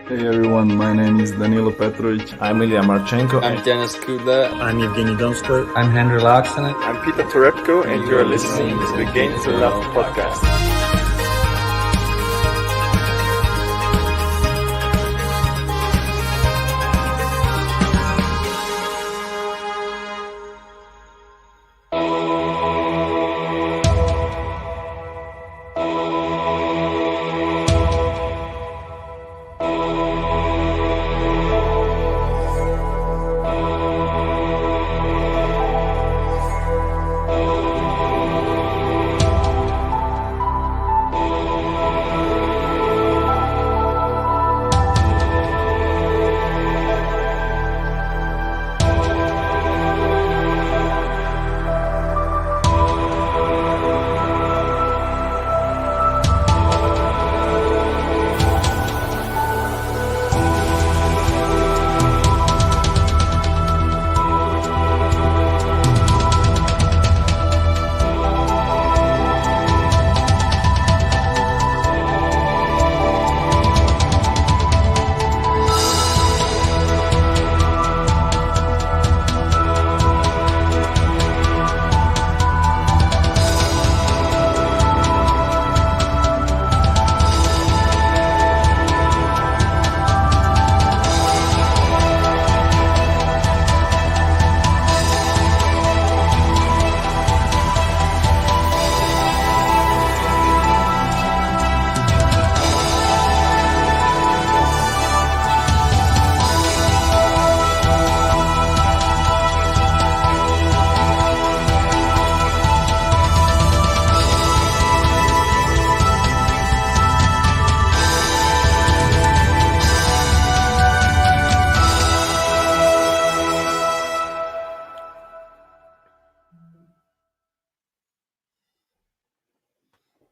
Hey everyone, my name is Danilo Petrovic. I'm Ilya Marchenko. I'm Denis Kudla. I'm Evgeny Donskoy. I'm Henry Laaksonen. I'm Peter Torebko, and you're listening to the Game to Love podcast.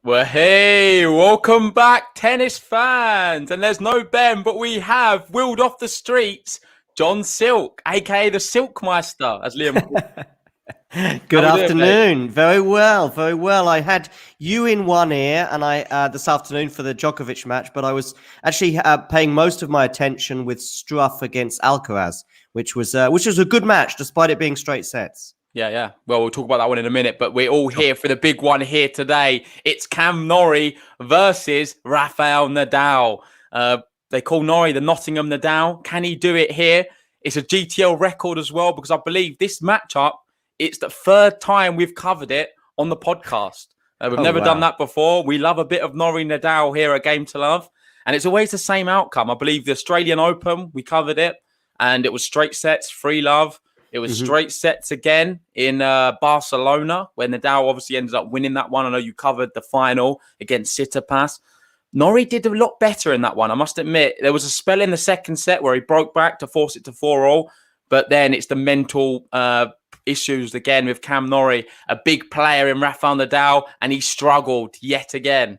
Well, hey, welcome back, tennis fans. And there's no Ben, but we have wheeled off the streets John Silk, aka the Silkmeister, as Liam called. Good afternoon. Very well, very well. I had you in one ear, and I this afternoon for the Djokovic match, but I was actually paying most of my attention with Struff against Alcaraz, which was a good match despite it being straight sets. Yeah. Well, we'll talk about that one in a minute, but we're all here for the big one here today. It's Cam Norrie versus Rafael Nadal. They call Norrie the Nottingham Nadal. Can he do it here? It's a GTL record as well, because I believe this matchup, it's the third time we've covered it on the podcast. We've never done that before. We love a bit of Norrie Nadal here at Game to Love, and it's always the same outcome. I believe the Australian Open, we covered it, and it was straight sets, 3-love. It was straight sets again in Barcelona, where Nadal obviously ended up winning that one. I know you covered the final against Tsitsipas. Norrie did a lot better in that one, I must admit. There was a spell in the second set where he broke back to force it to 4-all, but then it's the mental issues again with Cam Norrie, a big player in Rafael Nadal, and he struggled yet again.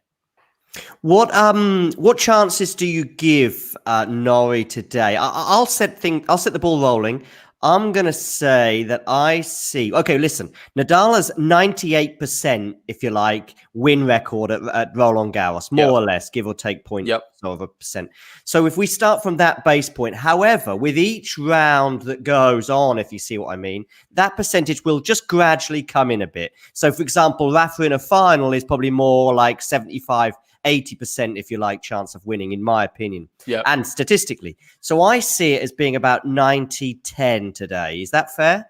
What chances do you give Norrie today? I'll set the ball rolling. I'm going to say that I see... Okay, listen. Nadal has 98%, if you like, win record at Roland Garros, more or less, give or take point of a percent. So if we start from that base point, however, with each round that goes on, if you see what I mean, that percentage will just gradually come in a bit. So, for example, Rafa in a final is probably more like 75-80%, if you like, chance of winning, in my opinion, and statistically. So I see it as being about 90-10 today. Is that fair?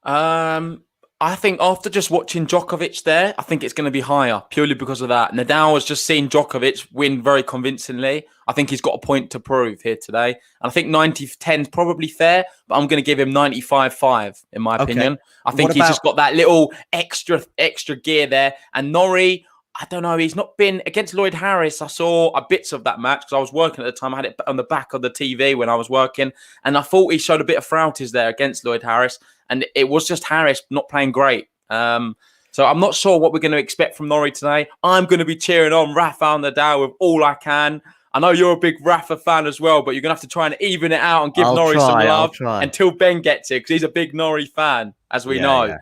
I think after just watching Djokovic there, I think it's going to be higher purely because of that. Nadal has just seen Djokovic win very convincingly. I think he's got a point to prove here today. And I think 90-10 is probably fair, but I'm going to give him 95-5 in my opinion. I think he's just got that little extra gear there. And Norrie, I don't know. He's not been against Lloyd Harris. I saw bits of that match because I was working at the time. I had it on the back of the TV when I was working. And I thought he showed a bit of frailties there against Lloyd Harris. And it was just Harris not playing great. So I'm not sure what we're going to expect from Norrie today. I'm going to be cheering on Rafael Nadal with all I can. I know you're a big Rafa fan as well, but you're going to have to try and even it out and give Norrie some love until Ben gets it, because he's a big Norrie fan, as we know. Yeah.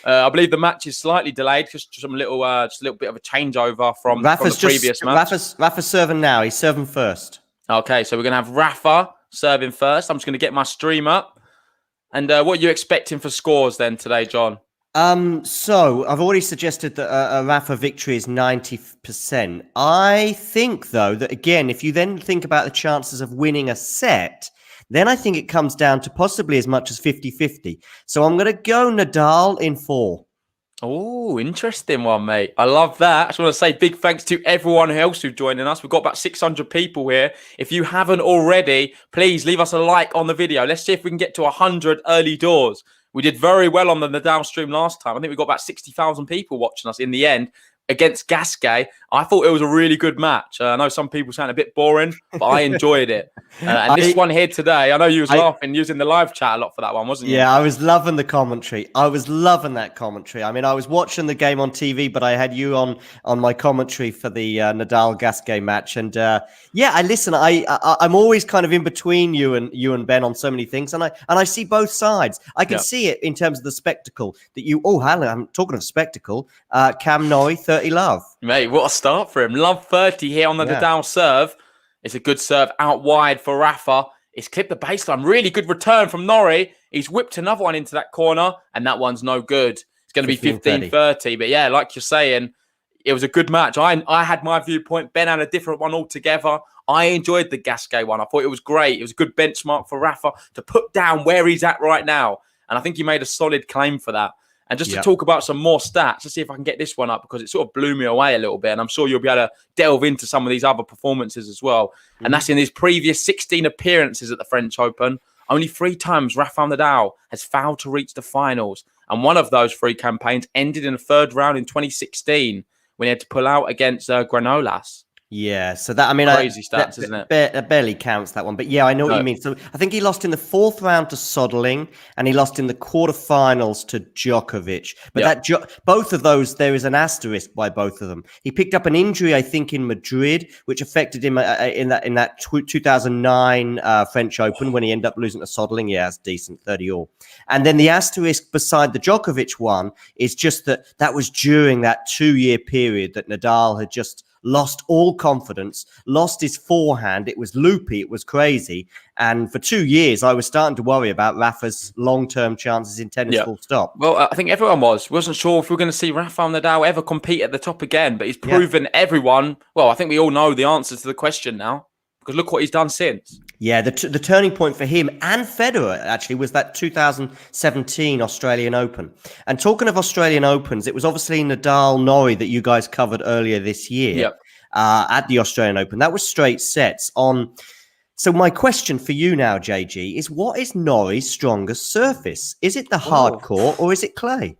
I believe the match is slightly delayed, just a little bit of a changeover from the previous match. Rafa's serving now. He's serving first. Okay, so we're going to have Rafa serving first. I'm just going to get my stream up. And what are you expecting for scores then today, John? So I've already suggested that a Rafa victory is 90%. I think, though, that again, if you then think about the chances of winning a set, then I think it comes down to possibly as much as 50-50. So I'm going to go Nadal in 4. Oh, interesting one, mate. I love that. I just want to say big thanks to everyone else who's joining us. We've got about 600 people here. If you haven't already, please leave us a like on the video. Let's see if we can get to 100 early doors. We did very well on the Nadal stream last time. I think we got about 60,000 people watching us in the end against Gasquet. I thought it was a really good match. I know some people sound a bit boring, but I enjoyed it. And this one here today, I know you was laughing using the live chat a lot for that one, wasn't you? Yeah, I was loving the commentary. I was loving that commentary. I mean, I was watching the game on TV, but I had you on my commentary for the Nadal Gasquet match. And yeah, I'm always kind of in between you and Ben on so many things, and I see both sides. I can see it in terms of the spectacle that you. Oh, Alan, I'm talking of spectacle. Cam Norrie, 30 love. Mate, what a start for him. Love 30 here on the Nadal serve. It's a good serve out wide for Rafa. It's clipped the baseline. Really good return from Norrie. He's whipped another one into that corner, and that one's no good. It's going to be 15-30. But yeah, like you're saying, it was a good match. I had my viewpoint. Ben had a different one altogether. I enjoyed the Gasquet one. I thought it was great. It was a good benchmark for Rafa to put down where he's at right now. And I think he made a solid claim for that. And just to talk about some more stats, let's see if I can get this one up because it sort of blew me away a little bit. And I'm sure you'll be able to delve into some of these other performances as well. And that's in his previous 16 appearances at the French Open. Only 3 times Rafael Nadal has failed to reach the finals. And one of those 3 campaigns ended in the 3rd round in 2016 when he had to pull out against Granollers. Yeah, so that, I mean, crazy stats, isn't it? That barely counts, that one. But yeah, I know what you mean. So I think he lost in the 4th round to Soderling, and he lost in the quarterfinals to Djokovic. But both of those, there is an asterisk by both of them. He picked up an injury, I think, in Madrid, which affected him in that 2009 French Open when he ended up losing to Soderling. Yeah, that's decent, 30-all. And then the asterisk beside the Djokovic one is just that was during that 2-year period that Nadal had just lost all confidence, lost his forehand. It was loopy. It was crazy. And for 2 years, I was starting to worry about Rafa's long-term chances in tennis full stop. Well, I think everyone wasn't sure if we were going to see Rafael Nadal ever compete at the top again, but he's proven everyone, well, I think we all know the answer to the question now, because look what he's done since. Yeah, the turning point for him and Federer, actually, was that 2017 Australian Open. And talking of Australian Opens, it was obviously Nadal-Norrie that you guys covered earlier this year at the Australian Open. That was straight sets on. So my question for you now, JG, is what is Norrie's strongest surface? Is it the hard court or is it clay?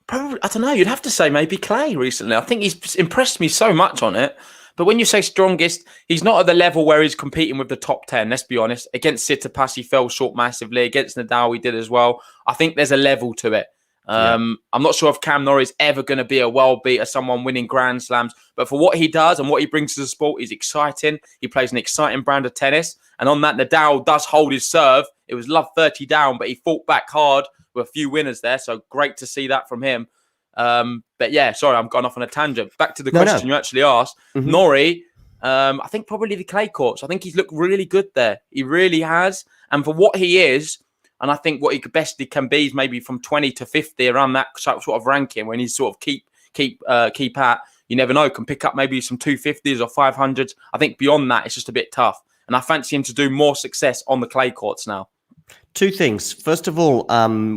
Probably, I don't know. You'd have to say maybe clay recently. I think he's impressed me so much on it. But when you say strongest, he's not at the level where he's competing with the top 10, let's be honest. Against Tsitsipas, he fell short massively. Against Nadal, he did as well. I think there's a level to it. I'm not sure if Cam Norrie is ever going to be a world beater, someone winning Grand Slams. But for what he does and what he brings to the sport, he's exciting. He plays an exciting brand of tennis. And on that, Nadal does hold his serve. It was love 30 down, but he fought back hard with a few winners there. So great to see that from him. But yeah, sorry, I'm gone off on a tangent. Back to the question you actually asked. Norrie, I think probably the clay courts. I think he's looked really good there. He really has. And for what he is, and I think what he best can be is maybe from 20 to 50 around that sort of ranking when he's sort of keep at. You never know, can pick up maybe some 250s or 500s. I think beyond that, it's just a bit tough. And I fancy him to do more success on the clay courts now. 2 things. First of all,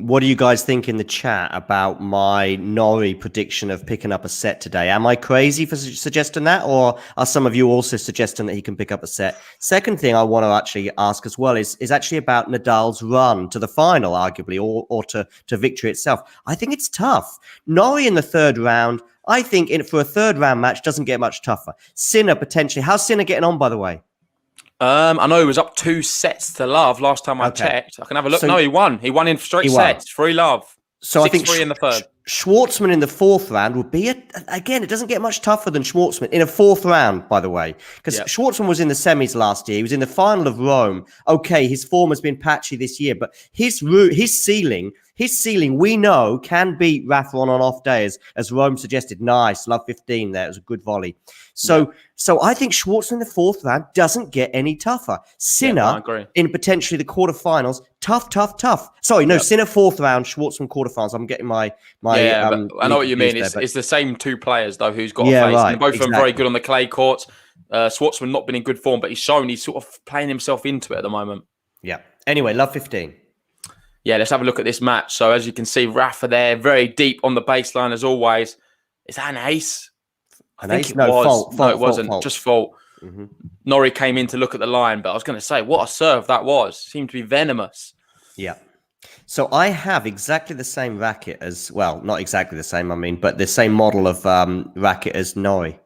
what do you guys think in the chat about my Norrie prediction of picking up a set today? Am I crazy for suggesting that, or are some of you also suggesting that he can pick up a set? Second thing I want to actually ask as well is actually about Nadal's run to the final, arguably, or to victory itself. I think it's tough. Norrie in the 3rd round, I think for a 3rd round match, doesn't get much tougher. Sinner potentially. How's Sinner getting on, by the way? I know he was up 2 sets to love last time I checked. I can have a look. So, no, he won. He won in straight sets. 3-love. So I think 6-3 in the 3rd. Schwartzman in the 4th round would be, again, it doesn't get much tougher than Schwartzman in a 4th round, by the way. Because Schwartzman was in the semis last year. He was in the final of Rome. Okay, his form has been patchy this year, but his ceiling his ceiling, we know, can beat Rafa on an off day, as Rome suggested. Nice, love 15 there. It was a good volley. So I think Schwartzman in the fourth round doesn't get any tougher. Sinner in potentially the quarterfinals, tough. Sorry, no, Sinner fourth round, Schwartzman quarterfinals. I'm getting my but I know what you mean. It's the same two players though who's got to face. Right, and both of them very good on the clay courts. Schwartzman not been in good form, but he's shown he's sort of playing himself into it at the moment. Yeah. Anyway, love 15. Yeah, let's have a look at this match. So as you can see, Rafa there, very deep on the baseline as always. Is that an ace? I think it was. Fault. No, it wasn't. Fault. Just fault. Mm-hmm. Norrie came in to look at the line, but I was going to say, what a serve that was. Seemed to be venomous. Yeah. So I have exactly the same racket as, well, not exactly the same, I mean, but the same model of racket as Norrie.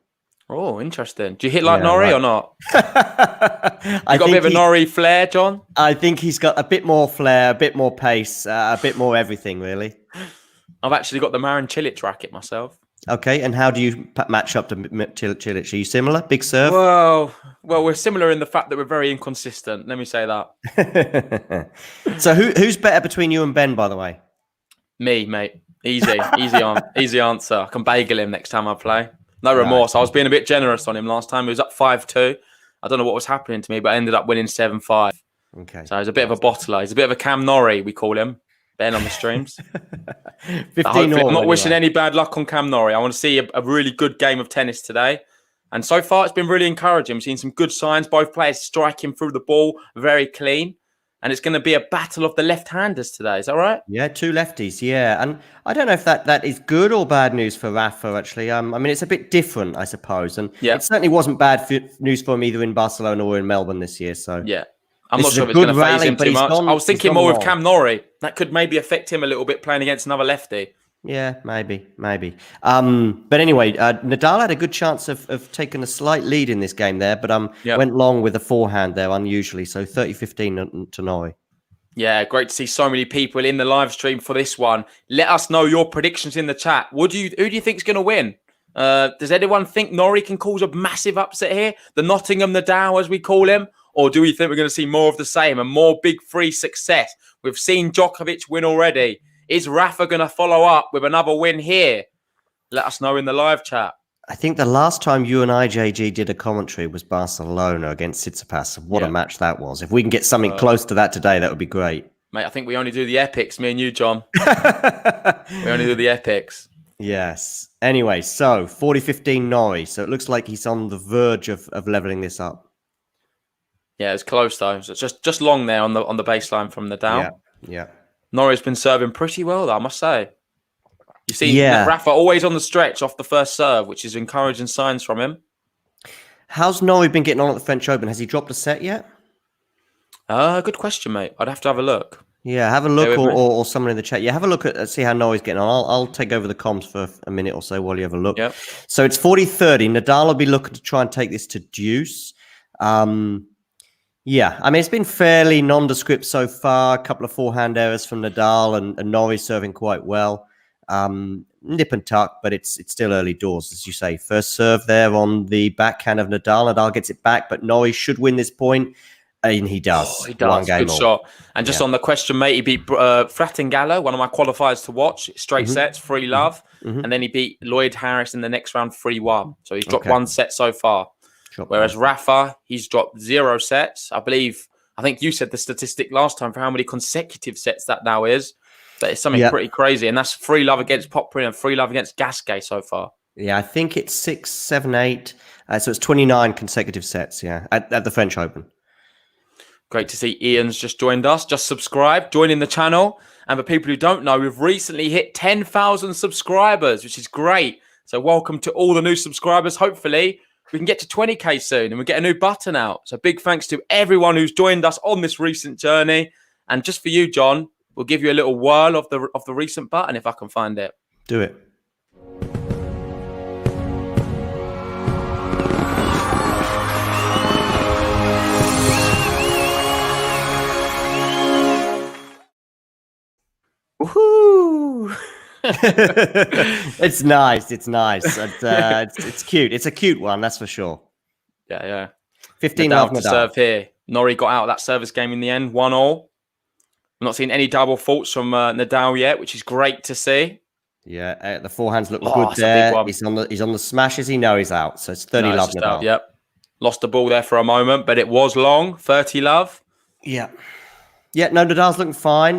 Oh, interesting. Do you hit like Norrie or not? You got a bit of a Norrie flair, John? I think he's got a bit more flair, a bit more pace, a bit more everything, really. I've actually got the Marin Cilic racket myself. Okay, and how do you match up to Cilic? Are you similar? Big serve? Well, we're similar in the fact that we're very inconsistent. Let me say that. So who's better between you and Ben, by the way? Me, mate. Easy answer. I can bagel him next time I play. No remorse. I was being a bit generous on him last time. He was up 5-2. I don't know what was happening to me, but I ended up winning 7-5. Okay. So he's a bit of a bottler. He's a bit of a Cam Norrie, we call him. Ben on the streams. 15 I'm not wishing any bad luck on Cam Norrie. I want to see a really good game of tennis today. And so far, it's been really encouraging. We've seen some good signs. Both players striking through the ball very clean. And it's going to be a battle of the left-handers today. Is that right? Yeah, two lefties. Yeah. And I don't know if that is good or bad news for Rafa, actually. I mean, it's a bit different, I suppose. And it certainly wasn't bad news for him either in Barcelona or in Melbourne this year. So yeah. I'm not sure if it's going to phase him too much. I was thinking more with Cam Norrie. That could maybe affect him a little bit playing against another lefty. Yeah, maybe. But anyway, Nadal had a good chance of taking a slight lead in this game there, but went long with a forehand there, unusually. So 30-15 to Norrie. Yeah, great to see so many people in the live stream for this one. Let us know your predictions in the chat. Who do you think is going to win? Does anyone think Norrie can cause a massive upset here? The Nottingham Nadal, as we call him? Or do we think we're going to see more of the same and more big free success? We've seen Djokovic win already. Is Rafa going to follow up with another win here? Let us know in the live chat. I think the last time you and I, JG, did a commentary was Barcelona against Tsitsipas. What a match that was. If we can get something close to that today, that would be great. Mate, I think we only do the epics, me and you, John. We only do the epics. Yes. Anyway, so 40-15 Norrie. So it looks like he's on the verge of leveling this up. Yeah, it's close though. So it's just long there on the baseline from Nadal. Yeah. Norrie's been serving pretty well though, I must say. You see Rafa always on the stretch off the first serve, which is encouraging signs from him. How's Norrie been getting on at the French Open? Has he dropped a set yet? Good question, mate. I'd have to have a look. Yeah, have a look, or someone in the chat. Yeah, have a look at see how Norrie's getting on. I'll take over the comms for a minute or so while you have a look. Yep. So it's 40-30. Nadal will be looking to try and take this to deuce. Yeah, I mean, it's been fairly nondescript so far. A couple of forehand errors from Nadal and Norrie serving quite well. Nip and tuck, but it's still early doors, as you say. First serve there on the backhand of Nadal. Nadal gets it back, but Norrie should win this point. And he does. He does. One game good shot. And just on the question, mate, he beat Frattingallo, one of my qualifiers to watch. Straight sets, 3-love. And then he beat Lloyd Harris in the next round, 3-1. So he's dropped one set so far. Whereas Rafa, he's dropped 0 sets. I think you said the statistic last time for how many consecutive sets that now is. But it's something pretty crazy. And that's 3-love against Poprin and 3-love against Gasquet so far. Yeah, I think it's 6, 7, 8. So it's 29 consecutive sets, at the French Open. Great to see Ian's just joined us. Just subscribe, join in the channel. And for people who don't know, we've recently hit 10,000 subscribers, which is great. So welcome to all the new subscribers. Hopefully, we can get to 20k soon and we get a new button out. So big thanks to everyone who's joined us on this recent journey. And just for you, John, we'll give you a little whirl of the recent button if I can find it. Do it. Woohoo! It's nice. It's cute. It's a cute one, that's for sure. Yeah. 15 love to serve here. Norrie got out of that service game in the end, 1-1. I'm not seeing any double faults from Nadal yet, which is great to see. Yeah, the forehands look Oh, good that's a big there. one. He's on the smashes. He knows he's out. So it's 30 No, love it's just Nadal. out. Yep. Lost the ball there for a moment, but it was long. 30 love. Yeah. Yeah, no, Nadal's looking fine.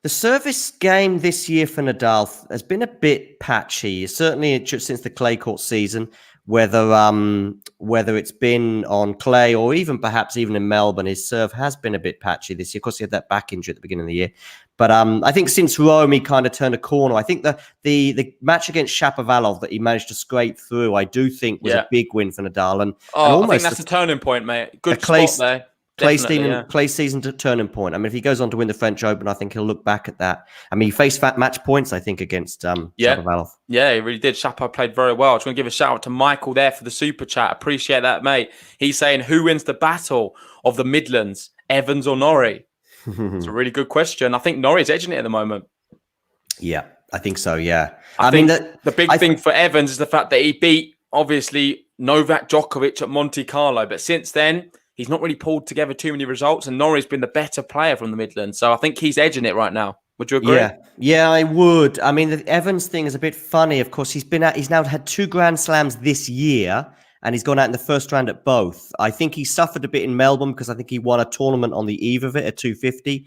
The service game this year for Nadal has been a bit patchy, certainly since the clay court season, whether it's been on clay or perhaps even in Melbourne, his serve has been a bit patchy this year. Of course, he had that back injury at the beginning of the year. But I think since Rome, he kind of turned a corner. I think the match against Shapovalov that he managed to scrape through, I do think was a big win for Nadal. And I think that's a turning point, mate. Good spot there. Clay season to turning point. I mean, if he goes on to win the French Open, I think he'll look back at that. I mean, he faced match points, I think, against Shapovalov. Yeah, he really did. Shapo played very well. I just want to give a shout out to Michael there for the super chat. Appreciate that, mate. He's saying, who wins the battle of the Midlands, Evans or Norrie? It's a really good question. I think Norrie's edging it at the moment. Yeah, I think so, yeah. I mean, the big thing for Evans is the fact that he beat, obviously, Novak Djokovic at Monte Carlo. But since then, he's not really pulled together too many results, and Norrie's been the better player from the Midlands. So I think he's edging it right now. Would you agree? Yeah, I would. I mean, the Evans thing is a bit funny. Of course, he's now had 2 Grand Slams this year, and he's gone out in the first round at both. I think he suffered a bit in Melbourne because I think he won a tournament on the eve of it at 250,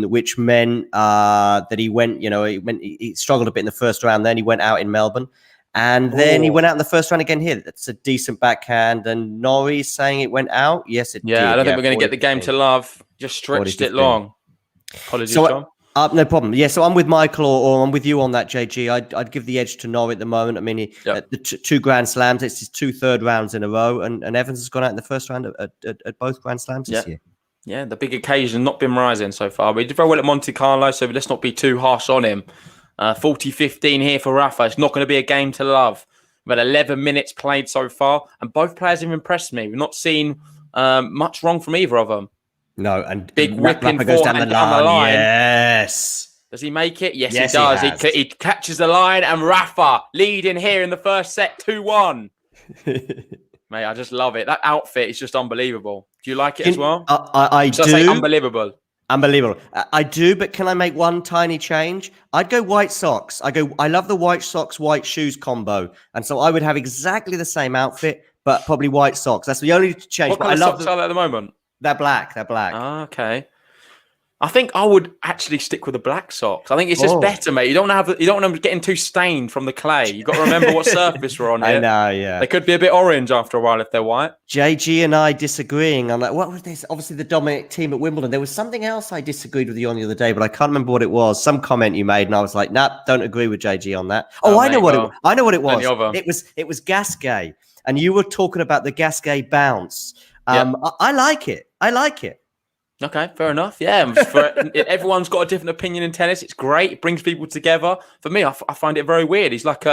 which meant that he struggled a bit in the first round. Then he went out in Melbourne. And then he went out in the first round again here. That's a decent backhand. And Norrie's saying it went out. Yes, it did. I don't think we're going to get the game to love. Just stretched it long. Apologies, John. No problem. Yeah, so I'm with Michael or I'm with you on that, JG. I'd give the edge to Norrie at the moment. I mean, the 2 Grand Slams, it's his 2 third rounds in a row. And Evans has gone out in the first round at both Grand Slams this year. Yeah, the big occasion, not been rising so far. But he did very well at Monte Carlo, so let's not be too harsh on him. 40-15 here for Rafa. It's not going to be a game to love. We've had 11 minutes played so far, and both players have impressed me. We've not seen much wrong from either of them. No, and big whipping forehand down the line. Yes. Does he make it? Yes, he does. He catches the line, and Rafa leading here in the first set 2-1. Mate, I just love it. That outfit is just unbelievable. Do you like it as well? I do. Say unbelievable. Unbelievable. I do, but can I make one tiny change? I'd go white socks. I love the white socks, white shoes combo. And so I would have exactly the same outfit, but probably white socks. That's the only change. What kind of socks are there at the moment? They're black. They're black. Okay. I think I would actually stick with the black socks. I think it's just better, mate. You don't want them getting too stained from the clay. You've got to remember what surface we're on here. I know, yeah. They could be a bit orange after a while if they're white. JG and I disagreeing on that. What was this? Obviously, the dominant team at Wimbledon. There was something else I disagreed with you on the other day, but I can't remember what it was. Some comment you made, and I was like, "Nah, don't agree with JG on that." I know what it. I know what it was. It was Gasquet, and you were talking about the Gasquet bounce. I like it. I like it. Okay, fair enough. Yeah, everyone's got a different opinion in tennis. It's great. It brings people together. For me, I find it very weird. He's like,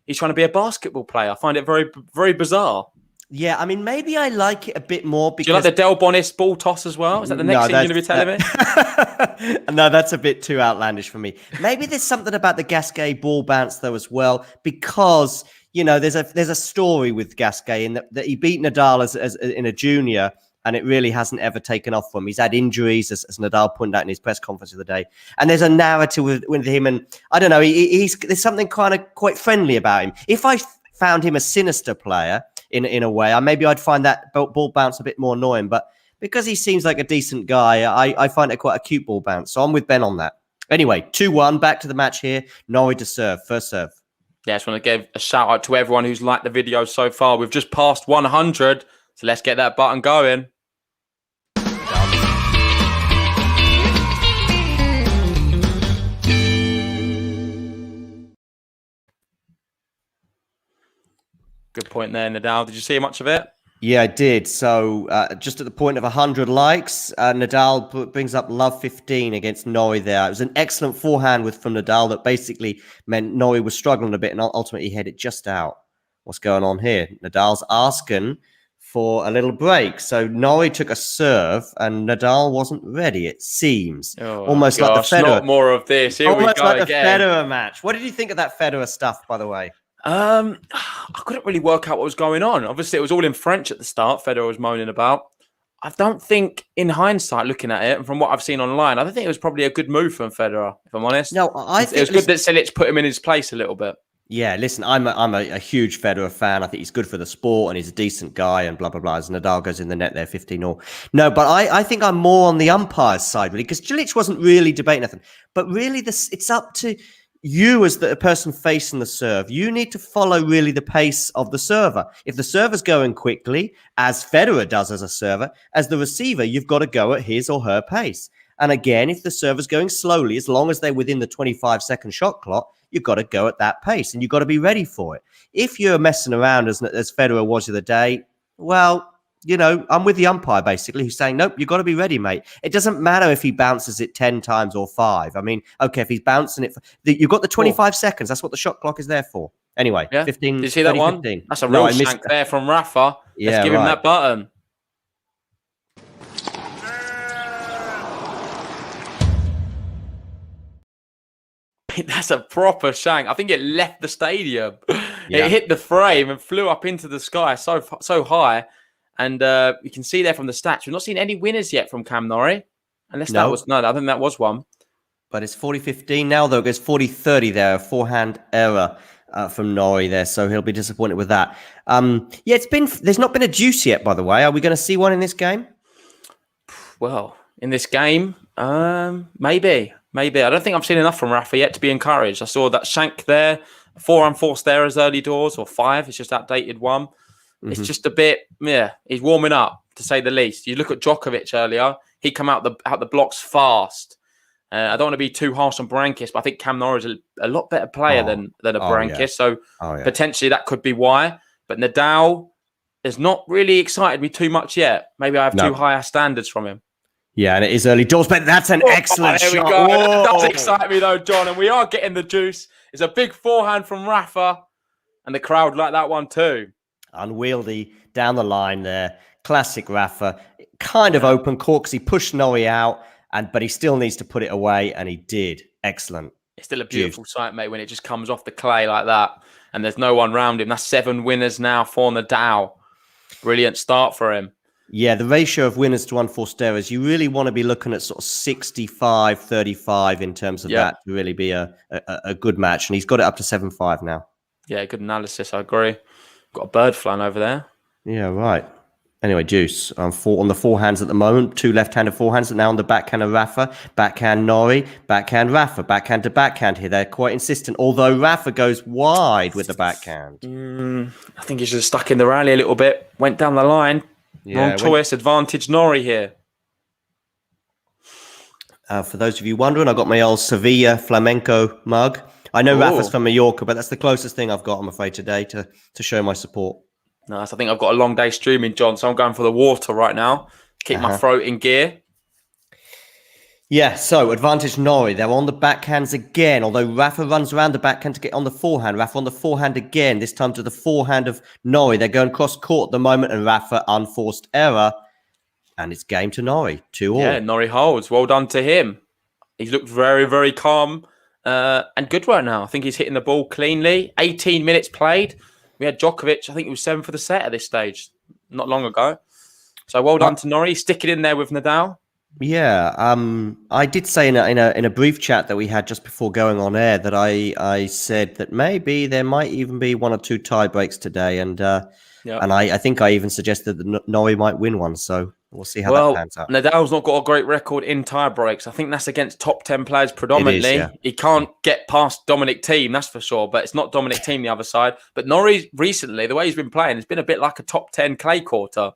he's trying to be a basketball player. I find it very, very bizarre. Yeah, I mean, maybe I like it a bit more because... Do you like the Del Bonis ball toss as well? Is that the next thing you're going to be telling me? No, that's a bit too outlandish for me. Maybe there's something about the Gasquet ball bounce, though, as well, because, you know, there's a story with Gasquet in that he beat Nadal as in a junior, and it really hasn't ever taken off for him. He's had injuries, as Nadal pointed out in his press conference the other day. And there's a narrative with him. And I don't know, there's something kind of quite friendly about him. If I found him a sinister player in a way, I'd find that ball bounce a bit more annoying. But because he seems like a decent guy, I find it quite a cute ball bounce. So I'm with Ben on that. Anyway, 2-1, back to the match here. Norrie to serve, first serve. Yeah, I just want to give a shout out to everyone who's liked the video so far. We've just passed 100. So let's get that button going. Good point there, Nadal. Did you see much of it? Yeah, I did. So just at the point of 100 likes, Nadal brings up love 15 against Norrie there. It was an excellent forehand from Nadal that basically meant Norrie was struggling a bit and ultimately had it just out. What's going on here? Nadal's asking for a little break. So Norrie took a serve and Nadal wasn't ready, it seems. Almost like the Federer. Not more of this. Here almost we go like again. The Federer match. What did you think of that Federer stuff, by the way? I couldn't really work out what was going on. Obviously, it was all in French at the start. Federer was moaning about. I don't think, in hindsight, looking at it and from what I've seen online, I don't think it was probably a good move from Federer, if I'm honest. No, I think it was good that Cilic put him in his place a little bit. Yeah, listen, I'm a huge Federer fan. I think he's good for the sport and he's a decent guy and blah, blah, blah. As Nadal goes in the net there, 15-all. No, but I think I'm more on the umpire's side, really, because Cilic wasn't really debating nothing. But really, it's up to you as the person facing the serve. You need to follow really the pace of the server. If the server's going quickly, as Federer does as a server, as the receiver, you've got to go at his or her pace. And again, if the server's going slowly, as long as they're within the 25-second shot clock, you've got to go at that pace and you've got to be ready for it. If you're messing around as Federer was the other day, well, I'm with the umpire basically who's saying, nope, you've got to be ready, mate. It doesn't matter if he bounces it 10 times or 5. I mean, okay, if he's bouncing it, you've got the 25 seconds. That's what the shot clock is there for. Anyway, yeah. 15. Did you see that 30, one? 15. That's a real shank there from Rafa. Yeah, let's give him that button. That's a proper shank. I think it left the stadium. Yeah. It hit the frame and flew up into the sky so high. And you can see there from the stats, we've not seen any winners yet from Cam Norrie. Unless that was, I think that was one. But it's 40-15 now, though. It goes 40-30 there. A forehand error from Norrie there. So he'll be disappointed with that. There's not been a deuce yet, by the way. Are we going to see one in this game? Well, in this game, maybe. I don't think I've seen enough from Rafa yet to be encouraged. I saw that shank there, 4 unforced errors early doors, or 5. It's just outdated one. Mm-hmm. It's just a bit, he's warming up, to say the least. You look at Djokovic earlier, he come out the blocks fast. I don't want to be too harsh on Berankis, but I think Cam Norrie is a lot better player than a Berankis. Yeah. So potentially that could be why. But Nadal has not really excited me too much yet. Maybe I have too high standards from him. Yeah, and it is early doors, but that's an excellent shot. That does excite me though, John, and we are getting the juice. It's a big forehand from Rafa, and the crowd like that one too. Unwieldy down the line there. Classic Rafa. Kind of open court because he pushed Norrie out, but he still needs to put it away, and he did. Excellent. It's still a beautiful sight, mate, when it just comes off the clay like that, and there's no one round him. That's 7 winners now for Nadal. Brilliant start for him. Yeah, the ratio of winners to unforced errors, you really want to be looking at sort of 65-35 in terms of that to really be a good match. And he's got it up to 7-5 now. Yeah, good analysis. I agree. Got a bird flying over there. Yeah, right. Anyway, Juice, on the forehands at the moment. 2 left-handed forehands now on the backhand of Rafa. Backhand Norrie, backhand Rafa. Backhand to backhand here. They're quite insistent, although Rafa goes wide with the backhand. I think he's just stuck in the rally a little bit. Went down the line. Yeah, wrong choice, advantage Norrie here. For those of you wondering, I got my old Sevilla flamenco mug. I know Rafa's from Mallorca, but that's the closest thing I've got, I'm afraid, today to show my support. Nice. I think I've got a long day streaming, John, so I'm going for the water right now. Keep my throat in gear. Yeah, so advantage Norrie. They're on the backhands again, although Rafa runs around the backhand to get on the forehand. Rafa on the forehand again, this time to the forehand of Norrie. They're going cross-court at the moment, and Rafa unforced error. And it's game to Norrie, 2-all. Yeah, Norrie holds. Well done to him. He's looked very, very calm and good right now. I think he's hitting the ball cleanly. 18 minutes played. We had Djokovic, I think it was 7 for the set at this stage, not long ago. So well done to Norrie. Stick it in there with Nadal. Yeah, I did say in a brief chat that we had just before going on air that I said that maybe there might even be 1 or 2 tie breaks today, and I think I even suggested that Norrie might win one. So we'll see how that pans out. Nadal's not got a great record in tie breaks. I think that's against top 10 players predominantly. It is, yeah. He can't get past Dominic Thiem, that's for sure. But it's not Dominic Thiem the other side. But Norrie recently, the way he's been playing, it's been a bit like a top 10 clay quarter.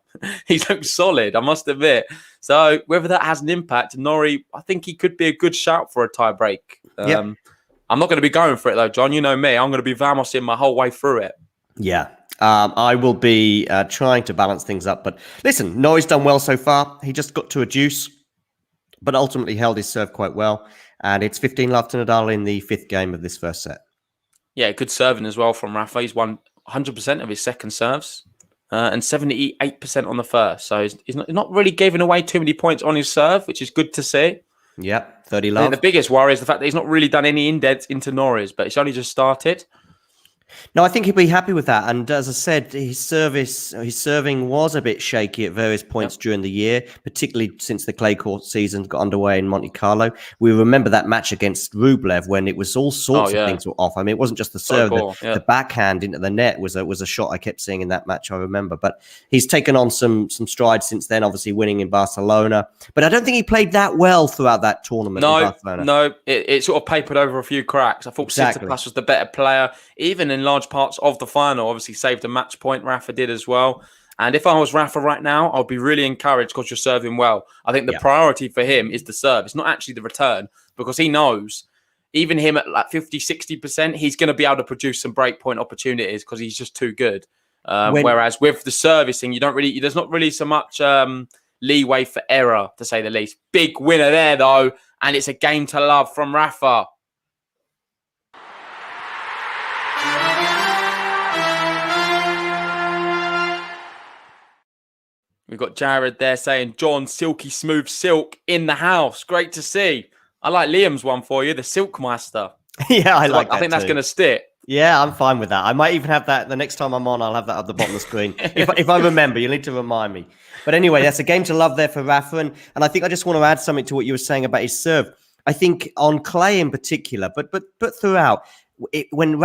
He's looked solid, I must admit. So whether that has an impact, Norrie, I think he could be a good shout for a tie break. I'm not going to be going for it though, John. You know me. I'm going to be Vamosing my whole way through it. Yeah. I will be trying to balance things up. But listen, Norrie's done well so far. He just got to a deuce, but ultimately held his serve quite well. And it's 15-love to Nadal in the 5th game of this first set. Yeah, good serving as well from Rafa. He's won 100% of his second serves and 78% on the first. So he's not really giving away too many points on his serve, which is good to see. Yep, 30-love. The biggest worry is the fact that he's not really done any indents into Norrie's, but it's only just started. No, I think he'd be happy with that. And as I said, his serving was a bit shaky at various points during the year, particularly since the clay court season got underway in Monte Carlo. We remember that match against Rublev when it was all sorts of things were off. I mean, it wasn't just the serve, the backhand into the net was a shot I kept seeing in that match, I remember. But he's taken on some strides since then, obviously winning in Barcelona. But I don't think he played that well throughout that tournament in Barcelona. No, it sort of papered over a few cracks. I thought Tsitsipas was the better player, even in large parts of the final. Obviously saved a match point. Rafa did as well. And if I was Rafa right now, I'd be really encouraged because you're serving well. I think the priority for him is the serve. It's not actually the return, because he knows even him at like 50, 60%, he's going to be able to produce some breakpoint opportunities because he's just too good. Whereas with the servicing, there's not really so much leeway for error, to say the least. Big winner there, though. And it's a game to love from Rafa. We've got Jared there saying, John, silky smooth silk in the house. Great to see. I like Liam's one for you, the Silk Master. Yeah, I like that. I think that's going to stick. Yeah, I'm fine with that. I might even have that the next time I'm on. I'll have that at the bottom of the screen. if I remember, you'll need to remind me. But anyway, that's a game to love there for Rafa. And I think I just want to add something to what you were saying about his serve. I think on clay in particular, but throughout, when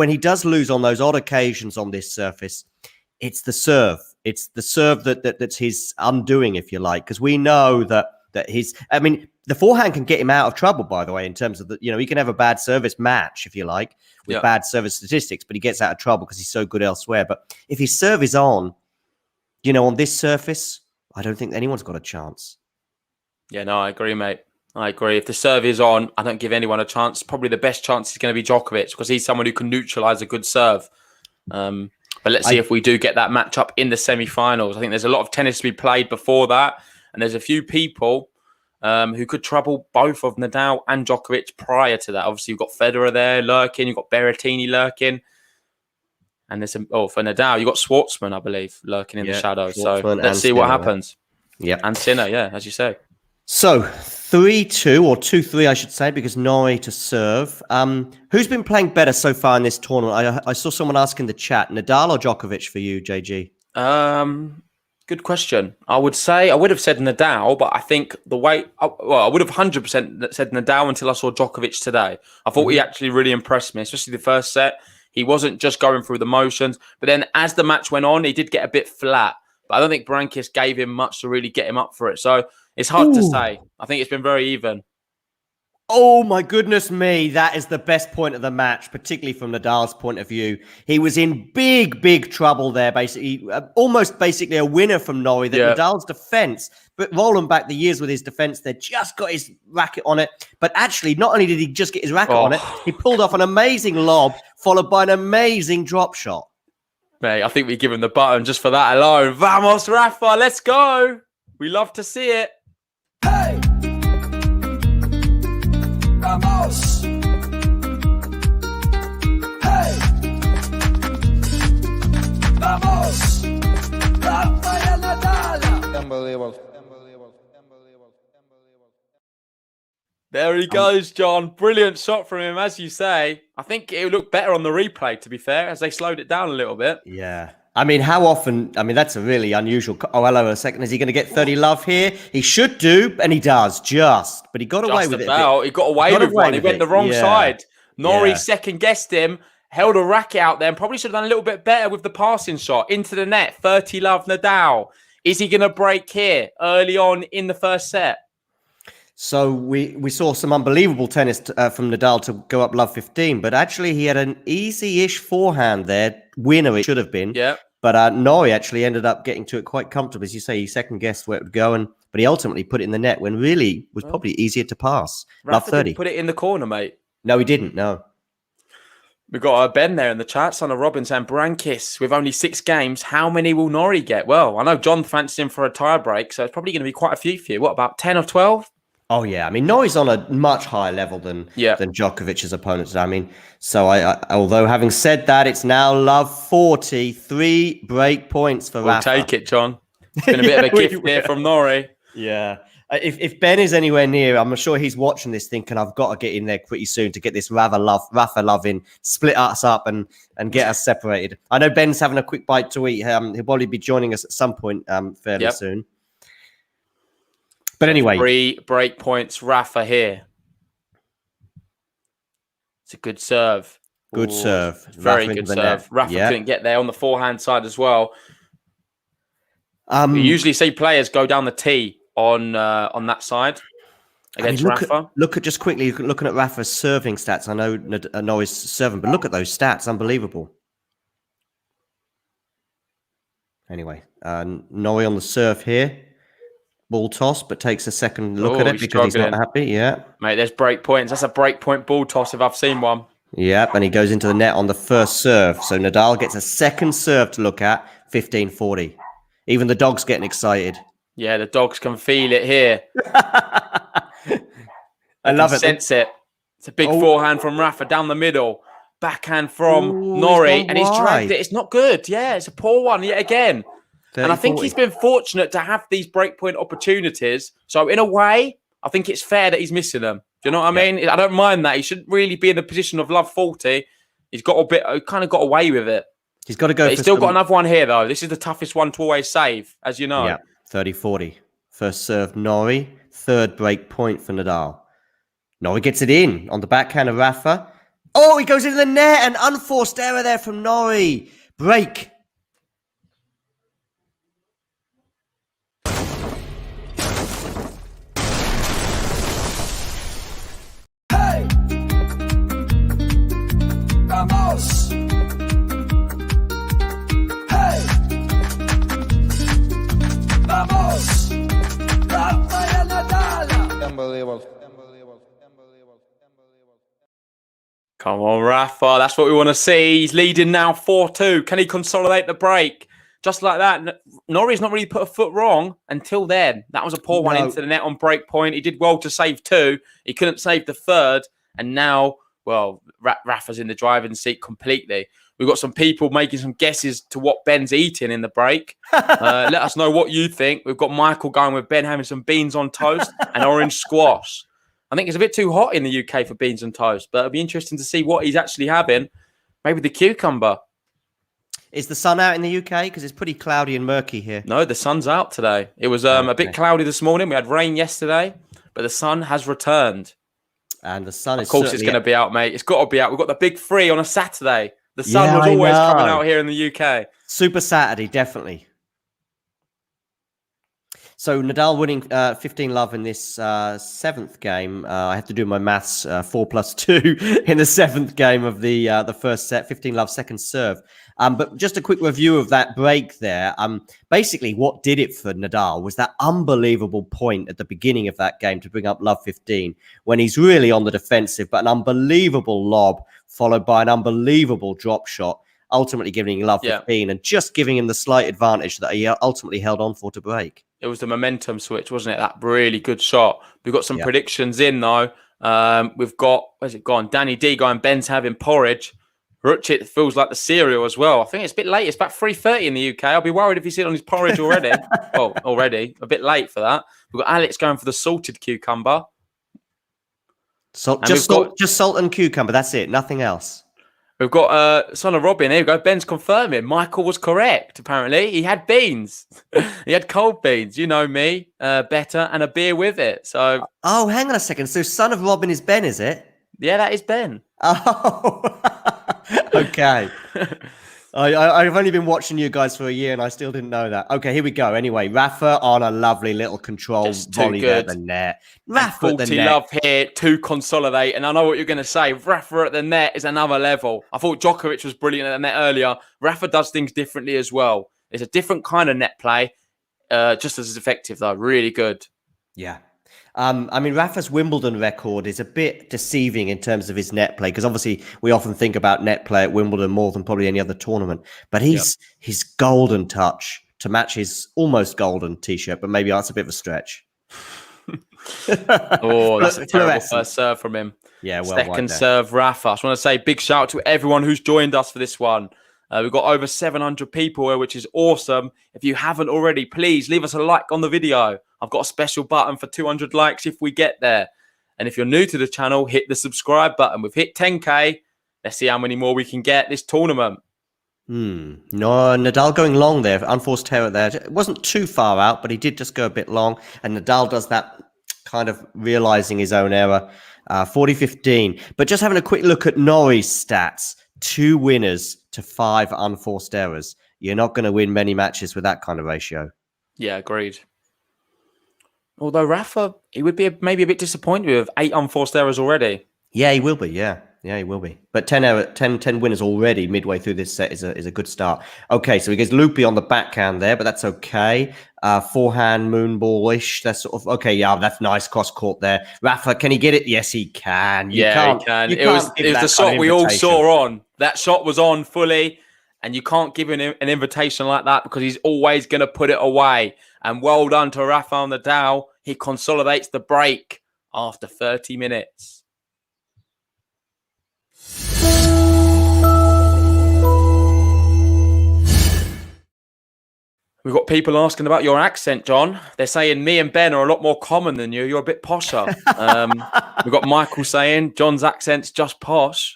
he does lose on those odd occasions on this surface, it's the serve. It's the serve that's his undoing, if you like, because we know that the forehand can get him out of trouble, by the way, in terms of he can have a bad service match, if you like, with bad service statistics, but he gets out of trouble because he's so good elsewhere. But if his serve is on this surface, I don't think anyone's got a chance. Yeah, no, I agree, mate. I agree. If the serve is on, I don't give anyone a chance. Probably the best chance is going to be Djokovic because he's someone who can neutralise a good serve. But let's see if we do get that matchup in the semi-finals. I think there's a lot of tennis to be played before that. And there's a few people who could trouble both of Nadal and Djokovic prior to that. Obviously, you've got Federer there lurking. You've got Berrettini lurking. And there's for Nadal, you've got Schwartzman, I believe, lurking in the shadows. So let's see what happens. Yeah. And Sinner, as you say. So 3-2 or 2-3, I should say, because Norrie to serve. Who's been playing better so far in this tournament? I saw someone ask in the chat, Nadal or Djokovic for you, JG? Good question. I would have said Nadal, but I think I would have 100% said Nadal until I saw Djokovic today. I thought he actually really impressed me, especially the first set. He wasn't just going through the motions, but then as the match went on, he did get a bit flat. But I don't think Berankis gave him much to really get him up for it. So it's hard to say. I think it's been very even. Oh, my goodness me. That is the best point of the match, particularly from Nadal's point of view. He was in big, big trouble there, basically. Almost basically a winner from Norrie. Nadal's defense, but Roland back the years with his defense there, just got his racket on it. But actually, not only did he just get his racket on it, he pulled off an amazing lob, followed by an amazing drop shot. Mate, I think we give him the button just for that alone. Vamos, Rafa, let's go. We love to see it. Hey! Vamos! Hey! Vamos! Rafael Nadal! Unbelievable. There he goes, John. Brilliant shot from him, as you say. I think it would look better on the replay, to be fair, as they slowed it down a little bit. Yeah. I mean, how often? I mean, that's a really unusual. Oh, hello, a second. Is he going to get 30 love here? He should do, and he does, but he got away with it. He got away with one. He went the wrong side. Norrie second-guessed him, held a racket out there, and probably should have done a little bit better with the passing shot into the net. 30 love Nadal. Is he going to break here early on in the first set? So we saw some unbelievable tennis from Nadal to go up love 15, but actually he had an easy-ish forehand there. Winner it should have been. Yeah. But Norrie actually ended up getting to it quite comfortably. As you say, he second-guessed where it would go, but he ultimately put it in the net when really was probably easier to pass. Rafa love 30. didn't put it in the corner, mate. No, he didn't, no. We've got Ben there in the chat, son of Robin, saying, Berankis, with only 6 games, how many will Norrie get? Well, I know John fancies him for a tie-break, so it's probably going to be quite a few for you. What, about 10 or 12? Oh, yeah. I mean, Norrie's on a much higher level than Djokovic's opponents. I mean, so although having said that, it's now love 40, 3 break points for Rafa. We'll take it, John. It's been a bit of a gift here from Norrie. Yeah. If Ben is anywhere near, I'm sure he's watching this thinking, I've got to get in there pretty soon to get this Rafa love in, split us up and get us separated. I know Ben's having a quick bite to eat. He'll probably be joining us at some point fairly soon. But anyway. 3 break points, Rafa here. It's a good serve. Good serve. Very good serve. Rafa couldn't get there on the forehand side as well. We usually see players go down the tee on that side against Rafa. Look at just quickly looking at Rafa's serving stats. I know Norrie's serving, but look at those stats. Unbelievable. Anyway, Norrie on the serve here. Ball toss, but takes a second look at it because he's not happy. Yeah. Mate, there's break points. That's a break point ball toss if I've seen one. Yep, and he goes into the net on the first serve. So Nadal gets a second serve to look at, 15-40. Even the dog's getting excited. Yeah, the dogs can feel it here. I love it. Sense it. It's a big forehand from Rafa down the middle. Backhand from Norrie, and he's dragged it. It's not good. Yeah, it's a poor one yet again. 30, and I think he's been fortunate to have these breakpoint opportunities. So in a way, I think it's fair that he's missing them. Do you know what I mean? I don't mind that. He shouldn't really be in the position of love 40. He's got kind of got away with it. He's got to go. He's still got another one here, though. This is the toughest one to always save, as you know. Yeah, 30-40. First serve, Norrie. Third break point for Nadal. Norrie gets it in on the backhand of Rafa. Oh, he goes into the net. An unforced error there from Norrie. Break. Hey! Vamos! Hey! Vamos! Rafael Nadal! Unbelievable. Come on, Rafa. That's what we want to see. He's leading now 4-2. Can he consolidate the break? Just like that. Norrie's not really put a foot wrong until then. That was a poor one into the net on break point. He did well to save 2. He couldn't save the third. And now, well, Rafa's in the driving seat completely. We've got some people making some guesses to what Ben's eating in the break. Let us know what you think. We've got Michael going with Ben having some beans on toast and orange squash. I think it's a bit too hot in the UK for beans and toast, but it'll be interesting to see what he's actually having. Maybe the cucumber. Is the sun out in the UK? Because it's pretty cloudy and murky here. No, the sun's out today. It was a bit cloudy this morning. We had rain yesterday, but the sun has returned. And the sun is Of course it's going to be out, mate. It's got to be out. We've got the big 3 on a Saturday. The sun was always coming out here in the UK. Super Saturday, definitely. So Nadal winning 15-love in this 7th game. I have to do my maths. 4 + 2 in the 7th game of the first set. 15-love second serve. But just a quick review of that break there. Basically, what did it for Nadal was that unbelievable point at the beginning of that game to bring up love 15 when he's really on the defensive, but an unbelievable lob followed by an unbelievable drop shot, ultimately giving love 15 and just giving him the slight advantage that he ultimately held on for to break. It was the momentum switch, wasn't it? That really good shot. We've got some predictions in, though. We've got, where's it gone? Danny D going, Ben's having porridge. Ruchit feels like the cereal as well. I think it's a bit late. It's about 3:30 in the UK. I'll be worried if he's sitting on his porridge already. Well, already. A bit late for that. We've got Alex going for the salted cucumber. Just salt and cucumber. That's it. Nothing else. We've got son of Robin. Here we go. Ben's confirming. Michael was correct, apparently. He had beans. He had cold beans. You know me. Better and a beer with it. So. Oh, hang on a second. So son of Robin is Ben, is it? Yeah, that is Ben. Oh, okay. I've only been watching you guys for a year and I still didn't know that. Okay, here we go. Anyway, Rafa on a lovely little control volley at the net. Rafa at the net. Love here to consolidate. And I know what you're going to say. Rafa at the net is another level. I thought Djokovic was brilliant at the net earlier. Rafa does things differently as well. It's a different kind of net play. Just as effective, though. Really good. Yeah. I mean, Rafa's Wimbledon record is a bit deceiving in terms of his net play, because obviously we often think about net play at Wimbledon more than probably any other tournament. But his golden touch to match his almost golden T-shirt, but maybe that's a bit of a stretch. Oh, that's a terrible first serve from him. Yeah, well, second serve, Rafa. I just want to say big shout out to everyone who's joined us for this one. We've got over 700 people here, which is awesome. If you haven't already, please leave us a like on the video. I've got a special button for 200 likes if we get there. And if you're new to the channel, hit the subscribe button. We've hit 10K. Let's see how many more we can get this tournament. No, Nadal going long there, unforced error there. It wasn't too far out, but he did just go a bit long. And Nadal does that kind of realizing his own error. 40-15. But just having a quick look at Norrie's stats, 2 winners to 5 unforced errors. You're not going to win many matches with that kind of ratio. Yeah, agreed. Although Rafa, he would be maybe a bit disappointed with 8 unforced errors already. Yeah, he will be. Yeah, he will be. But 10 winners already midway through this set is a good start. Okay, so he gets loopy on the backhand there, but that's okay. Forehand moonballish. That's sort of okay. Yeah, that's nice cross court there. Rafa, can he get it? Yes, he can. He can. It was the shot we all saw on. That shot was on fully, and you can't give him an invitation like that because he's always going to put it away. And well done to Rafael Nadal. He consolidates the break after 30 minutes. We've got people asking about your accent, John. They're saying me and Ben are a lot more common than you. You're a bit posher. We've got Michael saying John's accent's just posh.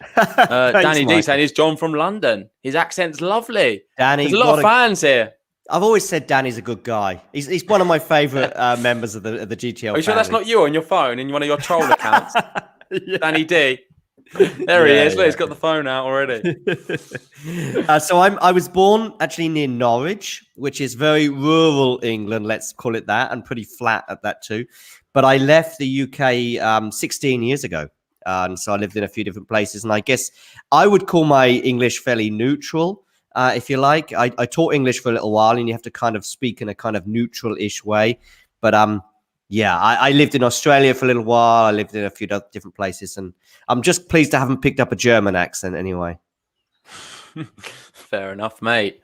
Danny D saying he's John from London. His accent's lovely. Danny, there's a lot of fans here. I've always said Danny's a good guy. He's one of my favourite members of the GTL. Are you sure that's not you on your phone in one of your troll accounts? Yeah. Danny D. There he is. Look, he's got the phone out already. So I was born actually near Norwich, which is very rural England, let's call it that, and pretty flat at that too. But I left the UK 16 years ago. And so I lived in a few different places. And I guess I would call my English fairly neutral, if you like. I taught English for a little while, and you have to kind of speak in a kind of neutral-ish way. But yeah, I lived in Australia for a little while. I lived in a few different places, and I'm just pleased I haven't picked up a German accent anyway. Fair enough, mate.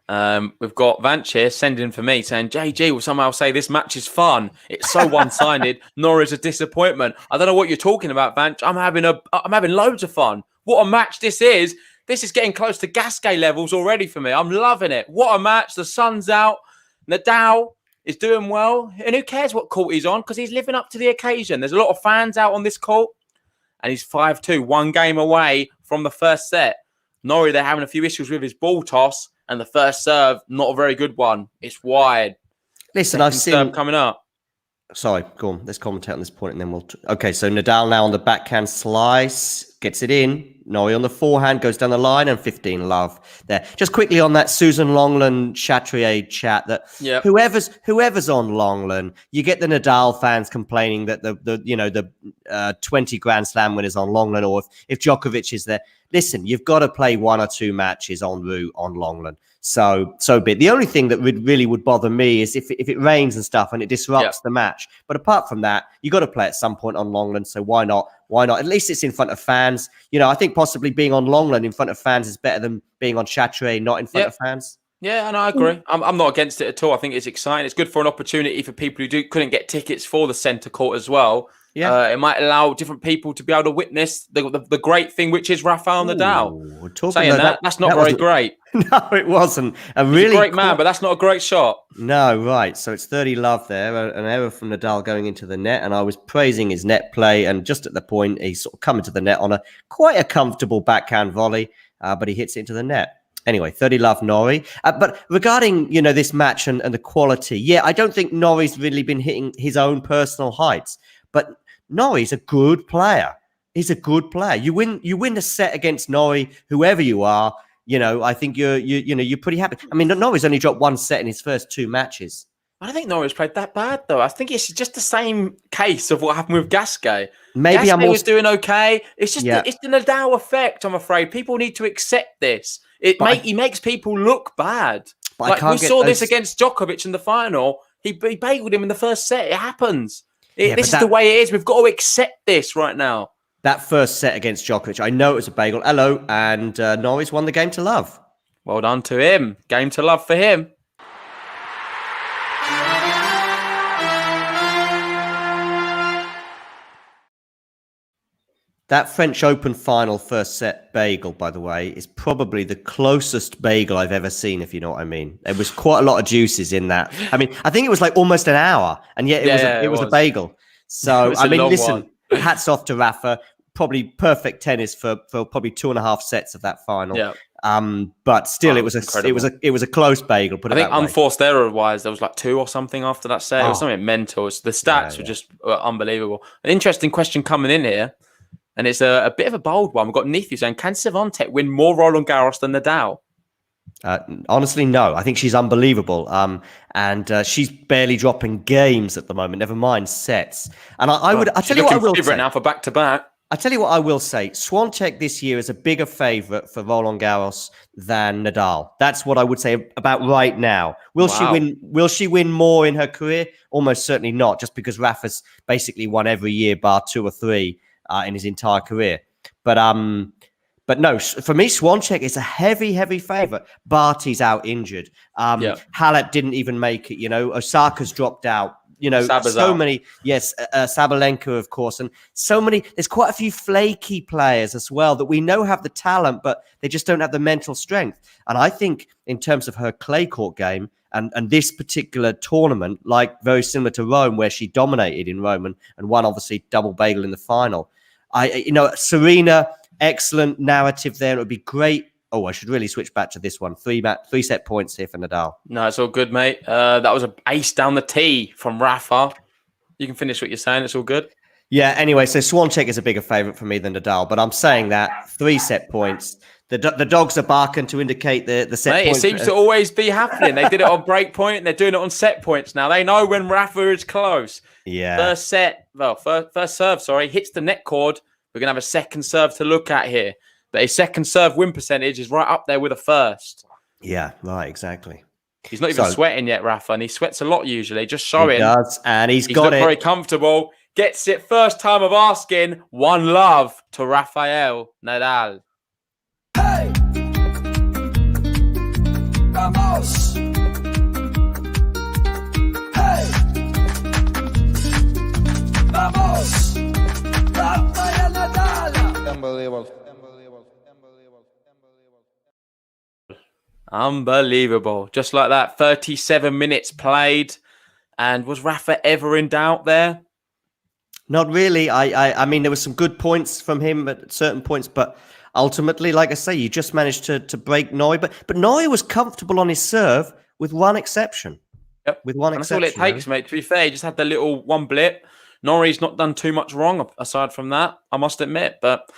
We've got Vanch here sending for me saying, JG will somehow say this match is fun. It's so one-sided. Norrie's a disappointment. I don't know what you're talking about, Vanch. I'm having loads of fun. What a match this is. This is getting close to Gasquet levels already for me. I'm loving it. What a match. The sun's out. Nadal is doing well. And who cares what court he's on because he's living up to the occasion. There's a lot of fans out on this court. And he's 5-2, 1 game away from the first set. Norrie, they're having a few issues with his ball toss. And the first serve, not a very good one. It's wide. Listen, I've seen coming up. Sorry, go on. Let's commentate on this point, and then we'll. Okay, so Nadal now on the backhand slice, gets it in. Norrie on the forehand goes down the line, and 15 love there. Just quickly on that Susan Longland Chatrier chat that whoever's on Longland, you get the Nadal fans complaining that the 20 Grand Slam winners on Longland, or if Djokovic is there. Listen, you've got to play 1 or 2 matches en route on Longland. So be it. The only thing that really would bother me is if it rains and stuff and it disrupts the match. But apart from that, you got to play at some point on Longland. So why not? Why not? At least it's in front of fans. You know, I think possibly being on Longland in front of fans is better than being on Chatrier not in front of fans. Yeah, and I agree. I'm not against it at all. I think it's exciting. It's good for an opportunity for people who couldn't get tickets for the centre court as well. Yeah, it might allow different people to be able to witness the great thing, which is Rafael Nadal. Saying that's not very great. No, it wasn't. He's a great man, but that's not a great shot. No, right. So it's 30 love there. An error from Nadal going into the net, and I was praising his net play, and just at the point he's sort of coming to the net on quite a comfortable backhand volley, but he hits it into the net. Anyway, 30 love Norrie. But regarding, this match and the quality, I don't think Norrie's really been hitting his own personal heights. But Norrie's a good player. He's a good player. You win a set against Norrie, whoever you are, I think you're pretty happy. I mean, Norrie's only dropped 1 set in his first 2 matches. I don't think Norrie's played that bad, though. I think it's just the same case of what happened with Gasquet. Maybe Gasquet was doing okay. It's just it's the Nadal effect, I'm afraid. People need to accept this. He makes people look bad. Like we saw this against Djokovic in the final. He bageled him in the first set. It happens. This is the way it is. We've got to accept this right now. That first set against Djokovic, I know it was a bagel. Hello. And Norrie's won the game to love. Well done to him. Game to love for him. That French Open final first set bagel, by the way, is probably the closest bagel I've ever seen, if you know what I mean. There was quite a lot of juices in that. I mean, I think it was like almost an hour, and yet it was a bagel. So, I mean, listen, hats off to Rafa. Probably perfect tennis for probably 2.5 sets of that final. Yeah. But still, it was incredible. a close bagel. I think unforced error wise, there was like 2 or something after that set. It was something mental. The stats were just unbelievable. An interesting question coming in here, and it's a bit of a bold one. We've got Neithy saying, can Swiatek win more Roland Garros than Nadal? Honestly, no. I think she's unbelievable. And she's barely dropping games at the moment. Never mind sets. And I tell you what I will say now for back to back. I tell you what I will say. Swiatek this year is a bigger favourite for Roland Garros than Nadal. That's what I would say about right now. Will she win? Will she win more in her career? Almost certainly not, just because Rafa's basically won every year, bar 2 or 3 in his entire career. But no, for me, Swiatek is a heavy favourite. Barty's out injured. Halep didn't even make it. You know, Osaka's dropped out. You know, many. Yes, Sabalenka, of course, and so many. There's quite a few flaky players as well that we know have the talent, but they just don't have the mental strength. And I think, in terms of her clay court game and this particular tournament, like very similar to Rome, where she dominated in Rome and won obviously double bagel in the final. Serena, excellent narrative there. It would be great. Oh, I should really switch back to this one. 3 set points here for Nadal. No, it's all good, mate. That was an ace down the tee from Rafa. You can finish what you're saying. It's all good. Yeah, anyway, so Swiatek is a bigger favourite for me than Nadal, but I'm saying that 3 set points. The dogs are barking to indicate the set points. It seems to always be happening. They did it on break point, and they're doing it on set points now. They know when Rafa is close. Yeah. First serve, hits the net cord. We're going to have a second serve to look at here. But his second serve win percentage is right up there with a first. Yeah, right, exactly. He's not even sweating yet, Rafa, and he sweats a lot usually. Just showing. He does, and he's got it. Very comfortable. Gets it first time of asking. 1 love to Rafael Nadal. Hey! Vamos! Hey! Vamos! Rafael Nadal! Unbelievable. Just like that, 37 minutes played. And was Rafa ever in doubt there? Not really. I mean, there were some good points from him at certain points, but ultimately, like I say, you just managed to break Norrie. But Norrie was comfortable on his serve with one exception. Yep. With one exception. That's all it takes, mate. To be fair, he just had the little one blip. Norrie's not done too much wrong aside from that, I must admit. But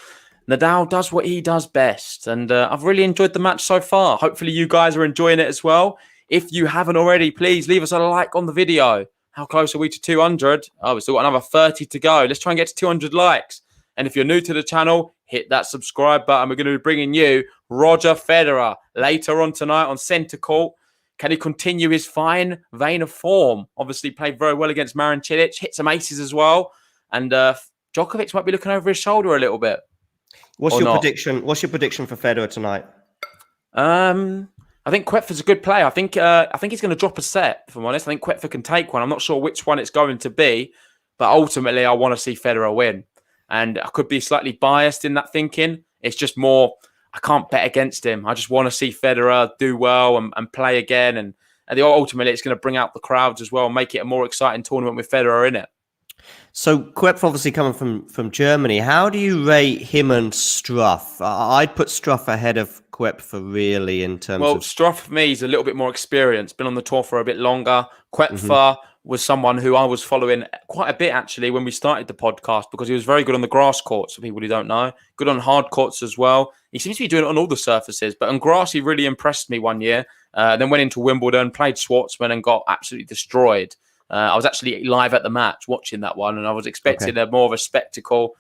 Nadal does what he does best. And I've really enjoyed the match so far. Hopefully you guys are enjoying it as well. If you haven't already, please leave us a like on the video. How close are we to 200? Oh, we've still got another 30 to go. Let's try and get to 200 likes. And if you're new to the channel, hit that subscribe button. We're going to be bringing you Roger Federer later on tonight on centre court. Can he continue his fine vein of form? Obviously played very well against Marin Cilic, hit some aces as well. And Djokovic might be looking over his shoulder a little bit. What's your prediction? What's your prediction for Federer tonight? I think Koepfer's a good player. I think he's going to drop a set, if I'm honest. I think Koepfer can take one. I'm not sure which one it's going to be, but ultimately I want to see Federer win. And I could be slightly biased in that thinking. It's just more, I can't bet against him. I just want to see Federer do well and play again. And ultimately it's going to bring out the crowds as well and make it a more exciting tournament with Federer in it. So Koepfer obviously coming from Germany. How do you rate him and Struff? I'd put Struff ahead of Koepfer really in terms of... Well, Struff for me is a little bit more experienced, been on the tour for a bit longer. Koepfer was someone who I was following quite a bit actually when we started the podcast because he was very good on the grass courts, for people who don't know. Good on hard courts as well. He seems to be doing it on all the surfaces, but on grass he really impressed me one year. Then went into Wimbledon, played Schwartzman and got absolutely destroyed. I was actually live at the match watching that one, and I was expecting more of a spectacle.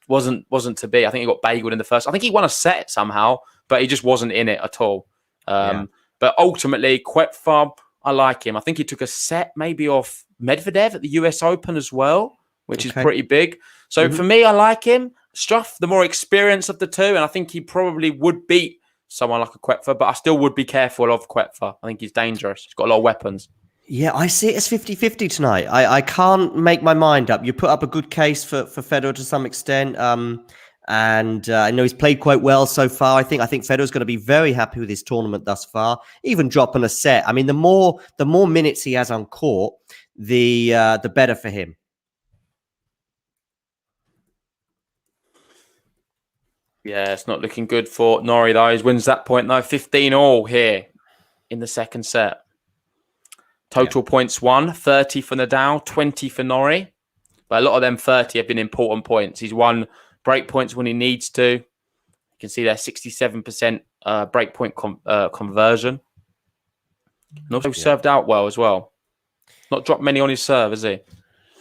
Wasn't to be. I think he got bageled in the first. I think he won a set somehow, but he just wasn't in it at all. But ultimately, Koepfer, I like him. I think he took a set maybe off Medvedev at the US Open as well, which is pretty big. So for me, I like him. Struff, the more experience of the two, and I think he probably would beat someone like a Koepfer, but I still would be careful of Koepfer. I think he's dangerous. He's got a lot of weapons. Yeah, I see it as 50-50 tonight. I can't make my mind up. You put up a good case for Federer to some extent. And I know he's played quite well so far. I think Federer's going to be very happy with his tournament thus far. Even dropping a set. I mean, the more minutes he has on court, the better for him. Yeah, it's not looking good for Norrie, though. He wins that point, though. 15-all here in the second set. Total points won, 30 for Nadal, 20 for Norrie. But a lot of them 30 have been important points. He's won break points when he needs to. You can see there 67% break point conversion. And also served out well as well. Not dropped many on his serve, has he?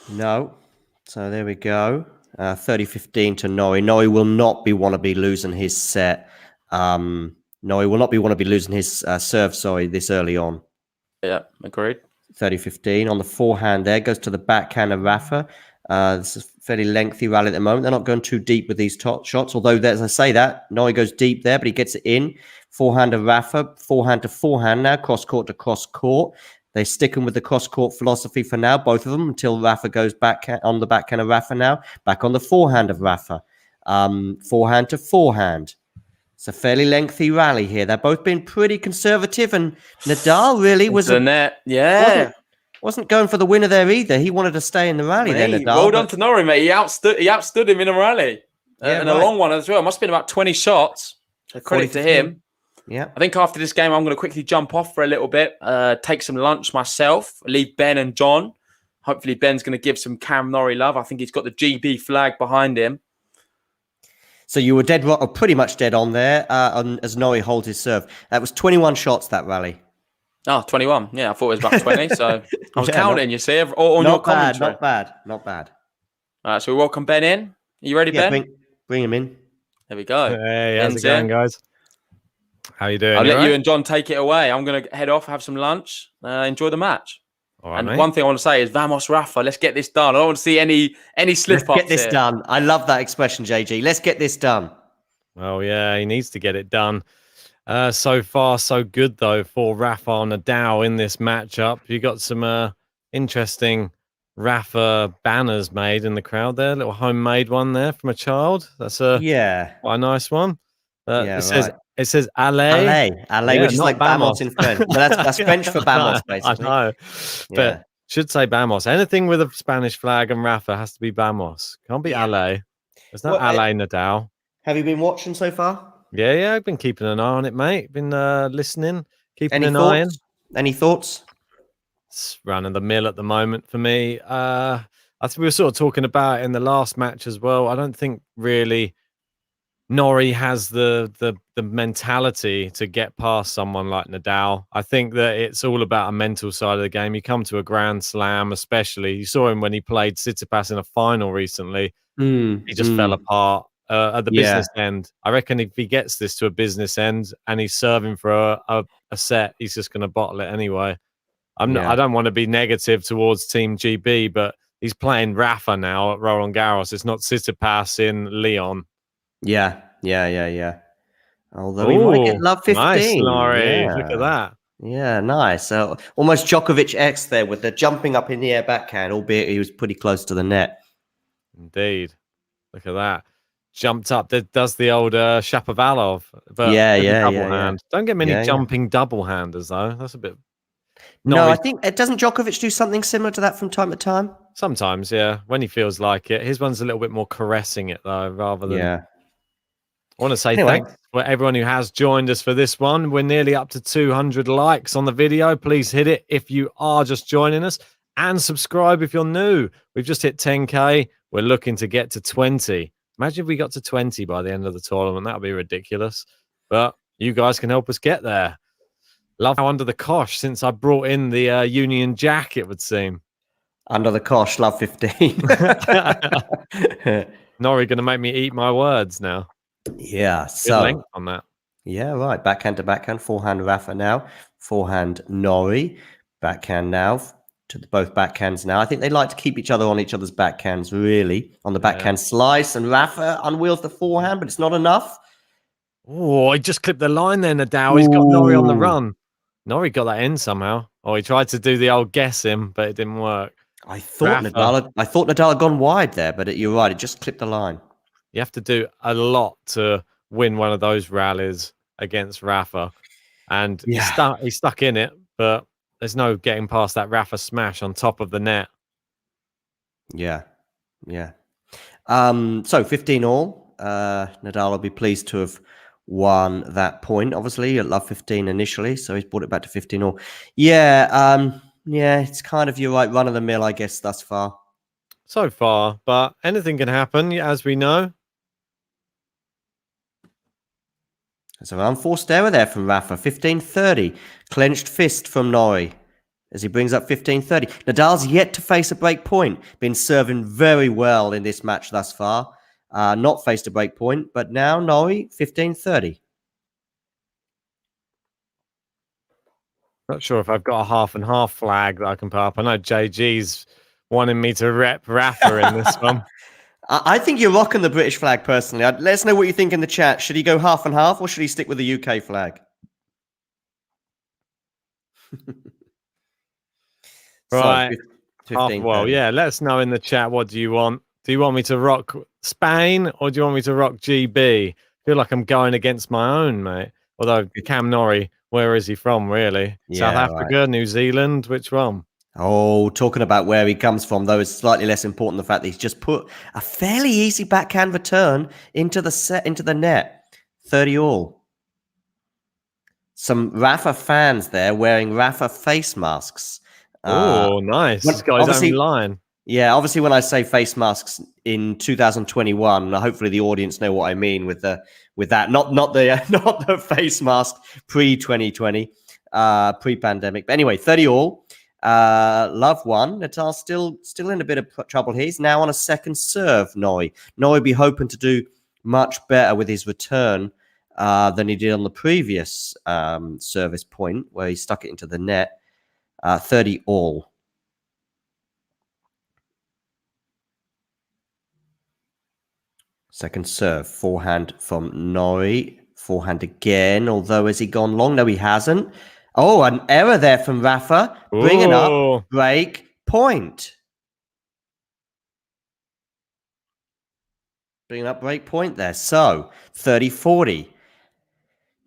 No. So there we go. 30-15 to Norrie. Norrie will not want to be losing his set. Norrie will not want to be losing his serve, this early on. Yeah, agreed. 30-15 on the forehand there. Goes to the backhand of Rafa. This is a fairly lengthy rally at the moment. They're not going too deep with these top shots, although, as I say that, Norrie goes deep there, but he gets it in. Forehand of Rafa. Forehand to forehand now. Cross-court to cross-court. They're sticking with the cross-court philosophy for now, both of them, until Rafa goes back on the backhand of Rafa now. Back on the forehand of Rafa. Forehand to forehand. It's a fairly lengthy rally here. They've both been pretty conservative, and Nadal really was the net. Yeah. Wasn't going for the winner there either. He wanted to stay in the rally there, Nadal. Well done to Norrie, mate. He outstood him in a rally. And a long one as well. Must have been about 20 shots. So credit to him. Yeah. I think after this game, I'm going to quickly jump off for a little bit, take some lunch myself, leave Ben and John. Hopefully Ben's going to give some Cam Norrie love. I think he's got the GB flag behind him. So you were dead, or pretty much dead on there as Norrie holds his serve. That was 21 shots, that rally. Oh, 21. Yeah, I thought it was about 20. So I was counting, you see, on your commentary. Not bad. All right, so we welcome Ben in. Are you ready, Ben? Bring him in. There we go. Hey, how's it going, guys? How you doing? I'll let you and John take it away. I'm going to head off, have some lunch, enjoy the match. All right, and mate. One thing I want to say is, vamos, Rafa. Let's get this done. I don't want to see any slip-ups. Let's get this done. I love that expression, JG. Let's get this done. Well, yeah, he needs to get it done. So far, so good, though, for Rafa Nadal in this matchup. You got some interesting Rafa banners made in the crowd there. A little homemade one there from a child. That's quite a nice one. It says Allez, which is like Vamos in French. But that's French for Vamos, basically. I know. But should say Vamos. Anything with a Spanish flag and Rafa has to be Vamos. Can't be Allez. There's no Allez Nadal. Have you been watching so far? Yeah, I've been keeping an eye on it, mate. Been listening, keeping an eye on. Any thoughts? It's running the mill at the moment for me. I think we were sort of talking about it in the last match as well. I don't think really Norrie has the mentality to get past someone like Nadal. I think that it's all about a mental side of the game. You come to a Grand Slam, especially. You saw him when he played Tsitsipas in a final recently. He just fell apart at the business end. I reckon if he gets this to a business end and he's serving for a set, he's just going to bottle it anyway. I don't want to be negative towards Team GB, but he's playing Rafa now at Roland Garros. It's not Tsitsipas in Lyon. Yeah. Although he might get love 15. Nice, Norrie. Look at that. Yeah, nice. Almost Djokovic-esque there with the jumping up in the air backhand, albeit he was pretty close to the net. Indeed. Look at that. Jumped up. Does the old Shapovalov. But double hand. Don't get many jumping double handers, though. That's a bit... No, I think doesn't Djokovic do something similar to that from time to time? Sometimes, yeah. When he feels like it. His one's a little bit more caressing it, though, rather than... Yeah. I want to say thanks for everyone who has joined us for this one. We're nearly up to 200 likes on the video. Please hit it if you are just joining us, and subscribe if you're new. We've just hit 10K. We're looking to get to 20. Imagine if we got to 20 by the end of the tournament. That would be ridiculous. But you guys can help us get there. Love how under the cosh since I brought in the Union Jack, it would seem. Under the cosh, love 15. Norrie going to make me eat my words now. Yeah, so length on that. Yeah, right. Backhand to backhand, forehand Rafa now, forehand Norrie, backhand now to both backhands now. I think they like to keep each other on each other's backhands, really, on the backhand slice. And Rafa unwheels the forehand, but it's not enough. Oh, he just clipped the line there, Nadal. He's got Norrie on the run. Norrie got that in somehow. Oh, he tried to do the old guess him, but it didn't work. I thought Nadal had gone wide there, but you're right. It just clipped the line. You have to do a lot to win one of those rallies against Rafa. And he's stuck in it, but there's no getting past that Rafa smash on top of the net. Yeah. So 15 all. Nadal will be pleased to have won that point. Obviously, at love 15 initially, so he's brought it back to 15 all. Yeah, it's kind of your right run of the mill, I guess, thus far. So far, but anything can happen, as we know. There's an unforced error there from Rafa. 15-30. Clenched fist from Norrie as he brings up 15-30. Nadal's yet to face a break point. Been serving very well in this match thus far. Not faced a break point, but now Norrie, 15-30. Not sure if I've got a half and half flag that I can put up. I know JG's wanting me to rep Rafa in this one. I think you're rocking the British flag personally. Let us know what you think in the chat. Should he go half and half or should he stick with the UK flag? Right. So, 15, well, 30. yeah, let us know in the chat. What do you want? Do you want me to rock Spain or do you want me to rock GB? I feel like I'm going against my own, mate. Although Cam Norrie, where is he from, really? Yeah, South Africa, New Zealand? Which one? Oh, talking about where he comes from, though, is slightly less important. The fact that he's just put a fairly easy backhand return into the net. 30 all. Some Rafa fans there wearing Rafa face masks. Oh, nice. He's got his own line. Yeah, obviously, when I say face masks in 2021, hopefully the audience know what I mean with that. Not the face mask pre-2020, pre-pandemic. But anyway, 30 all. Love one. Nadal still in a bit of trouble here. He's now on a second serve. Norrie be hoping to do much better with his return than he did on the previous service point where he stuck it into the net. 30 all. Second serve, forehand from Norrie. Forehand again, although has he gone long? No, he hasn't. Oh, an error there from Rafa. Bringing up break point. Bringing up break point there. So, 30-40.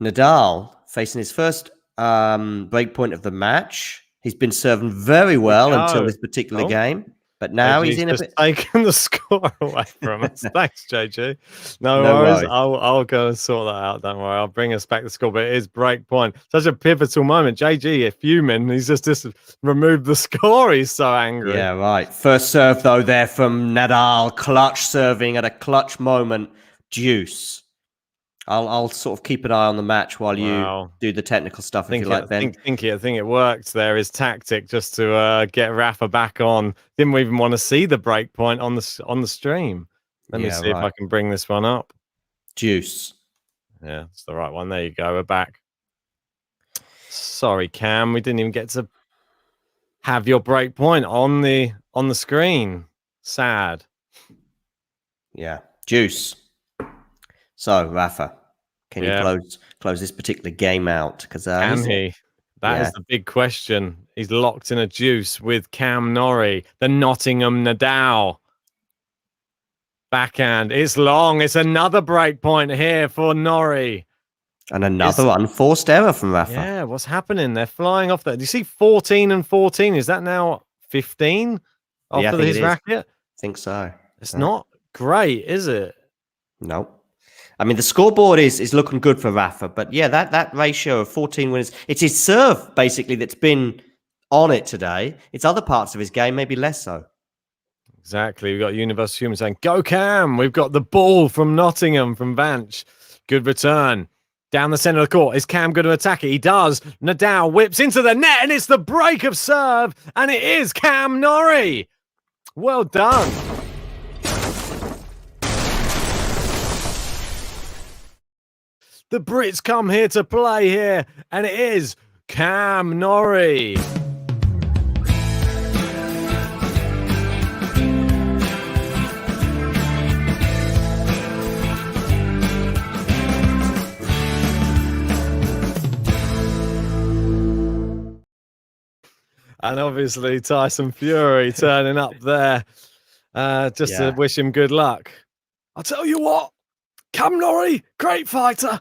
Nadal facing his first break point of the match. He's been serving very well until this particular game. But now he's in a bit... taking the score away from us. Thanks, JG. No worries. I'll go and sort that out. Don't worry. I'll bring us back to score. But it is break point. Such a pivotal moment. JG, fuming. He's just removed the score. He's so angry. Yeah, right. First serve, though, there from Nadal. Clutch serving at a clutch moment. Deuce. I'll sort of keep an eye on the match while you do the technical stuff, if you like, Ben. I think it worked there, his tactic, just to get Rafa back on. Didn't even want to see the break point on the stream. Let me see if I can bring this one up. Deuce. Yeah, it's the right one. There you go. We're back. Sorry, Cam. We didn't even get to have your break point on the screen. Sad. Yeah. Deuce. So, Rafa, can you close this particular game out? Because can he? That is the big question. He's locked in a deuce with Cam Norrie, the Nottingham Nadal. Backhand. It's long. It's another break point here for Norrie. And another unforced error from Rafa. Yeah, what's happening? They're flying off there. Do you see 14 and 14? Is that now 15 after his racket? I think so. It's not great, is it? No. I mean, the scoreboard is looking good for Rafa, but yeah, that ratio of 14 wins, it's his serve, basically, that's been on it today. It's other parts of his game, maybe less so. Exactly. We've got Universal Human saying, go Cam. We've got the ball from Nottingham, from Vanch. Good return. Down the centre of the court. Is Cam going to attack it? He does. Nadal whips into the net, and it's the break of serve, and it is Cam Norrie. Well done. The Brits come here to play here, and it is Cam Norrie. And obviously Tyson Fury turning up there just to wish him good luck. I'll tell you what, Cam Norrie, great fighter.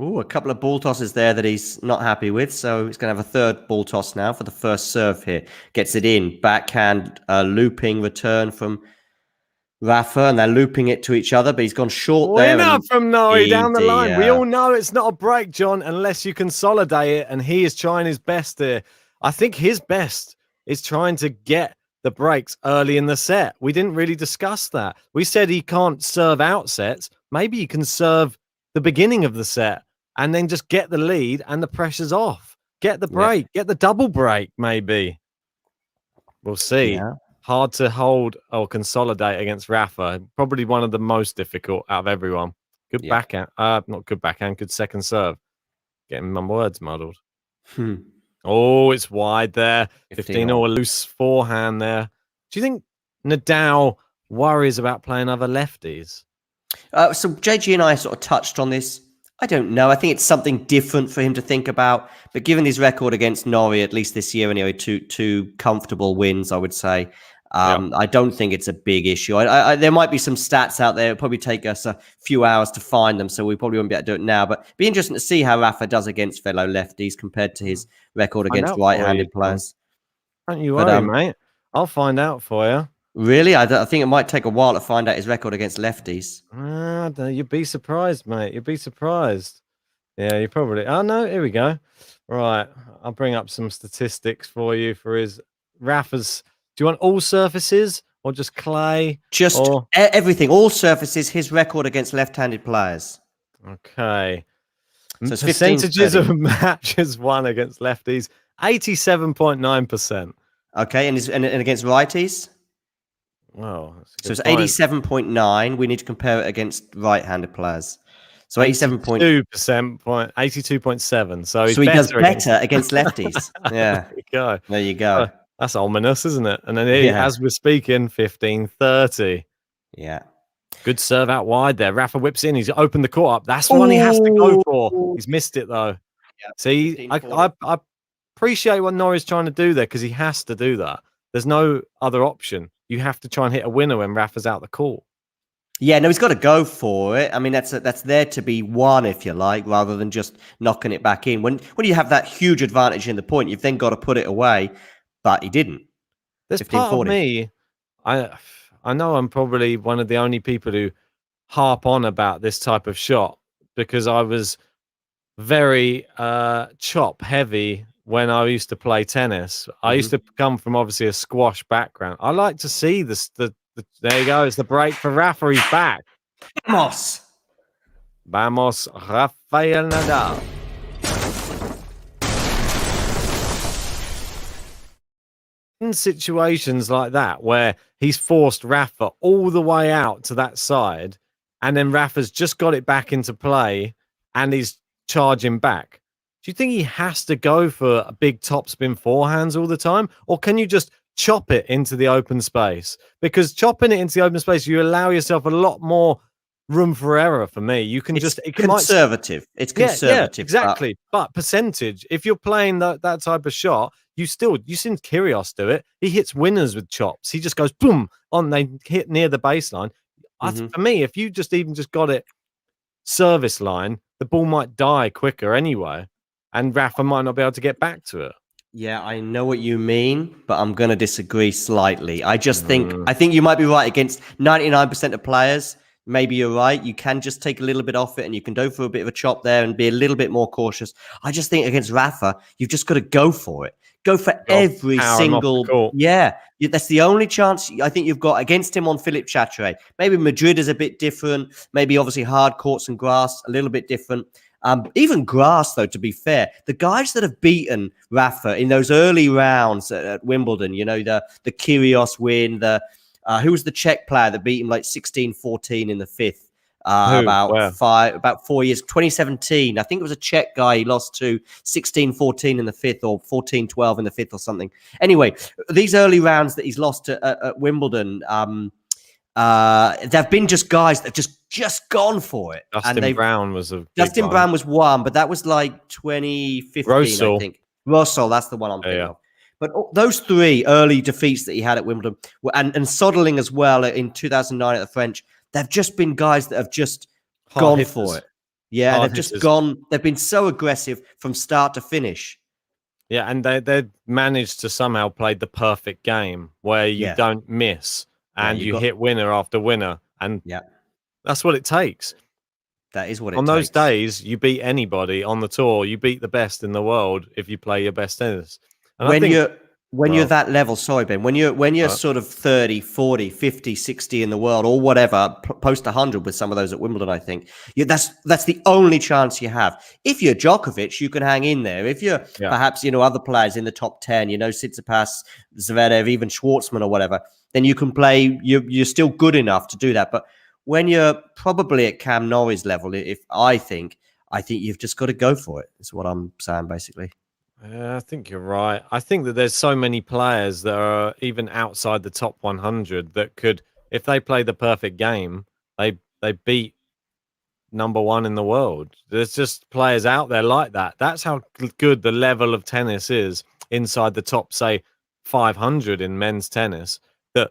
Ooh, a couple of ball tosses there that he's not happy with. So he's going to have a third ball toss now for the first serve here. Gets it in. Backhand looping return from Rafa, and they're looping it to each other, but he's gone short there. Winner from Norrie down the line. We Yeah. all know it's not a break, John, unless you consolidate it, and he is trying his best here. I think his best is trying to get the breaks early in the set. We didn't really discuss that. We said he can't serve out sets. Maybe he can serve the beginning of the set and then just get the lead and the pressure's off. Get the break, get the double break, maybe. We'll see. Yeah. Hard to hold or consolidate against Rafa. Probably one of the most difficult out of everyone. Good backhand. Not good backhand, good second serve. Getting my words muddled. Oh, it's wide there. 15 or a loose forehand there. Do you think Nadal worries about playing other lefties? So JG and I sort of touched on this. I don't know. I think it's something different for him to think about. But given his record against Norrie, at least this year anyway, two comfortable wins, I would say. I don't think it's a big issue. There might be some stats out there. It'll probably take us a few hours to find them, so we probably won't be able to do it now. But it'd be interesting to see how Rafa does against fellow lefties compared to his record against right-handed players. Don't you worry, mate. I'll find out for you. Really? I think it might take a while to find out his record against lefties. You'd be surprised, mate. You'd be surprised. Yeah, you probably... Oh, no, here we go. Right, I'll bring up some statistics for you for his... Rafa's... Do you want all surfaces or just clay? Just everything, all surfaces, his record against left-handed players. Okay. So it's percentages of matches won against lefties, 87.9%. Okay, and against righties? Wow. So it's 87.9. We need to compare it against right-handed players. So 82%, 82.7. So he does better against lefties. Yeah. There you go. There you go. That's ominous, isn't it? And then as we're speaking, 15-30. Yeah. Good serve out wide there. Rafa whips in. He's opened the court up. That's the one he has to go for. He's missed it, though. Yeah. See, I appreciate what Norrie's trying to do there because he has to do that. There's no other option. You have to try and hit a winner when Rafa's out the court. Yeah, no, he's got to go for it. I mean, that's there to be won, if you like, rather than just knocking it back in. When you have that huge advantage in the point, you've then got to put it away. But he didn't. There's part of me, I know I'm probably one of the only people who harp on about this type of shot because I was very chop heavy when I used to play tennis. I used to come from obviously a squash background. I like to see there you go. It's the break for Rafa. He's back. Vamos, Rafael Nadal. In situations like that where he's forced Rafa all the way out to that side and then Rafa's just got it back into play and he's charging back, do you think he has to go for a big topspin forehands all the time, or can you just chop it into the open space? Because chopping it into the open space, you allow yourself a lot more room for error. For me, you can it's conservative. It's conservative. Yeah, exactly. But percentage, if you're playing that type of shot, you've seen Kyrgios do it. He hits winners with chops. He just goes boom on. They hit near the baseline. For me, if you just got it service line, the ball might die quicker anyway, and Rafa might not be able to get back to it. Yeah, I know what you mean, but I'm going to disagree slightly. I think you might be right against 99% of players. Maybe you're right. You can just take a little bit off it and you can go for a bit of a chop there and be a little bit more cautious. I just think against Rafa, you've just got to go for it. Go for every single... Yeah, that's the only chance I think you've got against him on Philippe Chatrier. Maybe Madrid is a bit different. Maybe obviously hard courts and grass, a little bit different. Even grass, though, to be fair, the guys that have beaten Rafa in those early rounds at Wimbledon, you know, the Kyrgios win, who was the Czech player that beat him like 16-14 in the fifth? About 4 years, 2017. I think it was a Czech guy he lost to 16-14 in the fifth or 14-12 in the fifth or something. Anyway, these early rounds that he's lost at Wimbledon, there have been just guys that just gone for it. Dustin Brown was one, but that was like 2015, I think. Russell, that's the one I'm thinking of. But those three early defeats that he had at Wimbledon, and Soderling as well in 2009 at the French, they've just been guys that have just Hard gone hitters. for it. Yeah, Hard they've just hitters. gone. They've been so aggressive from start to finish. Yeah, and they managed to somehow play the perfect game where you Yeah. don't miss and you you got- hit winner after winner, and Yeah, that's what it takes. that is what it On takes. those days, you beat anybody on the tour. You beat the best in the world if you play your best tennis. And I when think, you're that level, sorry Ben, when you're Right. sort of 30, 40, 50, 60 in the world or whatever, post 100 with some of those at Wimbledon, I think that's the only chance you have. If you're Djokovic, you can hang in there. If you're perhaps other players in the top 10, Tsitsipas, Zverev, even Schwartzman or whatever, then you can play. You're still good enough to do that. But when you're probably at Cam Norrie's level, I think you've just got to go for it. That's what I'm saying, basically. Yeah, I think you're right. I think that there's so many players that are even outside the top 100 that could, if they play the perfect game, they beat number one in the world. There's just players out there like that. That's how good the level of tennis is inside the top, say, 500 in men's tennis, that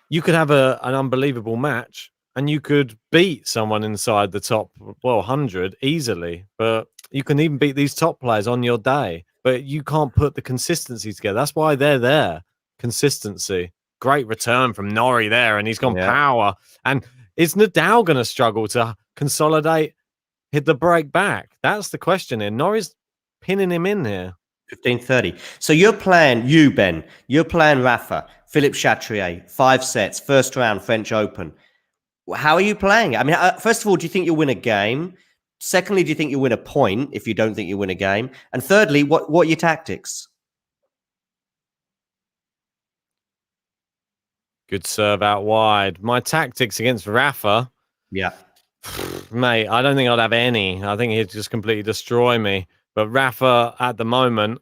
you could have an unbelievable match and you could beat someone inside the top 100 easily, but you can even beat these top players on your day, but you can't put the consistency together. That's why they're there. Consistency. Great return from Norrie there, and he's gone power. And is Nadal going to struggle to consolidate, hit the break back? That's the question here. Norrie's pinning him in here. 15:30. So Ben, you're playing Rafa, Philippe Chatrier, 5 sets, first round French Open. How are you playing? I mean, first of all, do you think you'll win a game? Secondly, do you think you'll win a point if you don't think you win a game? And thirdly, what are your tactics? Good serve out wide. My tactics against Rafa, Yeah. mate, I don't think I'd have any. I think he'd just completely destroy me. But Rafa, at the moment,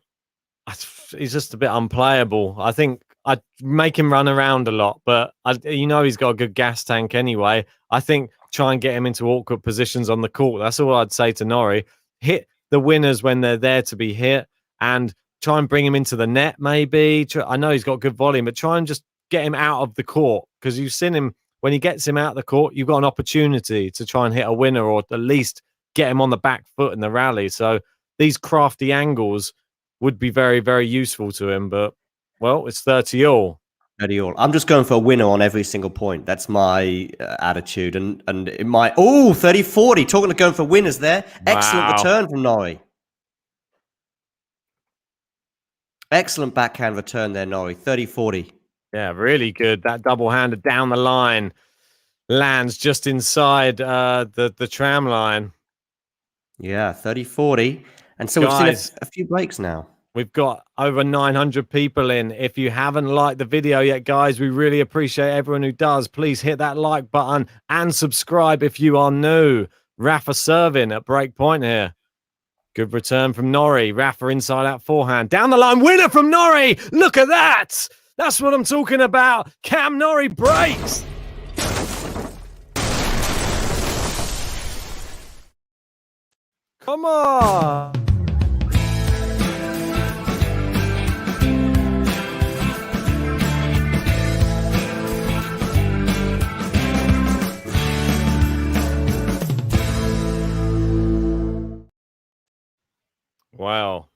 he's just a bit unplayable. I think I'd make him run around a lot, but he's got a good gas tank anyway. I think try and get him into awkward positions on the court. That's all I'd say to Norrie. Hit the winners when they're there to be hit, and try and bring him into the net, maybe. I know he's got good volume, but try and just get him out of the court, because you've seen him, when he gets him out of the court, you've got an opportunity to try and hit a winner or at least get him on the back foot in the rally. So these crafty angles would be very, very useful to him. But, well, it's 30 all. 30 all. I'm just going for a winner on every single point. That's my attitude. And it might... Oh, 30-40. Talking to going for winners there. Wow. Excellent return from Norrie. Excellent backhand return there, Norrie. 30-40. Yeah, really good. That double-hander down the line lands just inside the tram line. Yeah, 30-40. And so Guys, we've seen a few breaks now. We've got over 900 people in. If you haven't liked the video yet, guys, we really appreciate everyone who does. Please hit that like button and subscribe if you are new. Rafa serving at break point here. Good return from Norrie. Rafa inside out forehand. Down the line, winner from Norrie. Look at that. That's what I'm talking about. Cam Norrie breaks. Come on. Well.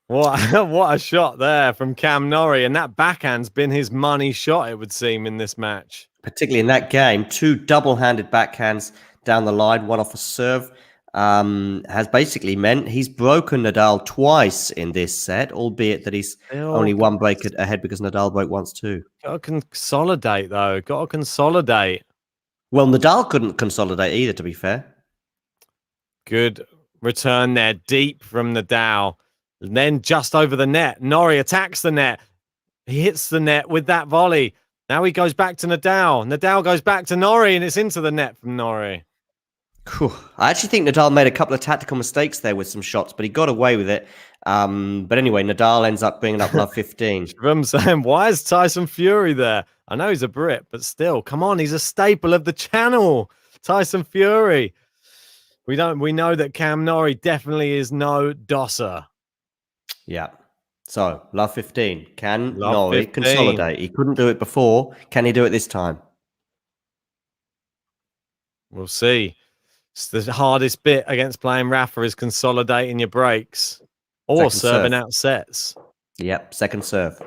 What a shot there from Cam Norrie. And that backhand's been his money shot, it would seem, in this match. Particularly in that game, 2 double-handed backhands down the line, one off a serve, has basically meant he's broken Nadal twice in this set, albeit that he's only one break ahead because Nadal broke once too. Got to consolidate, though. Got to consolidate. Well, Nadal couldn't consolidate either, to be fair. Good return there, deep from Nadal. And then just over the net, Norrie attacks the net. He hits the net with that volley. Now he goes back to Nadal. Nadal goes back to Norrie, and it's into the net from Norrie. I actually think Nadal made a couple of tactical mistakes there with some shots, but he got away with it. But anyway, Nadal ends up bringing up love 15. I'm saying, why is Tyson Fury there? I know he's a Brit, but still, come on, he's a staple of the channel. Tyson Fury. We know that Cam Norrie definitely is no dosser. Yeah. So, love 15. Can Love Norrie 15. consolidate? He couldn't do it before. Can he do it this time? We'll see. It's the hardest bit against playing Rafa is consolidating your breaks or Second serving serve. out sets. Yep, second serve.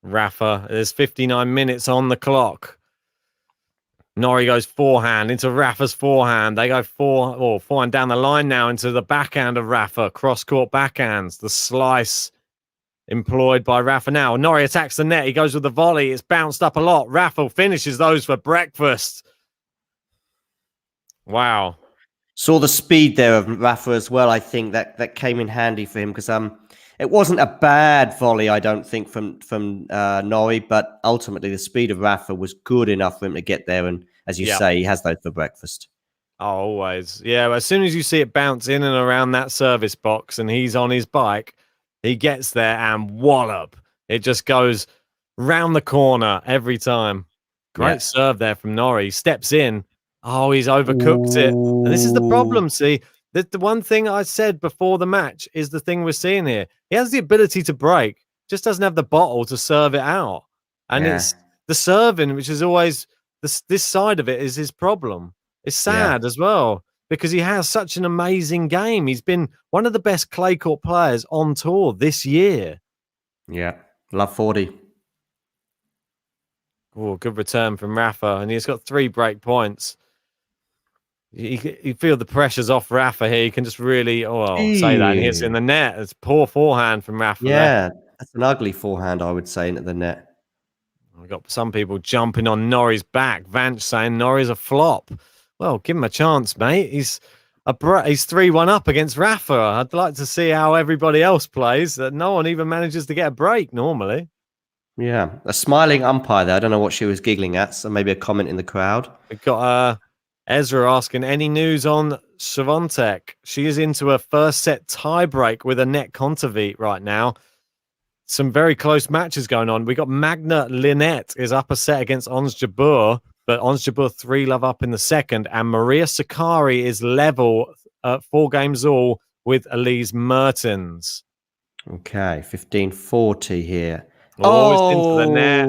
Rafa, there's 59 minutes on the clock. Norrie goes forehand into Rafa's forehand. They go forehand down the line now into the backhand of Rafa. Cross-court backhands. The slice employed by Rafa now. Norrie attacks the net. He goes with the volley. It's bounced up a lot. Rafa finishes those for breakfast. Wow. Saw the speed there of Rafa as well. I think that came in handy for him because it wasn't a bad volley, I don't think, from Norrie, but ultimately the speed of Rafa was good enough for him to get there. And as you say, he has those for breakfast. Oh, always. Yeah, as soon as you see it bounce in and around that service box and he's on his bike, he gets there and wallop. It just goes round the corner every time. Great serve there from Norrie. Steps in. Oh, he's overcooked it. And this is the problem, see. The one thing I said before the match is the thing we're seeing here. He has the ability to break, just doesn't have the bottle to serve it out. And it's the serving, which is always this side of it is his problem. It's sad as well because he has such an amazing game. He's been one of the best clay court players on tour this year. Yeah, love 40. Oh, good return from Rafa. And he's got 3 break points. You feel the pressure's off Rafa here. You can just really, say that. And he's in the net. It's poor forehand from Rafa. Yeah, that's an ugly forehand, I would say, into the net. We've got some people jumping on Norrie's back. Vance saying Norrie's a flop. Well, give him a chance, mate. He's 3-1 up against Rafa. I'd like to see how everybody else plays. That no one even manages to get a break normally. Yeah, a smiling umpire there. I don't know what she was giggling at. So maybe a comment in the crowd. We've got Ezra asking, any news on Swiatek? She is into a first set tie break with a net Kontaveit right now. Some very close matches going on. We got Magna Linette is up a set against Ons Jabeur, but Ons Jabeur 3-love up in the second. And Maria Sakkari is level at 4 games all with Elise Mertens. Okay, 15-40 here. Oh, it's into the net.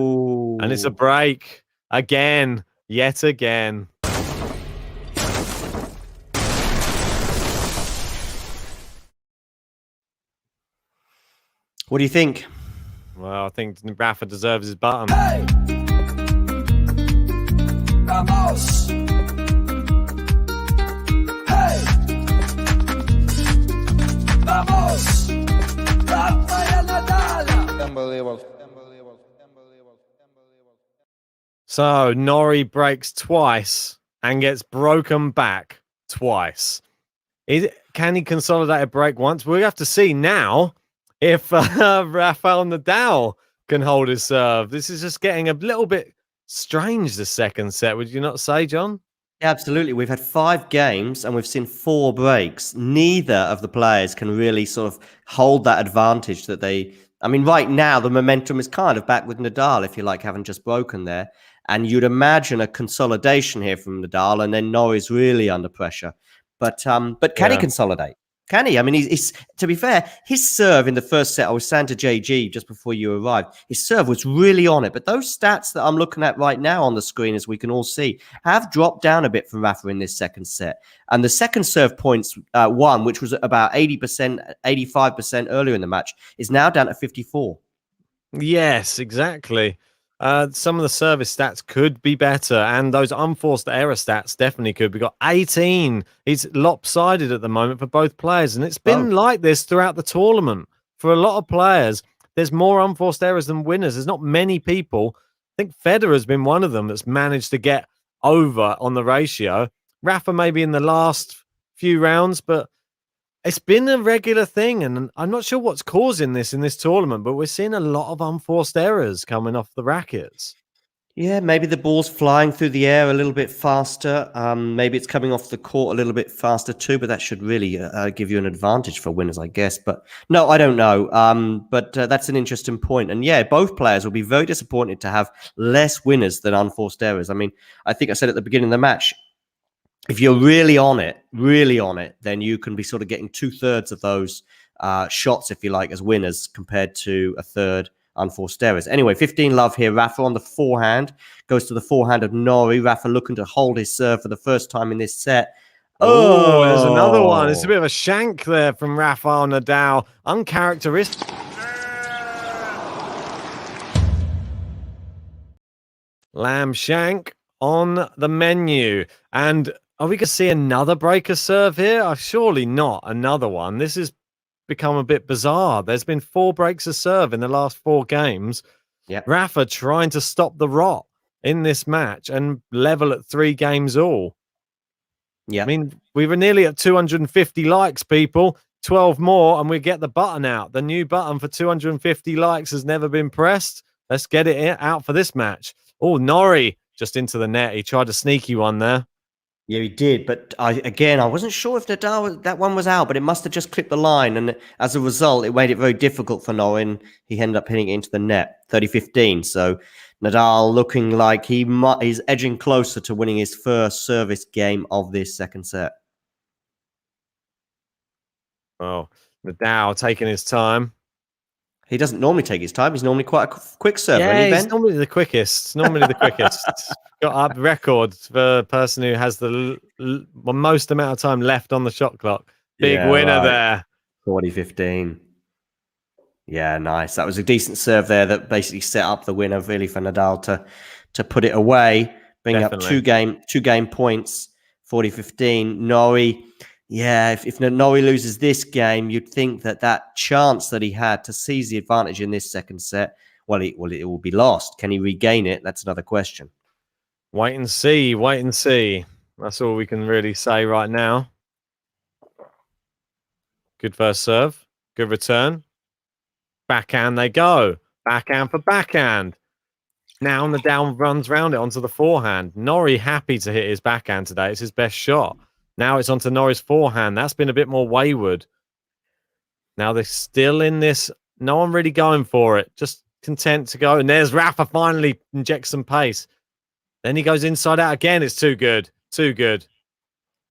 And it's a break again, yet again. What do you think? Well, I think Rafa deserves his button. Hey! Vamos! Hey! Vamos! Rafael Nadal! Unbelievable. So Norrie breaks twice and gets broken back twice. Can he consolidate a break once? We have to see now if Rafael Nadal can hold his serve. This is just getting a little bit strange, the second set. Would you not say, John? Yeah, absolutely. We've had 5 games and we've seen 4 breaks. Neither of the players can really sort of hold that advantage that they... I mean, right now, the momentum is kind of back with Nadal, if you like, having just broken there. And you'd imagine a consolidation here from Nadal, and then Norrie's really under pressure. But can he consolidate? Can he? I mean, he's to be fair, his serve in the first set, I was saying to JG just before you arrived, his serve was really on it. But those stats that I'm looking at right now on the screen, as we can all see, have dropped down a bit from Rafa in this second set. And the second serve points won, which was about 80%, 85% earlier in the match, is now down to 54. Yes, exactly. Some of the service stats could be better, and those unforced error stats definitely could. We got 18. He's lopsided at the moment for both players, and it's been like this throughout the tournament. For a lot of players, there's more unforced errors than winners. There's not many people. I think Federer's been one of them that's managed to get over on the ratio. Rafa maybe in the last few rounds, but it's been a regular thing, and I'm not sure what's causing this in this tournament, but we're seeing a lot of unforced errors coming off the rackets. Yeah, maybe the ball's flying through the air a little bit faster. Maybe it's coming off the court a little bit faster too, but that should really give you an advantage for winners, I guess. But no, I don't know. But that's an interesting point. And yeah, both players will be very disappointed to have less winners than unforced errors. I mean, I think I said at the beginning of the match, if you're really on it, then you can be sort of getting 2/3 of those shots, if you like, as winners compared to a third unforced errors. Anyway, 15 love here. Rafa on the forehand goes to the forehand of Norrie. Rafa looking to hold his serve for the first time in this set. Oh, there's another one. It's a bit of a shank there from Rafael Nadal. Uncharacteristic. Lamb shank on the menu. And are we going to see another breaker serve here? Surely not another one. This has become a bit bizarre. There's been 4 breaks of serve in the last 4 games. Yeah, Rafa trying to stop the rot in this match and level at 3 games all. yeah. I mean, we were nearly at 250 likes, people. 12 more, and we get the button out. The new button for 250 likes has never been pressed. Let's get it out for this match. Oh, Norrie just into the net. He tried a sneaky one there. Yeah, he did. But I wasn't sure if Nadal, that one was out, but it must have just clipped the line. And as a result, it made it very difficult for Norrie. And he ended up hitting it into the net, 30-15. So Nadal looking like he's edging closer to winning his first service game of this second set. Oh, Nadal taking his time. He doesn't normally take his time. He's normally quite a quick server, Yeah, isn't he, he's Ben? normally the quickest. Got up record for a person who has the most amount of time left on the shot clock. Big winner there. 40-15. Yeah, nice. That was a decent serve there that basically set up the winner really for Nadal to put it away, bring Definitely. up two game points, 40-15. Norrie, yeah, if Norrie loses this game, you'd think that chance that he had to seize the advantage in this second set, it will be lost. Can he regain it? That's another question. Wait and see. Wait and see. That's all we can really say right now. Good first serve. Good return. Backhand they go. Backhand for backhand. Now Nadal runs round it onto the forehand. Norrie happy to hit his backhand today. It's his best shot. Now it's onto Norrie's forehand. That's been a bit more wayward. Now they're still in this. No one really going for it. Just content to go. And there's Rafa finally injects some pace. Then he goes inside out again. It's too good. Too good.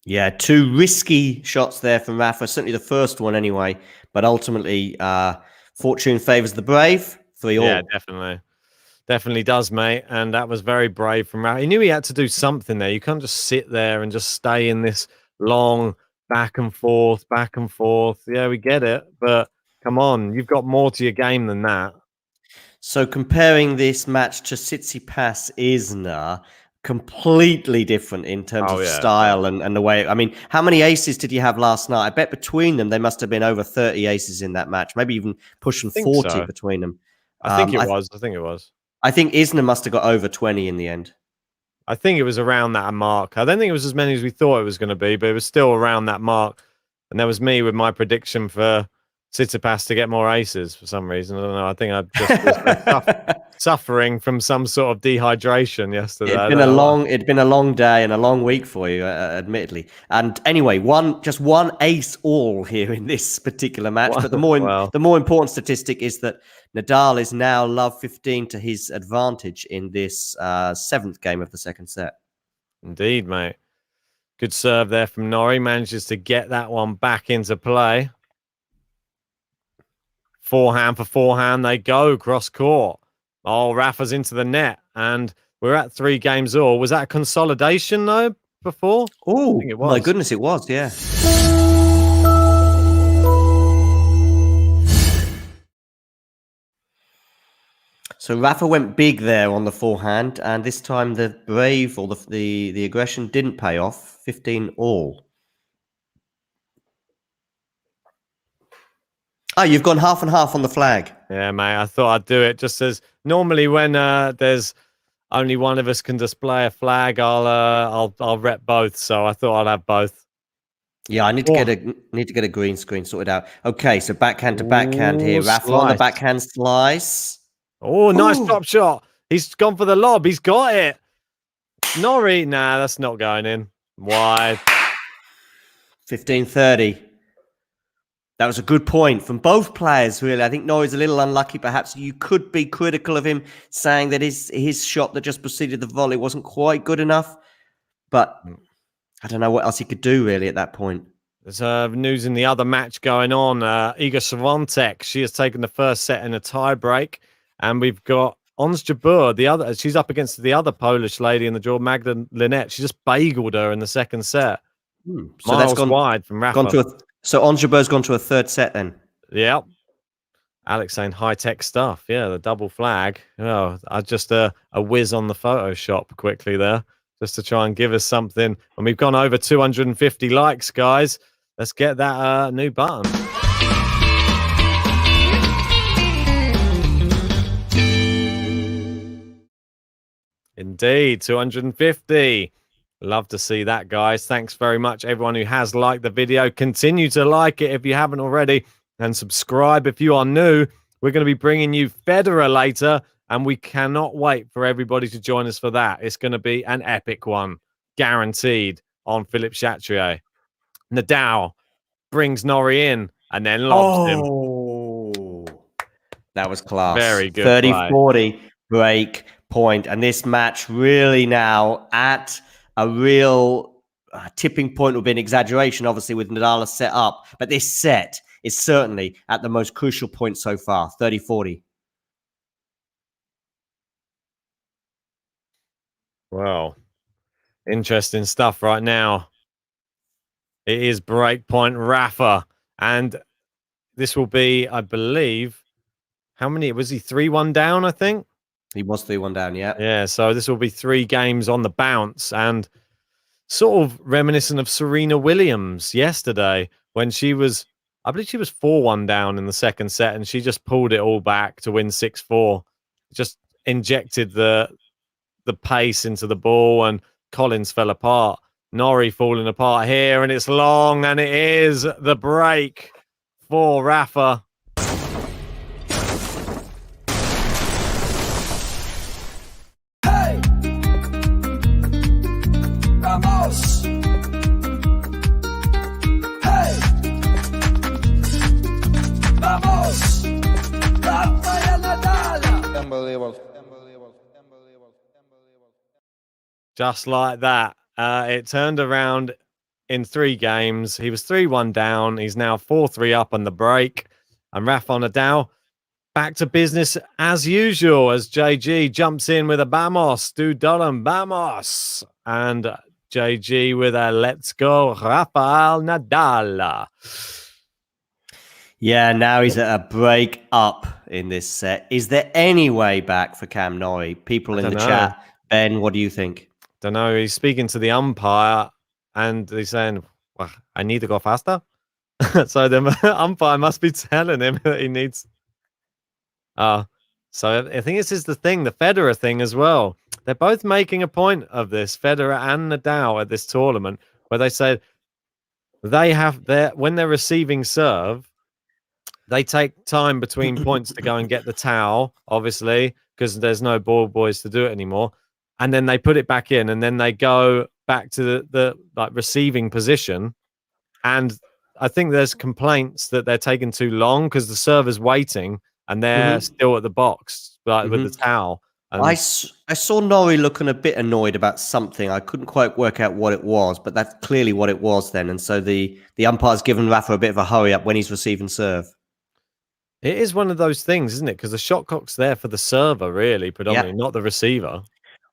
Yeah, 2 risky shots there from Rafa. Certainly the first one anyway. But ultimately, fortune favours the brave. 3-all. Yeah, definitely. Definitely does, mate. And that was very brave from Rafa. He knew he had to do something there. You can't just sit there and just stay in this long back and forth, back and forth. Yeah, we get it. But come on, you've got more to your game than that. So comparing this match to Tsitsipas Isner, completely different in terms of style and the way. I mean, how many aces did you have last night? I bet between them, they must have been over 30 aces in that match, maybe even pushing 40 between them. I think it was. I think Isner must have got over 20 in the end. I think it was around that mark. I don't think it was as many as we thought it was going to be, but it was still around that mark. And there was me with my prediction for Tsitsipas to get more aces for some reason. I don't know. I think I just was suffering from some sort of dehydration yesterday. It'd been a long day and a long week for you, admittedly. And anyway, just one ace all here in this particular match. But the more important statistic is that Nadal is now love 15 to his advantage in this 7th game of the second set. Indeed, mate. Good serve there from Norrie. Manages to get that one back into play. Forehand for forehand, they go cross court. Oh, Rafa's into the net, and we're at 3 games all. Was that a consolidation though before? Oh, my goodness, it was, yeah. So Rafa went big there on the forehand, and this time the brave or the aggression didn't pay off. 15-all. Oh, you've gone half and half on the flag. Yeah, mate. I thought I'd do it just as normally when there's only one of us can display a flag, I'll rep both. So I thought I'd have both. Yeah, I need to get a green screen sorted out. Okay, so backhand to backhand here. Rafa on the backhand slice. Oh, nice drop shot. He's gone for the lob. He's got it. Norrie, nah, that's not going in. Wide. 15-30. That was a good point from both players, really. I think Norrie's a little unlucky. Perhaps you could be critical of him, saying that his shot that just preceded the volley wasn't quite good enough. But I don't know what else he could do really at that point. There's news in the other match going on. Iga Swiatek, she has taken the first set in a tie break. And we've got Ons Jabeur, the other. She's up against the other Polish lady in the draw, Magda Linette. She just bageled her in the second set. So Miles that's gone wide from Rafa. So Ons Jabeur's gone to a third set then. Yep. Alex saying high-tech stuff. Yeah, the double flag. Oh, I just a whiz on the Photoshop quickly there, just to try and give us something. And we've gone over 250 likes, guys. Let's get that new button. Indeed, 250. Love to see that, guys. Thanks very much, everyone who has liked the video. Continue to like it if you haven't already, and subscribe if you are new. We're going to be bringing you Federer later, and we cannot wait for everybody to join us for that. It's going to be an epic one, guaranteed, on Philippe Chatrier. Nadal brings Norrie in and then lobs him. Oh, that was class. Very good 30-40 break point. And this match really now at a real tipping point would be an exaggeration, obviously, with Nadal set up. But this set is certainly at the most crucial point so far, 30-40. Well, interesting stuff right now. It is breakpoint Rafa. And this will be, I believe, how many? Was he 3-1 down, I think? He was 3-1 down, yeah. Yeah, so this will be 3 games on the bounce. And sort of reminiscent of Serena Williams yesterday when she was, I believe she was 4-1 down in the second set, and she just pulled it all back to win 6-4. Just injected the pace into the ball, and Collins fell apart. Norrie falling apart here, and it's long, and it is the break for Rafa. Hey! Vamos! Hey! Vamos! Rafael Nadal! Unbelievable. Just like that. It turned around in 3 games. He was 3-1 down. He's now 4-3 up on the break. And Rafa Nadal back to business as usual as JG jumps in with a vamos, do Dolan, vamos. And JG with a let's go, Rafael Nadal. Yeah, now he's at a break up in this set. Is there any way back for Cam Norrie? People in the chat. Ben, what do you think? Don't know. He's speaking to the umpire and he's saying, well, I need to go faster. So the umpire must be telling him that he needs. So I think this is the thing, the Federer thing as well. They're both making a point of this, Federer and Nadal, at this tournament, where they say they have when they're receiving serve, they take time between points to go and get the towel, obviously, because there's no ball boys to do it anymore. And then they put it back in, and then they go back to the like receiving position. And I think there's complaints that they're taking too long because the server's waiting and they're still at the box, like with the towel. And I saw Norrie looking a bit annoyed about something. I couldn't quite work out what it was, but that's clearly what it was then. And so the umpire's given Rafa a bit of a hurry up when he's receiving serve. It is one of those things, isn't it? Because the shot clock's there for the server, really, predominantly, not the receiver.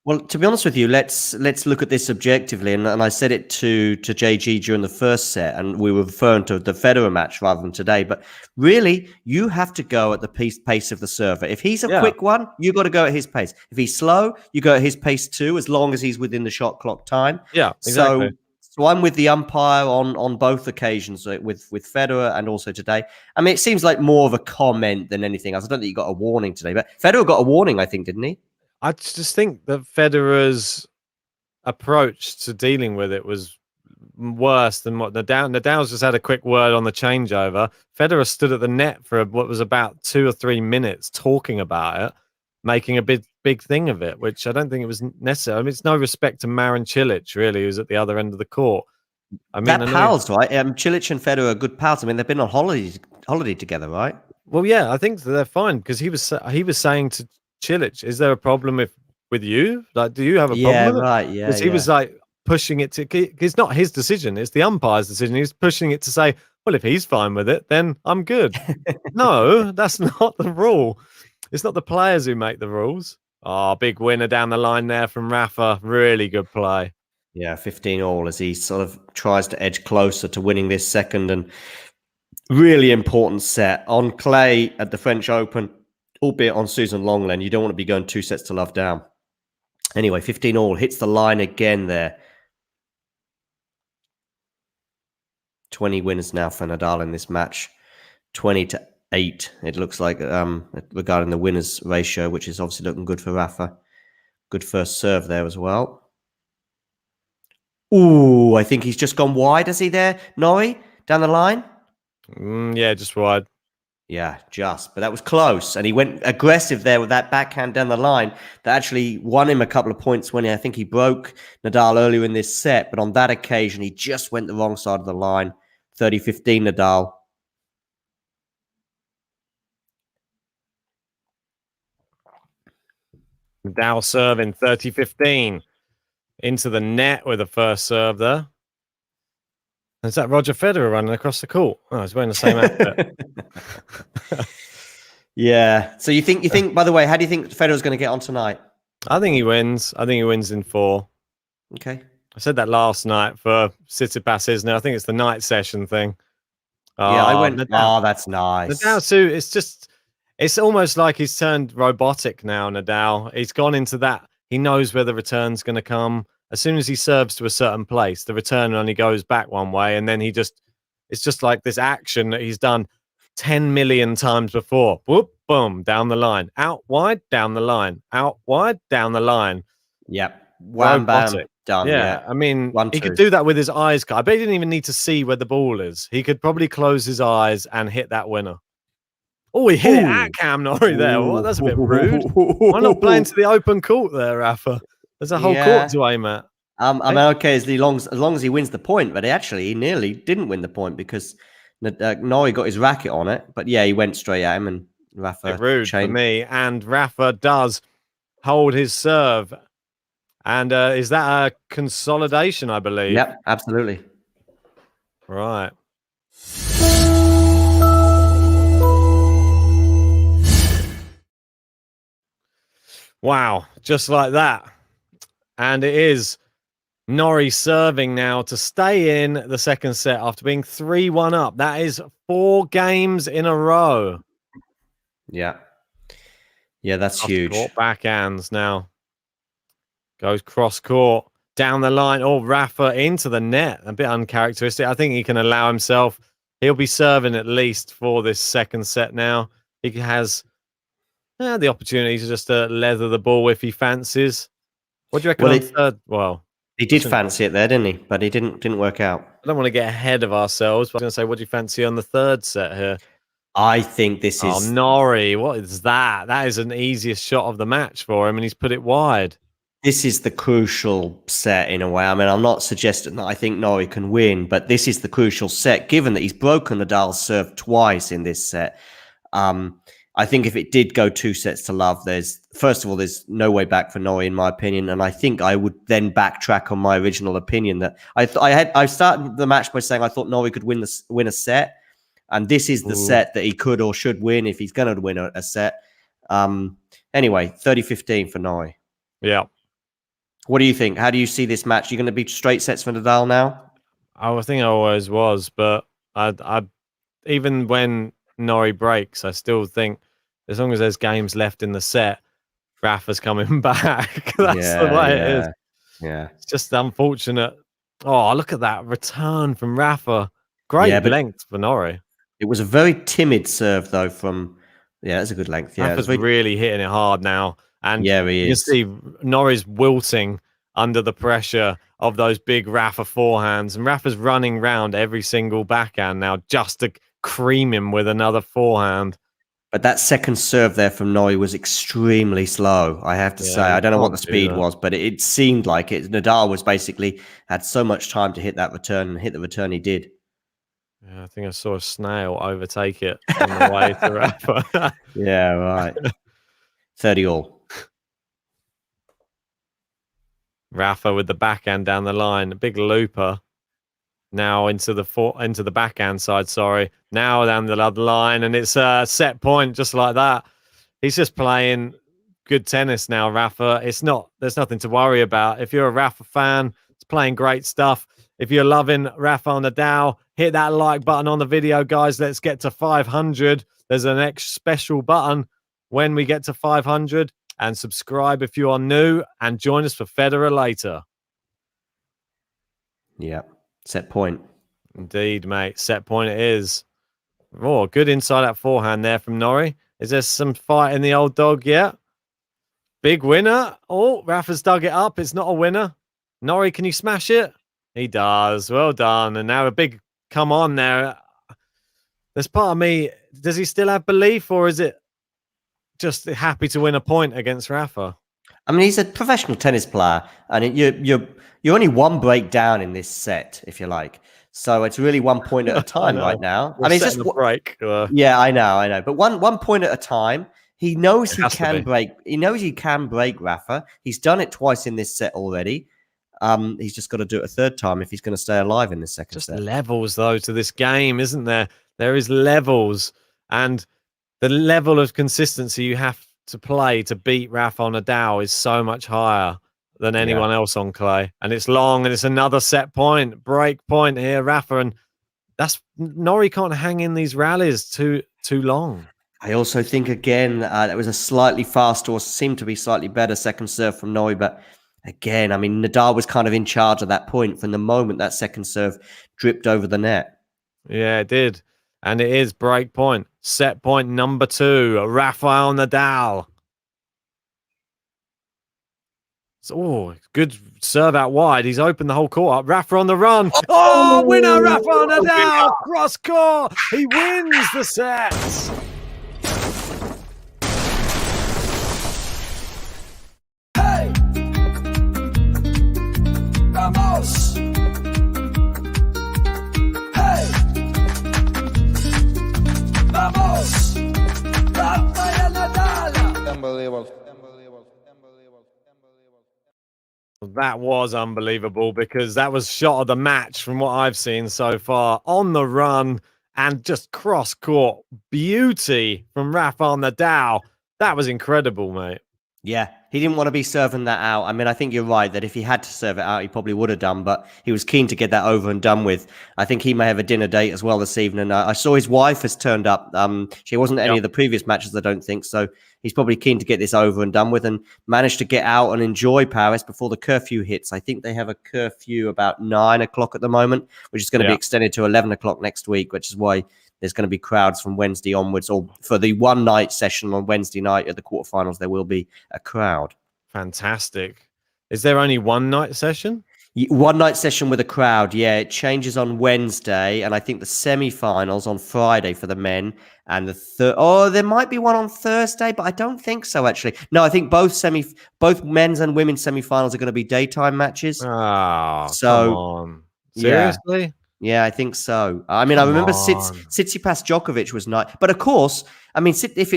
Well, to be honest with you, let's look at this objectively. And I said it to JG during the first set, and we were referring to the Federer match rather than today. But really, you have to go at the pace of the server. If he's a quick one, you got to go at his pace. If he's slow, you go at his pace too, as long as he's within the shot clock time. Yeah, exactly. So I'm with the umpire on both occasions, with Federer and also today. I mean, it seems like more of a comment than anything else. I don't think you got a warning today, but Federer got a warning, I think, didn't he? I just think that Federer's approach to dealing with it was worse than what Nadal's just had a quick word on the changeover. Federer stood at the net for what was about 2 or 3 minutes talking about it, making a big thing of it, which I don't think it was necessary. I mean, it's no respect to Marin Cilic, really, who's at the other end of the court. I mean, they're pals, right? Cilic and Federer are good pals. I mean, they've been on holiday together, right? Well, yeah, I think they're fine because he was saying to Cilic, is there a problem with you? Like, do you have a problem with it? Right, yeah. Because he was like, pushing it to. It's not his decision; it's the umpire's decision. He's pushing it to say, "Well, if he's fine with it, then I'm good." No, that's not the rule. It's not the players who make the rules. Oh, big winner down the line there from Rafa. Really good play. Yeah, 15 all as he sort of tries to edge closer to winning this second and really important set on clay at the French Open, albeit on Susan Longland. You don't want to be going 2 sets to love down. Anyway, 15 all, hits the line again there. 20 winners now for Nadal in this match. 20-8, it looks like, regarding the winners ratio, which is obviously looking good for Rafa. Good first serve there as well. Ooh, I think he's just gone wide, has he there, Norrie, down the line? Yeah, just wide. Yeah, just. But that was close. And he went aggressive there with that backhand down the line that actually won him a couple of points when I think he broke Nadal earlier in this set. But on that occasion, he just went the wrong side of the line. 30-15 Nadal. Nadal serving 30-15 into the net with the first serve there. Is that Roger Federer running across the court? Oh, he's wearing the same outfit. Yeah. So you think, by the way, how do you think Federer's going to get on tonight? I think he wins. I think he wins in 4. Okay. I said that last night for Tsitsipas, isn't it? I think it's the night session thing. Yeah, I went, Nadal. oh, that's nice. Nadal too, it's almost like he's turned robotic now, Nadal. He's gone into that. He knows where the return's going to come. As soon as he serves to a certain place, the return only goes back one way. And then it's just like this action that he's done 10 million times before. Whoop, boom, down the line. Out wide, down the line. Out wide, down the line. Yep. Wham, bam, Robotic. done. Yeah. I mean, 1, he 2. could do that with his eyes. I bet he didn't even need to see where the ball is. He could probably close his eyes and hit that winner. Oh, he hit it at Cam Norrie there. Well, that's a bit rude. Why not playing to the open court there, Rafa? There's a whole court to aim at. I mean, okay, as long as he wins the point, but he nearly didn't win the point because Norrie got his racket on it. But yeah, he went straight at him and Rafa. Rude for me. And Rafa does hold his serve. And is that a consolidation, I believe? Yep, absolutely. Right. Wow, just like that. And it is Norrie serving now to stay in the second set after being 3-1 up. That is 4 games in a row. Yeah. Yeah, that's huge. Court backhands now. Goes cross court. Down the line. Oh, Rafa into the net. A bit uncharacteristic. I think he can allow himself. He'll be serving at least for this second set now. He has the opportunity to just leather the ball if he fancies. What do you reckon on third? Well, he did fancy it there, didn't he? But he didn't work out. I don't want to get ahead of ourselves, but I was going to say, what do you fancy on the third set here? I think this is... Oh, Norrie, what is that? That is an easiest shot of the match for him, and he's put it wide. This is the crucial set in a way. I mean, I'm not suggesting that I think Norrie can win, but this is the crucial set, given that he's broken Nadal's serve twice in this set. I think if it did go 2 sets to love, first of all, there's no way back for Norrie, in my opinion. And I think I would then backtrack on my original opinion that I started the match by saying I thought Norrie could win a set. And this is the set that he could or should win if he's going to win a set. Anyway, 30-15 for Norrie. Yeah. What do you think? How do you see this match? You're going to be straight sets for Nadal now? I think I always was, but I even when Norrie breaks, I still think as long as there's games left in the set, Rafa's coming back. That's the way it is. Yeah. It's just unfortunate. Oh, look at that return from Rafa. Great length for Norrie. It was a very timid serve, though, from... Yeah, that's a good length. Yeah, Rafa's really hitting it hard now. And yeah, he you is. can see Norrie's wilting under the pressure of those big Rafa forehands. And Rafa's running round every single backhand now just to cream him with another forehand. But that second serve there from Norrie was extremely slow, I have to say. I don't know what the speed was, but it seemed like it. Nadal was basically had so much time to hit that return, and hit the return he did. Yeah, I think I saw a snail overtake it on the way to Rafa. Yeah, right. 30 all. Rafa with the backhand down the line, a big looper. Now into the backhand side. Sorry, now down the other line, and it's a set point just like that. He's just playing good tennis now, Rafa. There's nothing to worry about. If you're a Rafa fan, it's playing great stuff. If you're loving Rafael Nadal, hit that like button on the video, guys. Let's get to 500. There's an next special button when we get to 500. And subscribe if you are new, and join us for Federer later. Yeah, set point. Indeed, mate. Set point it is. Oh, good inside out forehand there from Norrie. Is there some fight in the old dog yet? Big winner. Oh, Rafa's dug it up. It's not a winner. Norrie, can you smash it? He does. Well done. And now a big come on there. There's part of me, does he still have belief, or is it just happy to win a point against Rafa? I mean, he's a professional tennis player, and you're only one break down in this set, if you like. So it's really 1 point at a time right now. I mean, it's just a break. Yeah, I know. But one point at a time. He knows he can break. He knows he can break Rafa. He's done it twice in this set already. He's just got to do it a third time if he's going to stay alive in the second set. Just levels, though, to this game, isn't there? There is levels, and the level of consistency you have to play to beat Rafael Nadal is so much higher than anyone else on clay. And it's long, and it's another set point, break point here, Rafa. And Norrie can't hang in these rallies too long. I also think, again, that was a slightly faster, or seemed to be slightly better second serve from Norrie. But again, I mean, Nadal was kind of in charge at that point from the moment that second serve dripped over the net. Yeah, it did. And it is break point. Set point number 2, Rafael Nadal. So, good serve out wide. He's opened the whole court up. Rafa on the run. Oh, winner, Rafael Nadal. Cross court. He wins the set. Hey! Vamos! Hey! Vamos! Rafael Nadal! Unbelievable. That was unbelievable, because that was shot of the match from what I've seen so far. On the run and just cross court beauty from Rafael Nadal. That was incredible, mate. Yeah, he didn't want to be serving that out. I mean, I think you're right that if he had to serve it out, he probably would have done, but he was keen to get that over and done with. I think he may have a dinner date as well this evening. I saw his wife has turned up. She wasn't at any of the previous matches, I don't think. So he's probably keen to get this over and done with, and managed to get out and enjoy Paris before the curfew hits. I think they have a curfew about 9 o'clock at the moment, which is going to be extended to 11 o'clock next week, which is why there's going to be crowds from Wednesday onwards, or for the one night session on Wednesday night at the quarterfinals, there will be a crowd. Fantastic. Is there only one night session? One night session with a crowd, yeah. It changes on Wednesday, and I think the semi-finals on Friday for the men, and there might be one on Thursday, but I don't think so, actually. No, I think both men's and women's semi-finals are going to be daytime matches. Oh, so, come on. Seriously? Yeah, I think so. I mean, I remember Tsitsipas Djokovic was night, but of course, I mean, if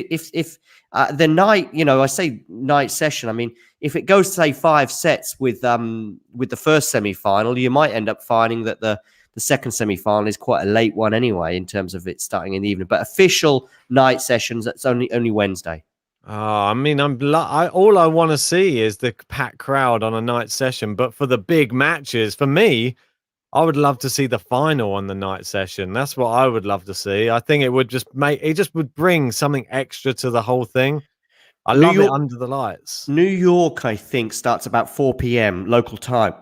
the night, I say night session. I mean, if it goes, say, 5 sets with the first semi-final, you might end up finding that the second semi-final is quite a late one anyway, in terms of it starting in the evening. But official night sessions, that's only Wednesday. Oh, I mean, all I want to see is the packed crowd on a night session. But for the big matches, for me, I would love to see the final on the night session. That's what I would love to see. I think it would just would bring something extra to the whole thing. I love it under the lights. New York, I think, starts about 4 p.m. local time.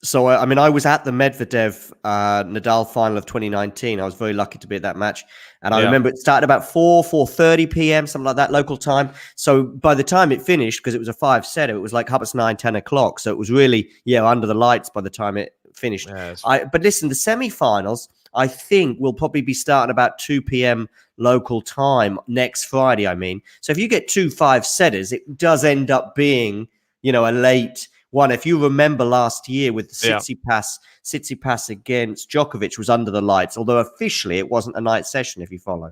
So, I mean, I was at the Medvedev Nadal final of 2019. I was very lucky to be at that match. And I remember it started about 4:30 p.m., something like that, local time. So by the time it finished, because it was a 5-setter, it was like 9, 10 o'clock. So it was really, under the lights by the time it finished. But listen, the semi-finals, I think, will probably be starting about 2 p.m. local time next Friday, I mean. So if you get 2 5-setters, it does end up being, a late one. If you remember last year with Tsitsipas against Djokovic was under the lights, although officially it wasn't a night session, if you follow.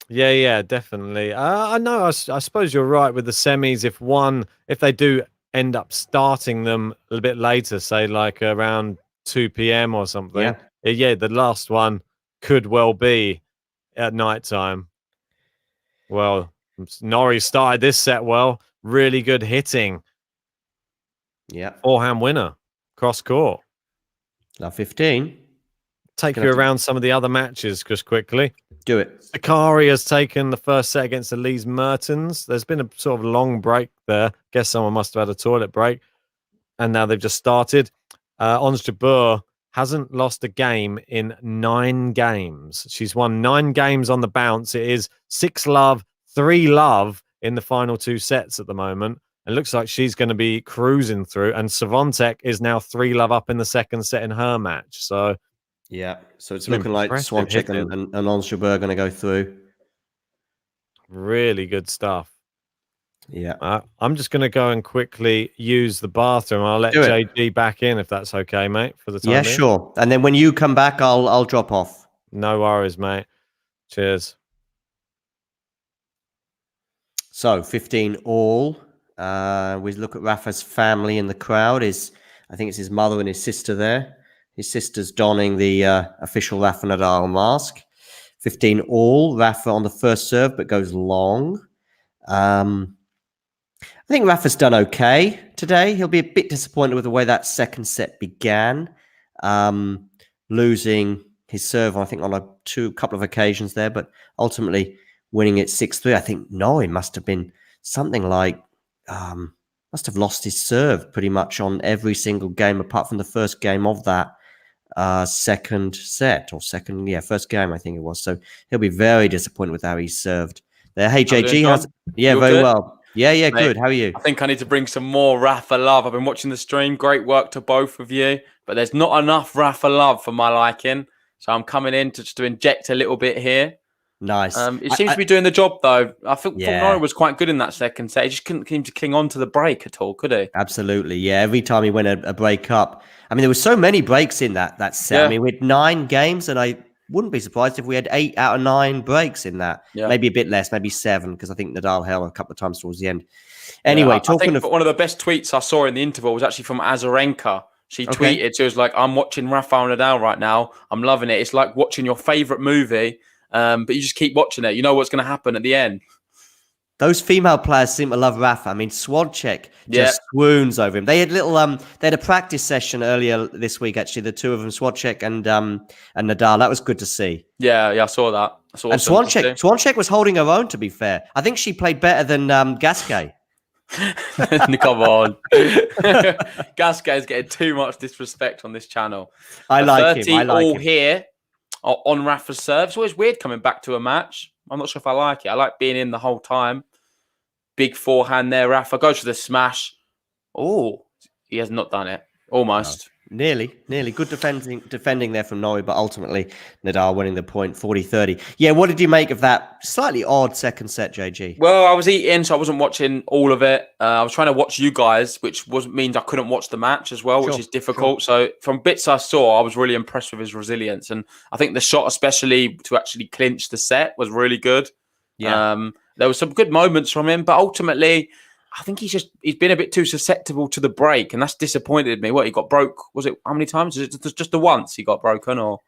Yeah, definitely. I know. I suppose you're right with the semis. If they do end up starting them a little bit later, say like around 2 p.m. or something. Yeah, the last one could well be at night time. Well, Norrie started this set well. Really good hitting. Yeah. Forehand winner. Cross court. Love 15. Take you around some of the other matches just quickly. Do it. Sakari has taken the first set against Elise Mertens. There's been a sort of long break there. Guess someone must have had a toilet break. And now they've just started. Ons Jabeur hasn't lost a game in 9 games. She's won 9 games on the bounce. It is 6-love, 3-love in the final 2 sets at the moment. It looks like she's going to be cruising through. And Swiatek is now 3-love up in the second set in her match. So, yeah. So it's looking like impressive Swiatek and Ons Jabeur are going to go through. Really good stuff. Yeah. I'm just going to go and quickly use the bathroom. I'll let JG back in if that's okay, mate, for the time being. Sure. And then when you come back, I'll drop off. No worries, mate. Cheers. So 15 all. We look at Rafa's family in the crowd. I think it's his mother and his sister there. His sister's donning the official Rafa Nadal mask. 15 all. Rafa on the first serve, but goes long. I think Rafa's done okay today. He'll be a bit disappointed with the way that second set began. Losing his serve, I think, on a couple of occasions there, but ultimately winning it 6-3. I think Norrie must have been something like, must have lost his serve pretty much on every single game apart from the first game of that second set or first game, I think it was. So he'll be very disappointed with how he served there. Hey, JG, very good? Well. Yeah, mate, good. How are you? I think I need to bring some more Rafa love. I've been watching the stream. Great work to both of you. But there's not enough Rafa love for my liking. So I'm coming in to inject a little bit here. Nice. It seems to be doing the job, though. I thought Norrie was quite good in that second set. He just couldn't seem to cling on to the break at all, could he? Absolutely, yeah. Every time he went a break up. I mean, there were so many breaks in that set. Yeah. I mean, we had 9 games, and I wouldn't be surprised if we had 8 out of 9 breaks in that. Yeah. Maybe a bit less, maybe 7, because I think Nadal held a couple of times towards the end. Anyway, I think one of the best tweets I saw in the interval was actually from Azarenka. She tweeted, she was like, I'm watching Rafael Nadal right now. I'm loving it. It's like watching your favorite movie, but you just keep watching it. You know what's going to happen at the end. Those female players seem to love Rafa. I mean, Swiatek just swoons over him. They had they had a practice session earlier this week, actually, the two of them, Swiatek and Nadal. That was good to see. Yeah, I saw that. Awesome. And Swiatek was holding her own, to be fair. I think she played better than Gasquet. Come on. Gasquet is getting too much disrespect on this channel. I like him. All here on Rafa's serve. It's always weird coming back to a match. I'm not sure if I like it. I like being in the whole time. Big forehand there, Rafa. Goes for the smash. Oh, he has not done it. Almost. No. Nearly. Good defending there from Norrie, but ultimately Nadal winning the point 40-30. Yeah, what did you make of that slightly odd second set, JG? Well, I was eating, so I wasn't watching all of it. I was trying to watch you guys, which means I couldn't watch the match as well, which is difficult. So from bits I saw, I was really impressed with his resilience. And I think the shot, especially to actually clinch the set, was really good. Yeah. There were some good moments from him, but ultimately, I think he's been a bit too susceptible to the break, and that's disappointed me. What, he got broke? Was it how many times? Is it just the once he got broken, or?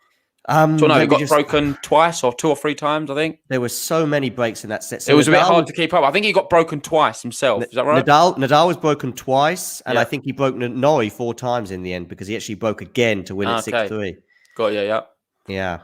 He got broken twice or 2 or 3 times. I think there were so many breaks in that set. So it was a bit hard to keep up. I think he got broken twice himself. Is that right? Nadal was broken twice, and I think he broke Norrie 4 times in the end because he actually broke again to win it 6-3. Got you. Yeah.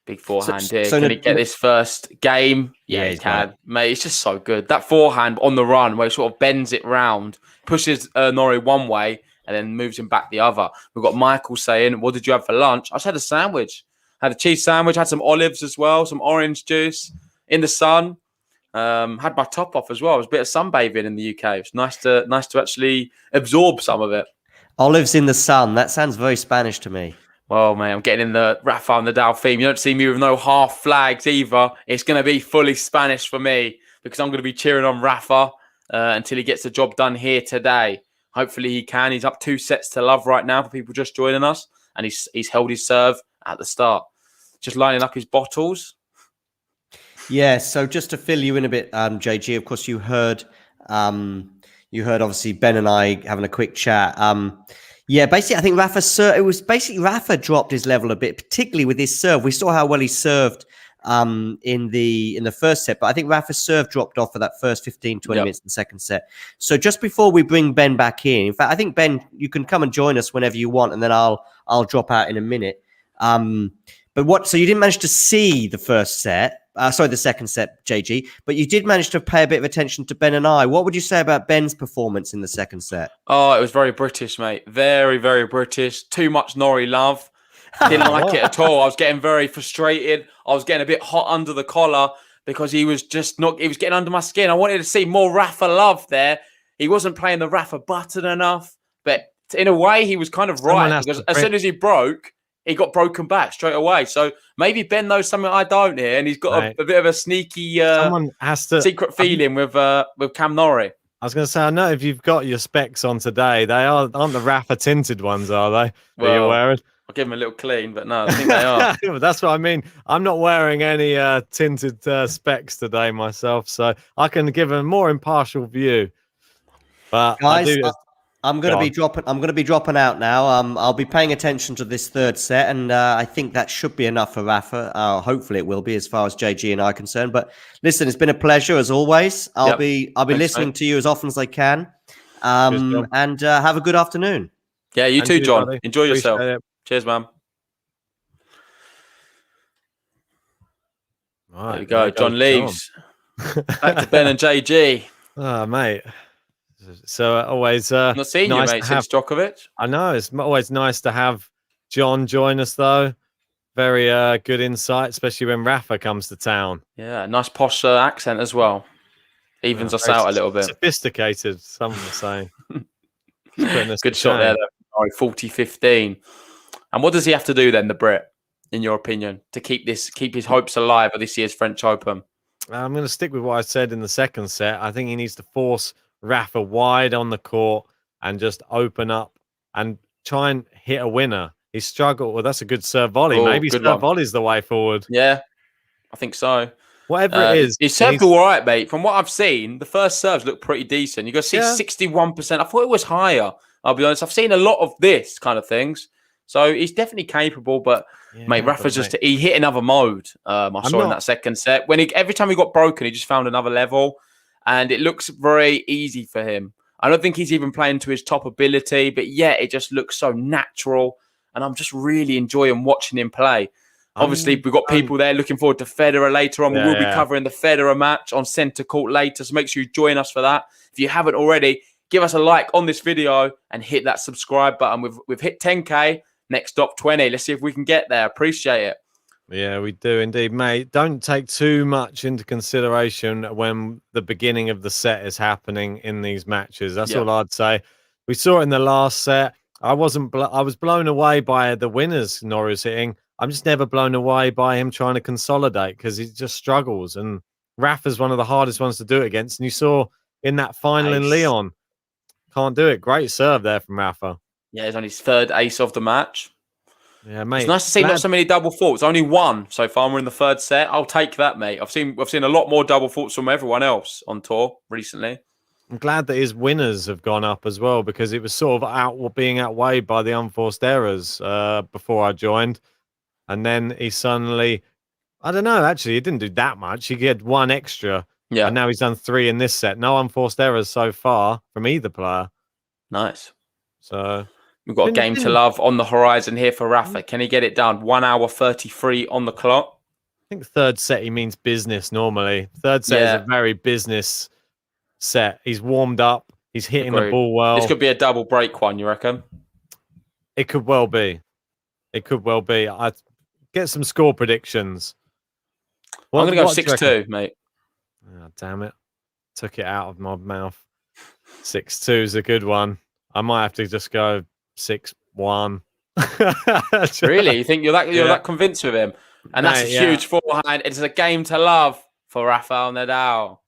Big forehand here. Can he get this first game? Yeah, he can. Right. Mate, it's just so good. That forehand on the run where he sort of bends it round, pushes Norrie one way and then moves him back the other. We've got Michael saying, what did you have for lunch? I just had a sandwich. Had a cheese sandwich, had some olives as well, some orange juice in the sun. Had my top off as well. It was a bit of sunbathing in the UK. It's nice to actually absorb some of it. Olives in the sun. That sounds very Spanish to me. Well, mate, I'm getting in the Rafael Nadal theme. You don't see me with no half flags either. It's going to be fully Spanish for me because I'm going to be cheering on Rafa until he gets the job done here today. Hopefully he can. He's up 2 sets to love right now for people just joining us. And he's held his serve at the start. Just lining up his bottles. Yeah, so just to fill you in a bit, JG, of course, you heard you heard obviously Ben and I having a quick chat. Yeah, basically, I think Rafa dropped his level a bit, particularly with his serve. We saw how well he served in the first set, but I think Rafa's serve dropped off for that first 15, 20 minutes in the second set. So just before we bring Ben back in fact, I think Ben, you can come and join us whenever you want, and then I'll drop out in a minute. So you didn't manage to see the first set. The second set, JG, but you did manage to pay a bit of attention to Ben and I. What would you say about Ben's performance in the second set? Oh, it was very British, mate. Very, very British. Too much Norrie love. Didn't like it at all. I was getting very frustrated. I was getting a bit hot under the collar because he was getting under my skin. I wanted to see more Rafa love there. He wasn't playing the Rafa button enough, but in a way, he was kind of right because as soon as he broke, he got broken back straight away. So maybe Ben knows something I don't here, and he's got a bit of a sneaky secret feeling with Cam Norrie. I was going to say, I know if you've got your specs on today, they aren't the Rafa tinted ones, are they? Well, you're wearing? I'll give them a little clean, but no, I think they are. That's what I mean. I'm not wearing any tinted specs today myself, so I can give a more impartial view. But guys, I'm going to be dropping out now. I'll be paying attention to this third set, and I think that should be enough for Rafa. Hopefully, it will be as far as JG and I are concerned. But listen, it's been a pleasure as always. I'll be listening to you as often as I can. And have a good afternoon. Yeah, you too, John. Buddy. Enjoy yourself. Cheers, man. Right, there we go. John leaves. Back to Ben and JG. Oh, mate. So always not seen nice you, mate, since Djokovic. I know it's always nice to have John join us, though. Very good insight, especially when Rafa comes to town. Yeah, nice posh accent as well. Evens us out a little bit. Sophisticated, some would say. Good shot there, though. 40-15. And what does he have to do then, the Brit, in your opinion, to keep his hopes alive of this year's French Open? I'm going to stick with what I said in the second set. I think he needs to force Rafa wide on the court and just open up and try and hit a winner. He struggled. Well, that's a good serve volley. Maybe serve volley is the way forward. Yeah, I think so. Whatever it is. He served all right, mate. From what I've seen, the first serves look pretty decent. You got to see 61%. I thought it was higher. I'll be honest. I've seen a lot of this kind of things. So he's definitely capable, but mate, Rafa's he hit another mode. I saw in that second set. Every time he got broken, he just found another level. And it looks very easy for him. I don't think he's even playing to his top ability, but it just looks so natural. And I'm just really enjoying watching him play. Obviously, we've got people there looking forward to Federer later on. We'll be covering the Federer match on Centre Court later, so make sure you join us for that. If you haven't already, give us a like on this video and hit that subscribe button. We've hit 10K, next stop 20. Let's see if we can get there. Appreciate it. Yeah, we do indeed, mate. Don't take too much into consideration when the beginning of the set is happening in these matches. That's all I'd say. We saw it in the last set. I was blown away by the winners Norrie's hitting. I'm just never blown away by him trying to consolidate because he just struggles. And Rafa's one of the hardest ones to do it against. And you saw in that final in Lyon, can't do it. Great serve there from Rafa. Yeah, he's on his third ace of the match. Yeah, mate. It's nice to see not so many double faults. Only one so far. We're in the third set. I'll take that, mate. I've seen a lot more double faults from everyone else on tour recently. I'm glad that his winners have gone up as well because it was sort of being outweighed by the unforced errors before I joined. And then he suddenly, I don't know, actually, he didn't do that much. He had one extra. Yeah. And now he's done 3 in this set. No unforced errors so far from either player. Nice. So we've got a game to love on the horizon here for Rafa. Can he get it done? 1 hour 33 on the clock. I think third set, he means business normally. Third set is a very business set. He's warmed up. He's hitting the ball well. This could be a double break one, you reckon? It could well be. It could well be. I'd get some score predictions. I'm going to go 6-2, mate. Oh, damn it. Took it out of my mouth. 6-2 is a good one. I might have to just go 6-1. Really? You think you're that convinced with him? And that's a huge forehand. It's a game to love for Rafael Nadal.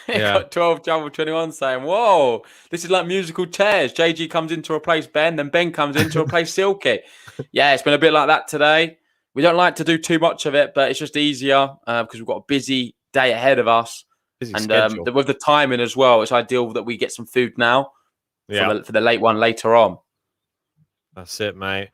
Got 12 Jungle 21 saying, whoa, this is like musical chairs. JG comes in to replace Ben, then Ben comes in to replace Silky. Yeah, it's been a bit like that today. We don't like to do too much of it, but it's just easier because we've got a busy day ahead of us. Busy And schedule. with the timing as well, it's ideal that we get some food now for the late one later on. That's it, mate.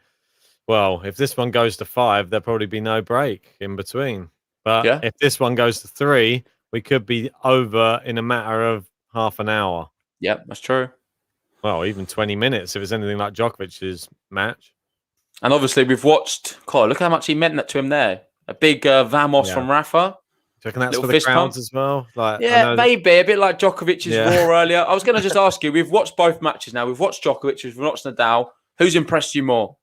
Well, if this one goes to 5, there'll probably be no break in between. But if this one goes to 3, we could be over in a matter of half an hour. Yeah, that's true. Well, even 20 minutes if it's anything like Djokovic's match. And obviously, we've watched. God, look how much he meant that to him there. A big vamos from Rafa. Do you reckon that's Little for the fist crowds pump as well? Like, yeah, maybe a bit like Djokovic's Raw earlier. I was going to just ask you. We've watched both matches now. We've watched Djokovic. We've watched Nadal. Who's impressed you more?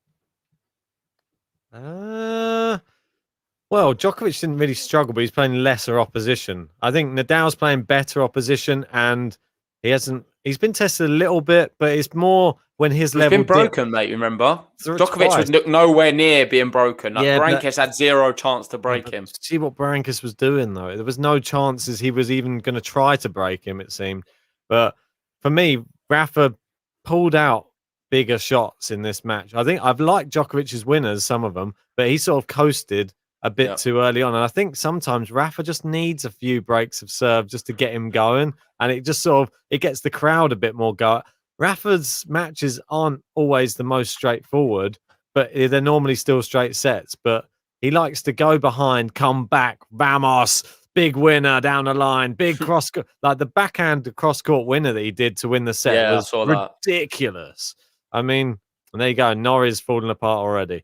Well, Djokovic didn't really struggle, but he's playing lesser opposition. I think Nadal's playing better opposition, and he's been tested a little bit, but it's more when his level been broken, mate. Remember, Djokovic twice. was nowhere near being broken. Like, Yeah, Berankis had zero chance to break him. See what Berankis was doing, though. There was no chances he was even going to try to break him, it seemed. But for me, Rafa pulled out bigger shots in this match. I think I've liked Djokovic's winners, some of them, but he sort of coasted a bit too early on. And I think sometimes Rafa just needs a few breaks of serve just to get him going. And it just sort of, it gets the crowd a bit more going. Rafa's matches aren't always the most straightforward, but they're normally still straight sets. But he likes to go behind, come back, vamos, big winner down the line, big cross, like the backhand cross court winner that he did to win the set was ridiculous. I mean, and there you go, Norrie's falling apart already.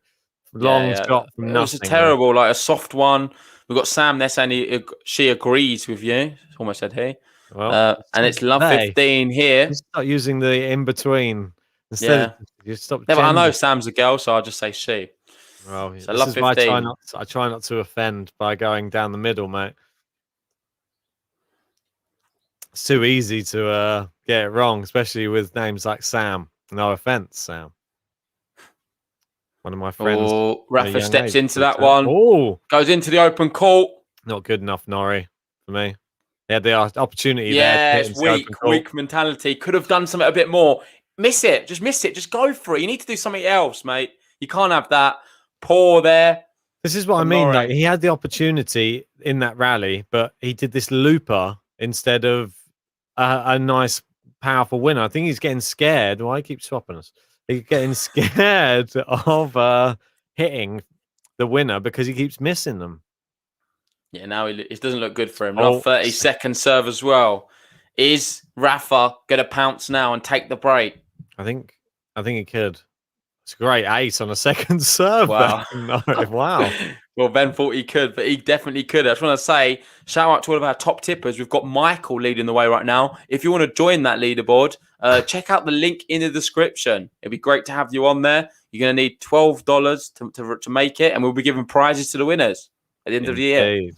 Long shot from nothing. It was a terrible, like a soft one. We've got Sam there saying she agrees with you. Almost said he. Well, and it's love 15 here. You start using the in between instead. You stop. Yeah, but I know Sam's a girl, so I'll just say she. Well, so love 15. I try not to offend by going down the middle, mate. It's too easy to get it wrong, especially with names like Sam. No offense, Sam. One of my friends. Oh, Rafa steps into that one. Oh, goes into the open court. Not good enough, Norrie, for me. They had the opportunity there. Yeah, it's weak mentality. Could have done something a bit more. Miss it. Just go for it. You need to do something else, mate. You can't have that. Poor there. This is what I mean. Like, he had the opportunity in that rally, but he did this looper instead of a nice, powerful winner. I think he's getting scared. Why he keeps swapping us? He's getting scared of hitting the winner because he keeps missing them. Yeah, now it doesn't look good for him. 30-second serve as well. Is Rafa going to pounce now and take the break? I think he could. It's a great ace on a second serve. Wow. Wow. Well, Ben thought he could, but he definitely could. I just want to say, shout out to all of our top tippers. We've got Michael leading the way right now. If you want to join that leaderboard, check out the link in the description. It'd be great to have you on there. You're going to need $12 to make it, and we'll be giving prizes to the winners at the end of the year.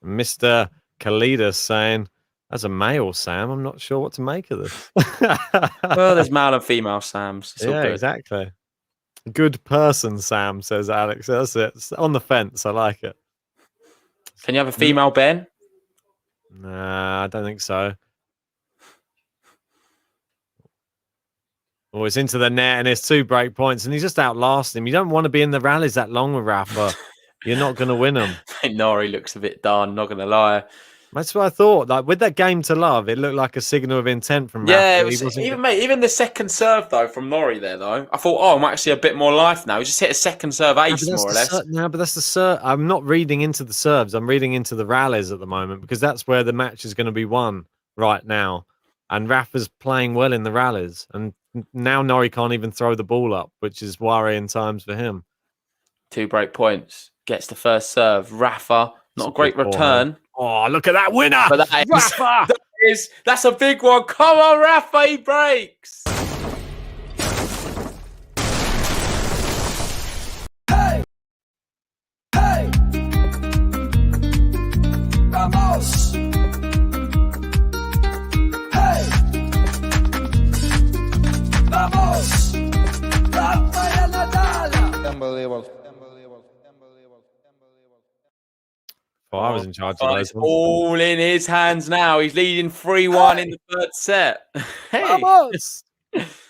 Mr. Kalidas saying, as a male Sam, I'm not sure what to make of this. Well, there's male and female Sams. It's all good. Exactly. Good person, Sam, says Alex. That's it. It's on the fence. I like it. Can you have a female Ben? Nah, I don't think so. Oh, it's into the net and it's 2 break points and he's just outlasting him. You don't want to be in the rallies that long with Rafa. You're not going to win them. Norrie looks a bit done, not going to lie. That's what I thought. Like with that game to love, it looked like a signal of intent from Rafa. Yeah, it was, even the second serve though from Norrie there though. I thought, I might see a bit more life now. He just hit a second serve ace more or less. No, but that's the serve. I'm not reading into the serves. I'm reading into the rallies at the moment because that's where the match is going to be won right now. And Rafa's playing well in the rallies, and now Norrie can't even throw the ball up, which is worrying times for him. 2 break points. Gets the first serve. Rafa, not a great return. Oh, look at that winner! But Rafa! That's a big one. Come on, Rafa, he breaks. Hey! Hey! Vamos! Hey! Vamos! Rafael Nadal! Unbelievable. Oh, I was in charge of those. It's all in his hands now. He's leading 3-1 in the third set. Hey. Vamos!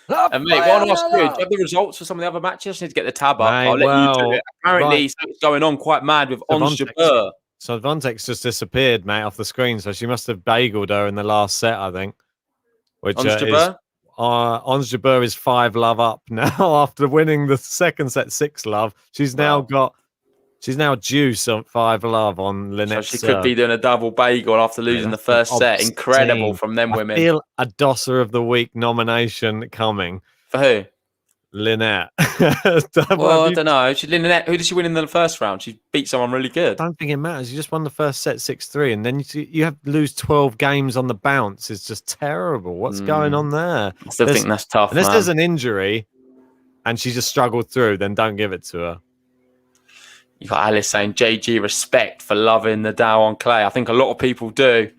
And mate, what I want to ask you, do you Rafael have the results for some of the other matches? I just need to get the tab up. Mate, I'll let you do well, it. Apparently, right. something's going on quite mad with Ons Vontex. Jabeur. So Vontex just disappeared, mate, off the screen. So she must have bageled her in the last set, I think. Which Ons is Jabeur? Ons Jabeur is 5-love up now after winning the second set 6-love. She's now deuce on 5-love on Lynette. So she could be doing a double bagel after losing the that's first set. Incredible obscene. from them I women. feel a Dosser of the Week nomination coming. For who? Lynette. Well, I don't know. Who did she win in the first round? She beat someone really good. I don't think it matters. You just won the first set 6-3, and then you have to lose 12 games on the bounce. It's just terrible. What's going on there? I still think that's tough. Unless man. there's an injury and she just struggled through, then don't give it to her. You got Alice saying JG respect for loving Nadal on clay. I think a lot of people do.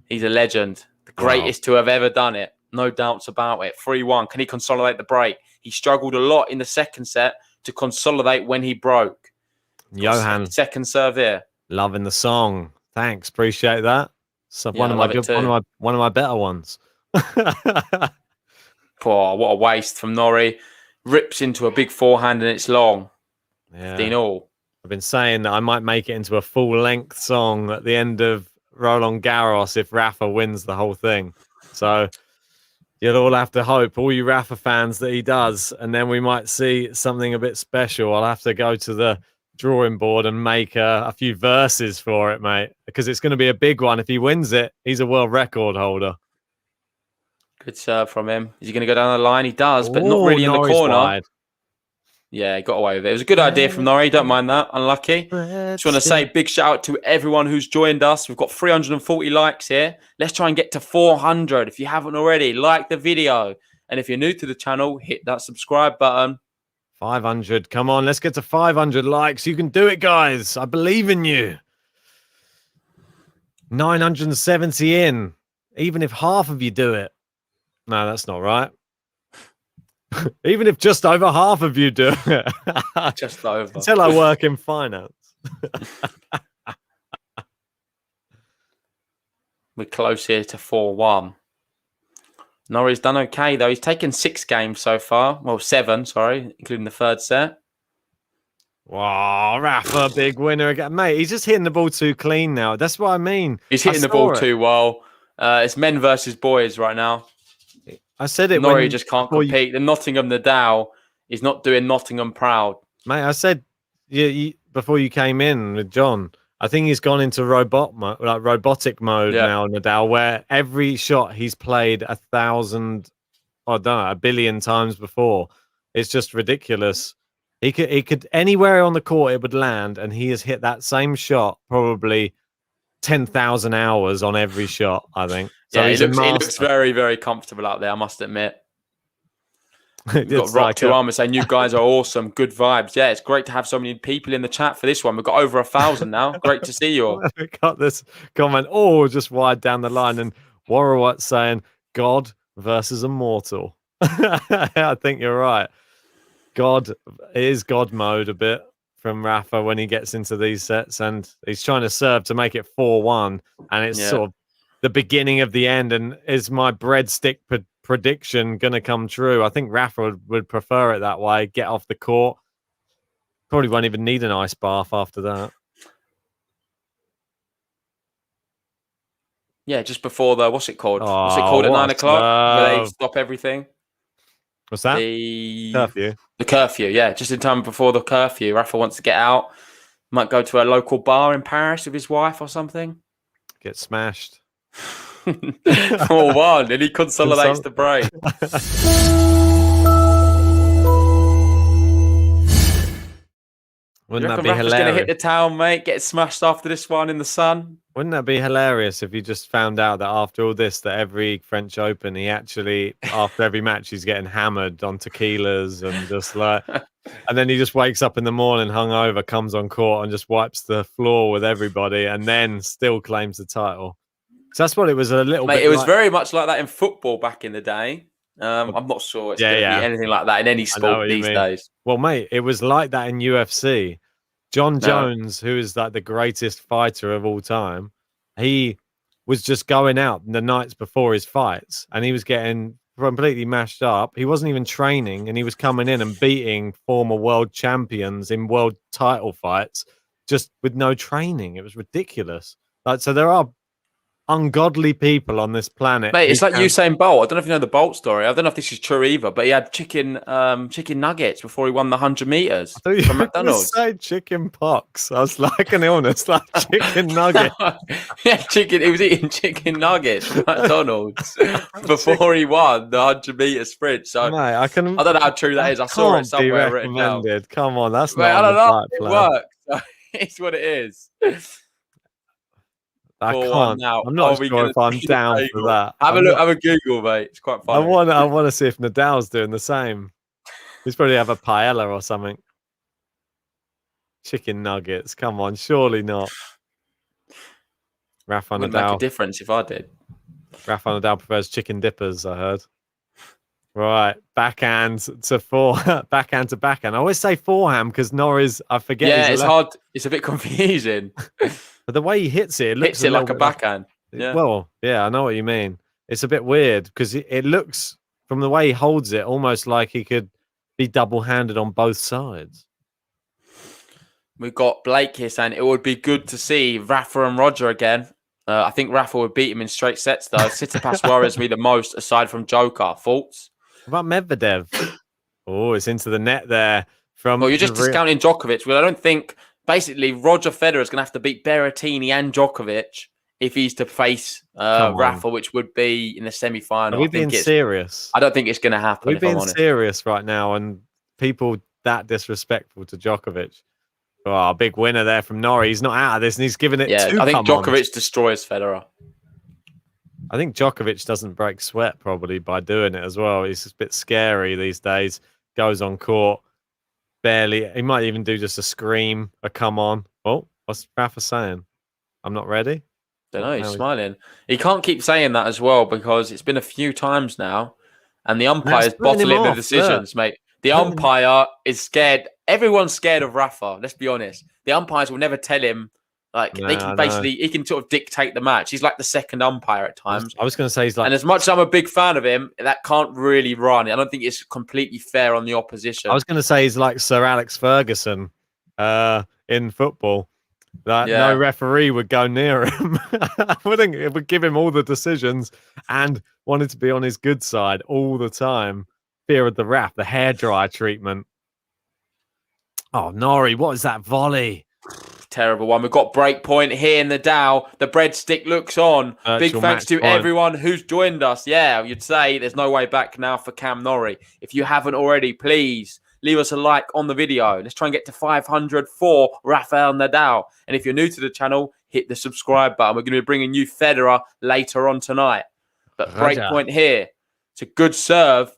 He's a legend, the greatest to have ever done it. No doubts about it. 3-1. Can he consolidate the break? He struggled a lot in the second set to consolidate when he broke. Johan, second serve here. loving the song. Thanks, appreciate that. So Yeah, one of my better ones. Oh, what a waste from Norrie. Rips into a big forehand and it's long. Yeah. 15-all. I've been saying that I might make it into a full-length song at the end of Roland Garros if Rafa wins the whole thing. So you'll all have to hope, all you Rafa fans, that he does, and then we might see something a bit special. I'll have to go to the drawing board and make a few verses for it, mate, because it's going to be a big one. If he wins it, he's a world record holder. Good serve from him. Is he going to go down the line? He does, but not really in the corner. Wide. Yeah, he got away with it. It was a good idea from Norrie. Don't mind that. Unlucky. Just want to say big shout out to everyone who's joined us. We've got 340 likes here. Let's try and get to 400. If you haven't already, like the video. And if you're new to the channel, hit that subscribe button. 500. Come on, let's get to 500 likes. You can do it, guys. I believe in you. 970 in. Even if half of you do it. No, that's not right. Even if just over half of you do it. Just over. Until I work in finance. We're close here to 4-1. Norrie's done okay, though. He's taken 6 games so far. Well, 7, sorry, including the third set. Wow, Rafa, big winner again. Mate, he's just hitting the ball too clean now. That's what I mean. He's hitting the ball too well. It's men versus boys right now. I said it. Norrie just can't compete. The Nottingham Nadal is not doing Nottingham proud. Mate, I said before you came in with John, I think he's gone into robotic mode now, Nadal, where every shot he's played 1,000, I don't know, 1 billion times before. It's just ridiculous. He could anywhere on the court it would land, and he has hit that same shot probably 10,000 hours on every shot, I think. So yeah, he looks very, very comfortable out there, I must admit. We've got Rock to Armour saying, you guys are awesome. Good vibes. Yeah, it's great to have so many people in the chat for this one. We've got over 1,000 now. Great to see you all. We got this comment, just wide down the line. And Warrawat saying, God versus a mortal. I think you're right. God is God mode a bit from Rafa when he gets into these sets. And he's trying to serve to make it 4-1. And it's sort of the beginning of the end. And is my breadstick prediction going to come true? I think Rafa would prefer it that way. Get off the court. Probably won't even need an ice bath after that. Yeah, just before the, what's it called? What's it called at 9 o'clock? Where they stop everything? What's that? The curfew. The curfew, yeah. Just in time before the curfew. Rafa wants to get out. Might go to a local bar in Paris with his wife or something. Get smashed. 4-1, and he consolidates the break. Wouldn't that be Rafa's hilarious? going to hit the town, mate, get smashed after this one in the sun. Wouldn't that be hilarious if you just found out that after all this, that every French Open, he actually, after every match, he's getting hammered on tequilas and just like, and then he just wakes up in the morning hungover, comes on court and just wipes the floor with everybody and then still claims the title. So that's what it was a little bit. It was very much like that in football back in the day. I'm not sure it's going to be anything like that in any sport these days. Well, mate, it was like that in UFC. John Jones, who is like the greatest fighter of all time, he was just going out the nights before his fights and he was getting completely mashed up. He wasn't even training, and he was coming in and beating former world champions in world title fights just with no training. It was ridiculous. Like, so there are ungodly people on this planet. Mate, who it's like can- Usain Bolt. I don't know if you know the Bolt story. I don't know if this is true either, but he had chicken nuggets before he won the 100 meters I thought you from were gonna McDonald's. say chicken pox. I was like an illness, like chicken nugget. Yeah, chicken. He was eating chicken nuggets from McDonald's before he won the 100-meter sprint. So Mate, I don't know how true that is. I saw it can't be somewhere written down. recommended. Come on, that's Mate, I not on don't the know. diet It plan. works. So it's what it is. I 4-1 can't. now. I'm not Are we sure gonna if I'm see the down for bagel? that. Have a I'm look. not- Have a Google, mate. It's quite I funny. want to see if Nadal's doing the same. He's probably have a paella or something. Chicken nuggets. Come on, surely not. Rafa Wouldn't make a Nadal. difference if I did. Rafa Nadal prefers chicken dippers, I heard. Right, backhand to backhand to backhand. I always say forehand because Norrie's, I forget. Yeah, he's a it's left- hard. It's a bit confusing. But the way he hits it looks Hits it like a little bit backhand. Yeah. Well, yeah, I know what you mean. It's a bit weird because it looks, from the way he holds it, almost like he could be double-handed on both sides. We've got Blake here saying it would be good to see Rafa and Roger again. I think Rafa would beat him in straight sets, though. Tsitsipas worries me the most, aside from Joker. Thoughts? What about Medvedev? Oh, it's into the net there. Well, you're just discounting Djokovic. Well, I don't think... Basically, Roger Federer is going to have to beat Berrettini and Djokovic if he's to face Rafa, which would be in the semi-final. Are we being serious? I don't think it's going to happen. We're being serious right now, and people that disrespectful to Djokovic. Oh, a big winner there from Norrie. He's not out of this, and he's giving it. Yeah, I think Djokovic destroys Federer. I think Djokovic doesn't break sweat probably by doing it as well. He's a bit scary these days. Goes on court, barely. He might even do just a scream, a come on. Oh, what's Rafa saying? I'm not ready. Don't know. He's smiling. He can't keep saying that as well because it's been a few times now, and the umpire's bottling the decisions, mate. The umpire is scared. Everyone's scared of Rafa. Let's be honest. The umpires will never tell him. Like they can basically, he can sort of dictate the match. He's like the second umpire at times. I was going to say he's like, and as much as I'm a big fan of him, that can't really run. I don't think it's completely fair on the opposition. I was going to say he's like Sir Alex Ferguson in football. Like no referee would go near him. It would give him all the decisions and wanted to be on his good side all the time. Fear of the ref, the hairdryer treatment. Oh, Norrie, what is that volley? Terrible one. We've got break point here in the Dow. The breadstick looks on. Big thanks to everyone who's joined us. Yeah, you'd say there's no way back now for Cam Norrie. If you haven't already, please leave us a like on the video. Let's try and get to 500 for Rafael Nadal. And if you're new to the channel, hit the subscribe button. We're going to be bringing you Federer later on tonight. But break point here. It's a good serve.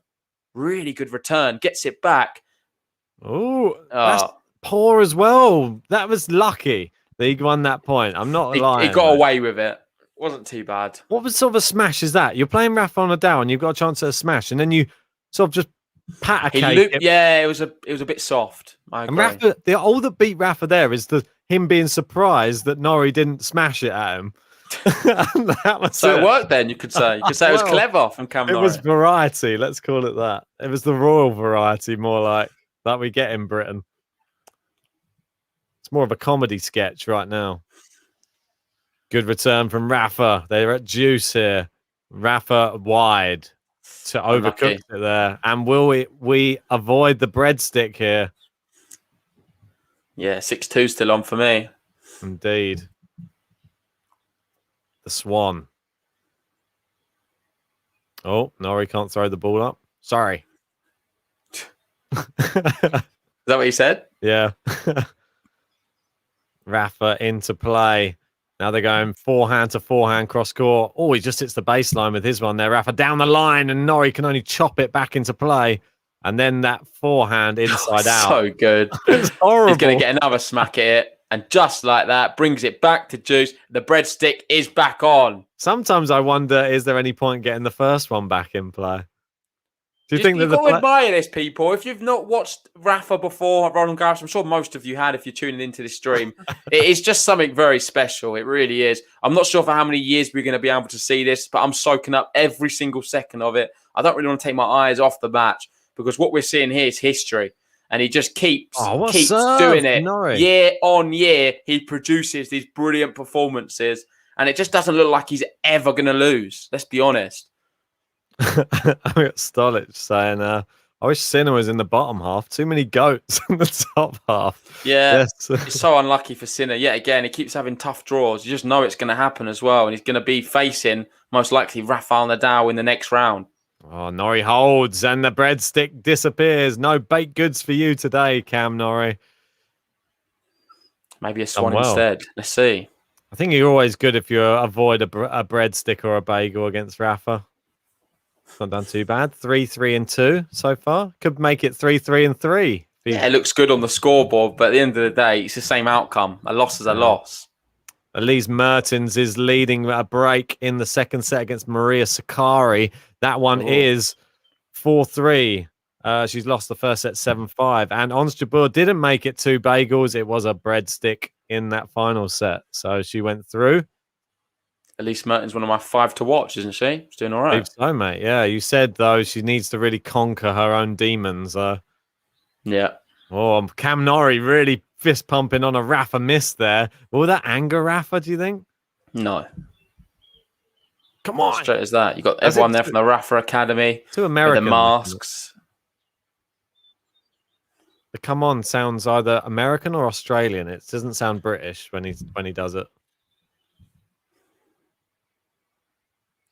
Really good return. Gets it back. Oh, that's poor as well. That was lucky that he won that point. I'm not lying. He got away with it. Wasn't too bad. What sort of a smash is that? You're playing Rafa on Nadal and you've got a chance at a smash, and then you sort of just pat a cake. Yeah, it was a bit soft. I agree. And Rafa, all that beat Rafa there is him being surprised that Norrie didn't smash it at him. That was so it worked then, you could say. You could say it was clever from Cam Norrie. It was variety, let's call it that. It was the royal variety, more like that we get in Britain. It's more of a comedy sketch right now. Good return from Rafa. They're at juice here. Rafa wide to overcook it there. And will we avoid the breadstick here? Yeah, 6-2 still on for me. Indeed. The Swan. Oh, Norrie can't throw the ball up. Sorry. Is that what you said? Yeah. Rafa into play. Now they're going forehand to forehand cross court. Oh, he just hits the baseline with his one there. Rafa down the line, and Norrie can only chop it back into play. And then that forehand inside out. So good. It's horrible. He's going to get another smack at it. And just like that, brings it back to juice. The breadstick is back on. Sometimes I wonder, is there any point getting the first one back in play? Do you think that You've got to admire this, people. If you've not watched Rafa before, Roland Garros, I'm sure most of you had if you're tuning into this stream. It is just something very special. It really is. I'm not sure for how many years we're going to be able to see this, but I'm soaking up every single second of it. I don't really want to take my eyes off the match because what we're seeing here is history. And he just keeps doing it. Norrie. Year on year, he produces these brilliant performances. And it just doesn't look like he's ever going to lose. Let's be honest. I got Stolich saying, I wish Sinner was in the bottom half. Too many goats in the top half. Yeah, Yes. it's so unlucky for Sinner. Yet again, he keeps having tough draws. You just know it's going to happen as well. And he's going to be facing, most likely, Rafael Nadal in the next round. Oh, Norrie holds and the breadstick disappears. No baked goods for you today, Cam Norrie. Maybe a swan instead. Let's see. I think you're always good if you avoid a breadstick or a bagel against Rafa. Not done too bad. 3-3-2 so far. Could make it 3-3-3. Yeah, it looks good on the scoreboard, but at the end of the day, it's the same outcome. A loss is a loss. Elise Mertens is leading a break in the second set against Maria Sakkari. That one is 4-3. She's lost the first set 7-5. And Ons Jabeur didn't make it 2 bagels. It was a breadstick in that final set. So she went through. Elise Mertens, one of my 5 to watch, isn't she? She's doing all right. I believe so, mate. Yeah, you said, though, she needs to really conquer her own demons. Yeah. Oh, Cam Norrie really fist pumping on a Rafa miss there. Will that anger Rafa, do you think? No. Come on. Straight as that. You got everyone there from the Rafa Academy. 2 American. With the masks. The come on sounds either American or Australian. It doesn't sound British when he does it.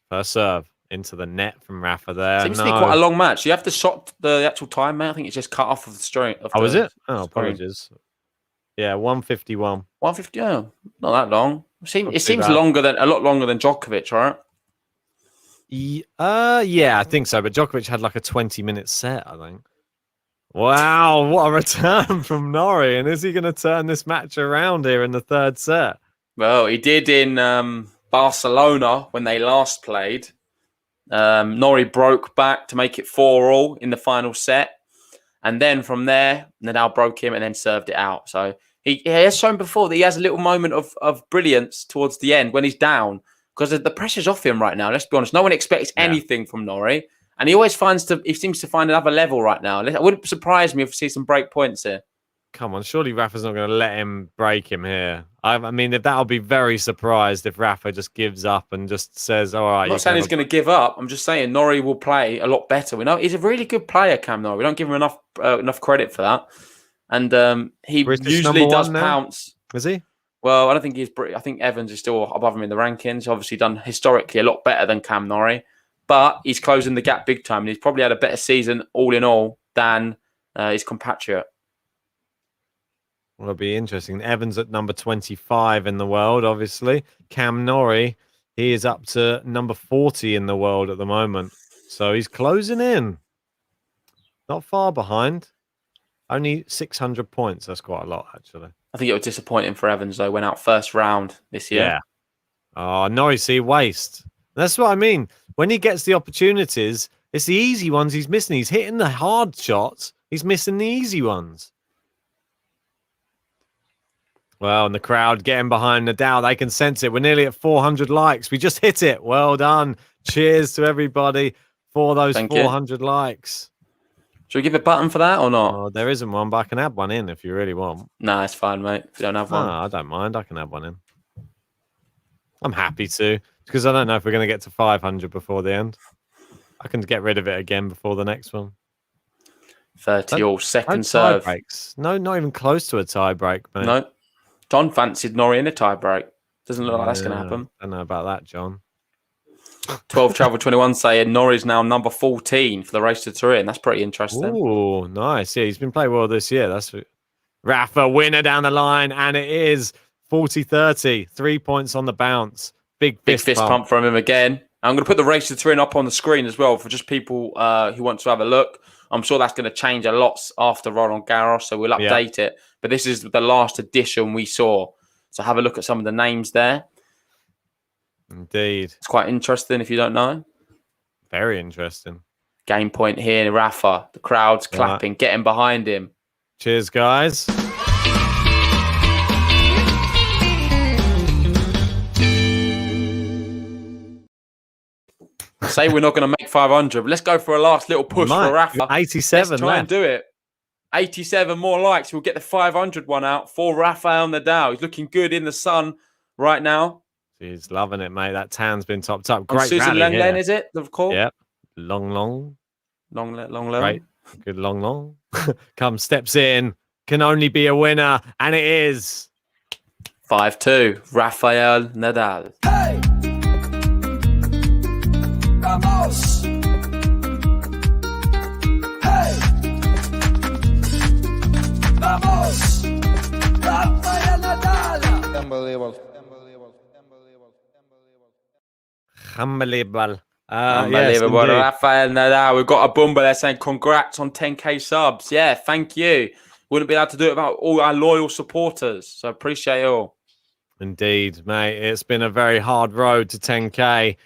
First serve into the net from Rafa there. Seems to be quite a long match. You have to shot the actual time, mate. I think it's just cut off of the stream. Oh, is it? Oh, apologies. Yeah, 151. 150. Oh, not that long. It seems a lot longer than Djokovic, right? Yeah, I think so. But Djokovic had like a 20-minute set, I think. Wow, what a return from Norrie. And is he going to turn this match around here in the third set? Well, he did in Barcelona when they last played. Norrie broke back to make it 4-all in the final set. And then from there, Nadal broke him and then served it out. So he has shown before that he has a little moment of brilliance towards the end when he's down. Because the pressure's off him right now, let's be honest. No one expects anything from Norrie. And he always he seems to find another level right now. It wouldn't surprise me if we see some break points here. Come on, surely Rafa's not going to let him break him here. I mean, I'll be very surprised if Rafa just gives up and just says, all right. I'm not saying he's going to give up. I'm just saying Norrie will play a lot better. We know he's a really good player, Cam Norrie. We don't give him enough credit for that. And he British usually does pounce. Is he? Well, I don't think he's British. I think Evans is still above him in the rankings. Obviously done historically a lot better than Cam Norrie. But he's closing the gap big time. And he's probably had a better season all in all than his compatriot. Well, it'll be interesting. Evans at number 25 in the world, obviously. Cam Norrie, he is up to number 40 in the world at the moment. So he's closing in. Not far behind. Only 600 points. That's quite a lot, actually. I think it was disappointing for Evans, though. Went out first round this year. Yeah. Oh, Norrie, see, waste. That's what I mean. When he gets the opportunities, it's the easy ones he's missing. He's hitting the hard shots. He's missing the easy ones. Well, and the crowd getting behind Nadal, they can sense it. We're nearly at 400 likes. We just hit it. Well done. Cheers to everybody for those 400 likes. Should we give a button for that or not? Oh, there isn't one, but I can add one in if you really want. Nah, it's fine, mate. If you don't have one. I don't mind. I can add one in. I'm happy to, because I don't know if we're going to get to 500 before the end. I can get rid of it again before the next one. 30 all second serve. Breaks. No, not even close to a tie break, mate. No. John fancied Norrie in a tie break. Doesn't look like that's going to happen. I don't know about that, John. 12 Travel 21 saying Norrie's now number 14 for the race to Turin. That's pretty interesting. Oh, nice. Yeah, he's been playing well this year. That's Rafa winner down the line, and it is 40-30. 3 points on the bounce. Big fist pump from him again. I'm going to put the race to Turin up on the screen as well for just people who want to have a look. I'm sure that's going to change a lot after Roland Garros, so we'll update it. But this is the last edition we saw. So have a look at some of the names there. Indeed. It's quite interesting if you don't know. Very interesting. Game point here, Rafa. The crowd's clapping, getting behind him. Cheers, guys. Say we're not going to make 500. Let's go for a last little push for Rafa. 87 Let's try and do it. 87 more likes. We'll get the 500 one out for Rafael Nadal. He's looking good in the sun right now. He's loving it, mate. That tan's been topped up. Great Susan rally Len, here. is it? The call? Yep. Long. Great. Good long. Come, steps in. Can only be a winner. And it is. 5-2. Rafael Nadal. Hey! Vamos! Hey! Vamos! Rafael Nadal! Unbelievable. Unbelievable. Yes, Rafael Nadal. We've got a bumper there saying congrats on 10k subs. Yeah, thank you. Wouldn't be able to do it without all our loyal supporters. So appreciate it all. Indeed, mate. It's been a very hard road to 10k.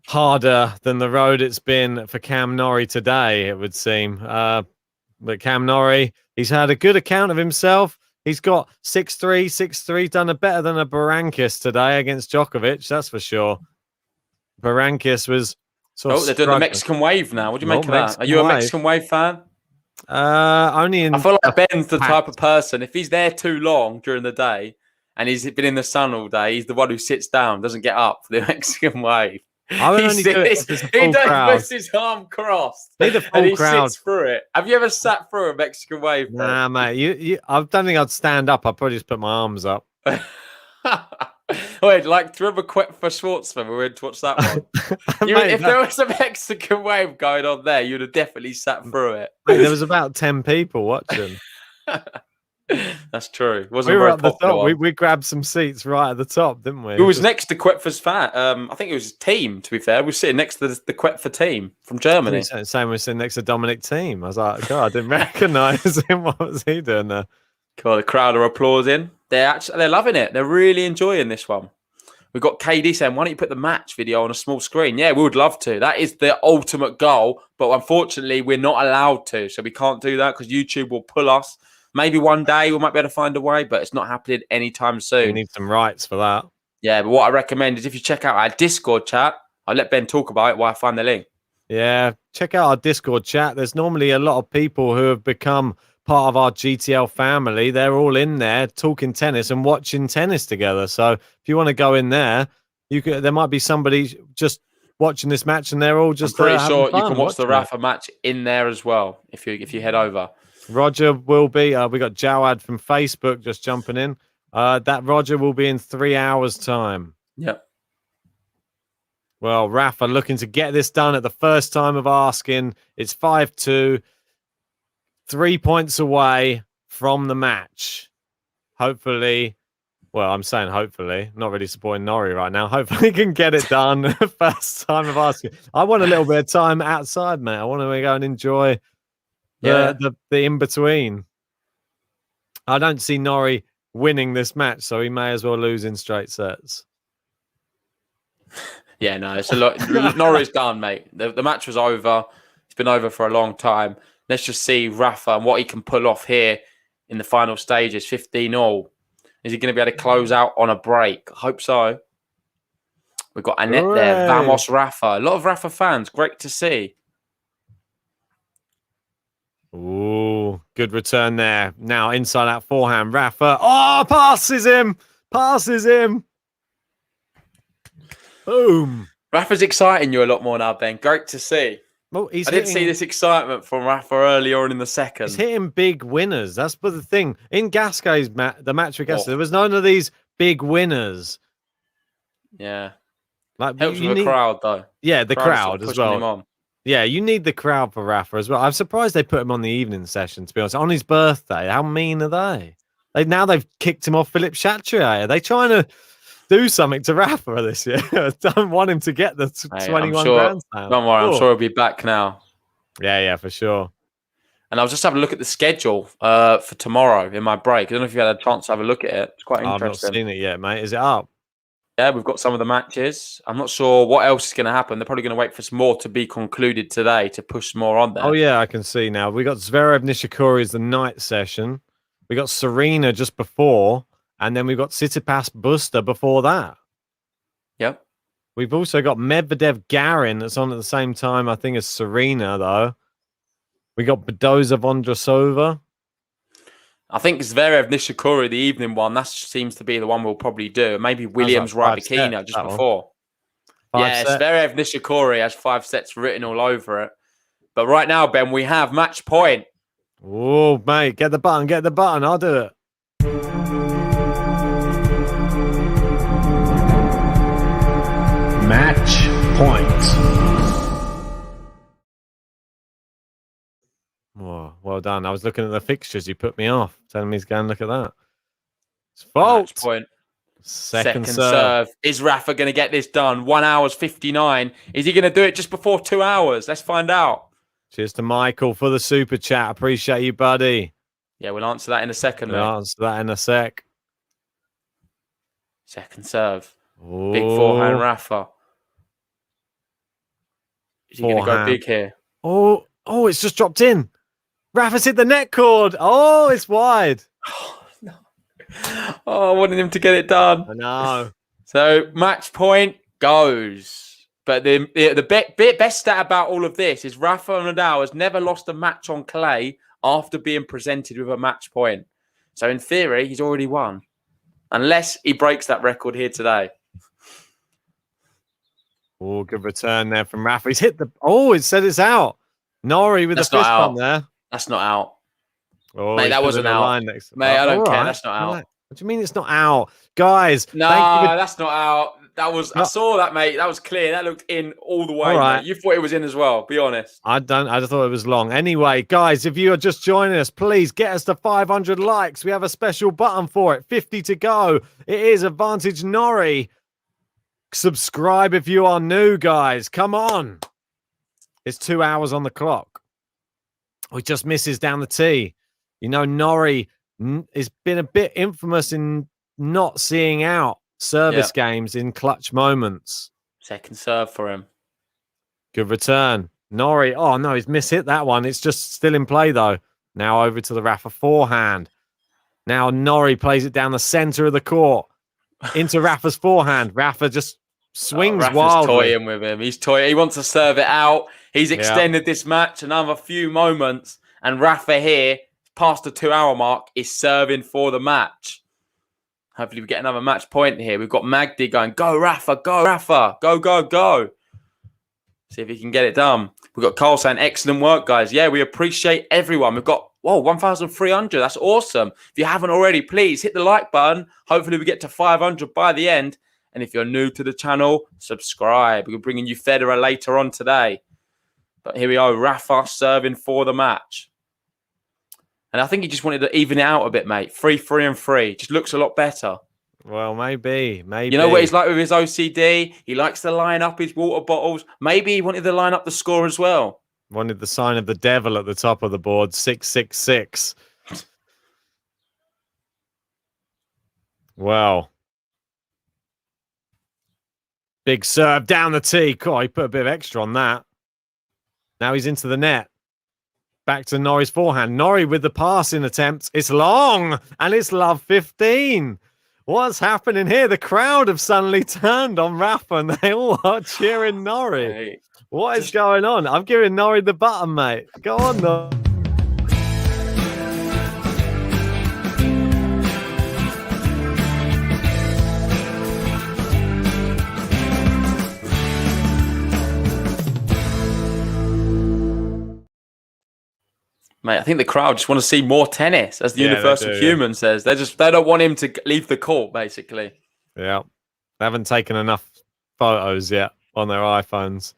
Harder than the road it's been for Cam Norrie today, it would seem. But Cam Norrie, he's had a good account of himself. He's got 6-3, 6-3, done a better than a Berankis today against Djokovic, that's for sure. Berankis was sort of they're doing the Mexican wave now. What do you make of that? Are you a Mexican wave fan? Only in. I feel like Ben's the type of person, if he's there too long during the day and he's been in the sun all day, he's the one who sits down, doesn't get up for the Mexican wave. I would only do it if he puts his arm crossed and he sits through it. Have you ever sat through a Mexican wave? Nah, mate. I don't think I'd stand up. I'd probably just put my arms up. Wait, like through a quit for Schwartzman, we went to watch that one. If there was a Mexican wave going on there, you'd have definitely sat through it. Mate, there was about 10 people watching. That's true. It wasn't we were very at the popular. top. We grabbed some seats right at the top, didn't we? It was next to Quetfer's fan. I think it was his team, to be fair. We were sitting next to the Quetfer team from Germany. Same was sitting next to Dominic Thiem. I was like, God, I didn't recognise him. What was he doing there? God, the crowd are applauding. They're loving it. They're really enjoying this one. We've got KD saying, why don't you put the match video on a small screen? Yeah, we would love to. That is the ultimate goal. But unfortunately, we're not allowed to. So we can't do that because YouTube will pull us. Maybe one day we might be able to find a way, but it's not happening anytime soon. We need some rights for that. Yeah, but what I recommend is if you check out our Discord chat, I'll let Ben talk about it while I find the link. Yeah, check out our Discord chat. There's normally a lot of people who have become part of our GTL family. They're all in there talking tennis and watching tennis together. So if you want to go in there, there might be somebody just watching this match and they're all just I'm pretty sure you can watch the Rafa Rafa match in there as well if you head over. Roger will be. We got Jawad from Facebook just jumping in. That Roger will be in 3 hours' time. Yep. Well, Rafa looking to get this done at the first time of asking. It's 5-2, 3 points away from the match. Hopefully, well, I'm saying hopefully, not really supporting Norrie right now. Hopefully, he can get it done first time of asking. I want a little bit of time outside, mate. I want to go and enjoy. The in between. I don't see Norrie winning this match, so he may as well lose in straight sets. Yeah, no, it's a lot. Norrie's done, mate. The match was over. It's been over for a long time. Let's just see Rafa and what he can pull off here in the final stages. 15-all. Is he going to be able to close out on a break? I hope so. We've got Annette there. Vamos, Rafa. A lot of Rafa fans. Great to see. Ooh, good return there. Now inside out forehand. Rafa. Oh, passes him. Boom. Rafa's exciting you a lot more now, Ben. Great to see. Well, I didn't see this excitement from Rafa earlier on in the second. He's hitting big winners. That's the thing. In Gasquet's the match with Gasquet, there was none of these big winners. Yeah. Like, helps with the crowd, though. Yeah, the crowd as well. Him on. Yeah, you need the crowd for Rafa as well. I'm surprised they put him on the evening session, to be honest. On his birthday. How mean are they? They've kicked him off Philippe Chatrier. Are they trying to do something to Rafa this year? Don't want him to get the 21 Grand Slam. Don't worry, I'm sure he'll be back now. Yeah, for sure. And I was just having a look at the schedule for tomorrow in my break. I don't know if you had a chance to have a look at it. It's quite interesting. I've not seen it yet, mate. Is it up? Yeah, we've got some of the matches. I'm not sure what else is going to happen. They're probably going to wait for some more to be concluded today to push more on there. Oh, yeah, I can see now. We got Zverev Nishikori as the night session. We got Serena just before. And then we've got Tsitsipas Buster before that. Yep. We've also got Medvedev Garin that's on at the same time, I think, as Serena, though. We got Badoza Vondrasova. I think Zverev Nishikori, the evening one, that seems to be the one we'll probably do. Maybe Williams Rybakina just before. Yeah, Zverev Nishikori has 5 sets written all over it. But right now, Ben, we have match point. Oh, mate, get the button. I'll do it. Match point. Oh, well done. I was looking at the fixtures. You put me off, telling me to go and look at that. It's fault. Match point. Second serve. Is Rafa going to get this done? 1 hour 59. Is he going to do it just before 2 hours? Let's find out. Cheers to Michael for the super chat. Appreciate you, buddy. Yeah, we'll answer that in a second. We'll answer that in a sec. Second serve. Ooh. Big forehand, Rafa. Is he going to go big here? Oh, it's just dropped in. Rafa's hit the net cord. Oh, it's wide. Oh, no. Oh, I wanted him to get it done. I know. So match point goes. But the best stat about all of this is Rafael Nadal has never lost a match on clay after being presented with a match point. So in theory, he's already won. Unless he breaks that record here today. Oh, good return there from Rafa. He's hit the... Oh, it said it's out. Norrie with the fist bump there. That's not out. Oh, mate, that wasn't out. Mate, I don't care. That's not out. What do you mean it's not out? Guys. No, that's not out. That was... I saw that, mate. That was clear. That looked in all the way. All right. You thought it was in as well. Be honest. I just thought it was long. Anyway, guys, if you are just joining us, please get us to 500 likes. We have a special button for it. 50 to go. It is Advantage Norrie. Subscribe if you are new, guys. Come on. It's 2 hours on the clock. We just misses down the tee. You know, Norrie has been a bit infamous in not seeing out service games in clutch moments. Second serve for him. Good return. Norrie. Oh, no, he's mishit that one. It's just still in play, though. Now over to the Rafa forehand. Now Norrie plays it down the center of the court into Rafa's forehand. Rafa just swings wildly. Toying with him. He's toying. He wants to serve it out. He's extended this match another few moments. And Rafa here, past the 2 hour mark, is serving for the match. Hopefully we get another match point here. We've got Magdi going, go Rafa, go Rafa, go, go, go. See if he can get it done. We've got Cole saying, excellent work, guys. Yeah, we appreciate everyone. We've got, 1,300. That's awesome. If you haven't already, please hit the like button. Hopefully we get to 500 by the end. And if you're new to the channel, subscribe. We're bringing you Federer later on today. But here we are, Rafa serving for the match. And I think he just wanted to even it out a bit, mate. 3-3 and 3. Just looks a lot better. Well, maybe. You know what he's like with his OCD? He likes to line up his water bottles. Maybe he wanted to line up the score as well. Wanted the sign of the devil at the top of the board. 666. Well. Big serve down the tee. God, he put a bit of extra on that. Now he's into the net. Back to Norrie's forehand. Norrie with the passing attempt. It's long and it's love 15. What's happening here? The crowd have suddenly turned on Rafa and they all are cheering Norrie. Hey, what is going on? I'm giving Norrie the button, mate. Go on, though. Mate, I think the crowd just want to see more tennis, as the universal human says. They don't want him to leave the court, basically. Yeah. They haven't taken enough photos yet on their iPhones.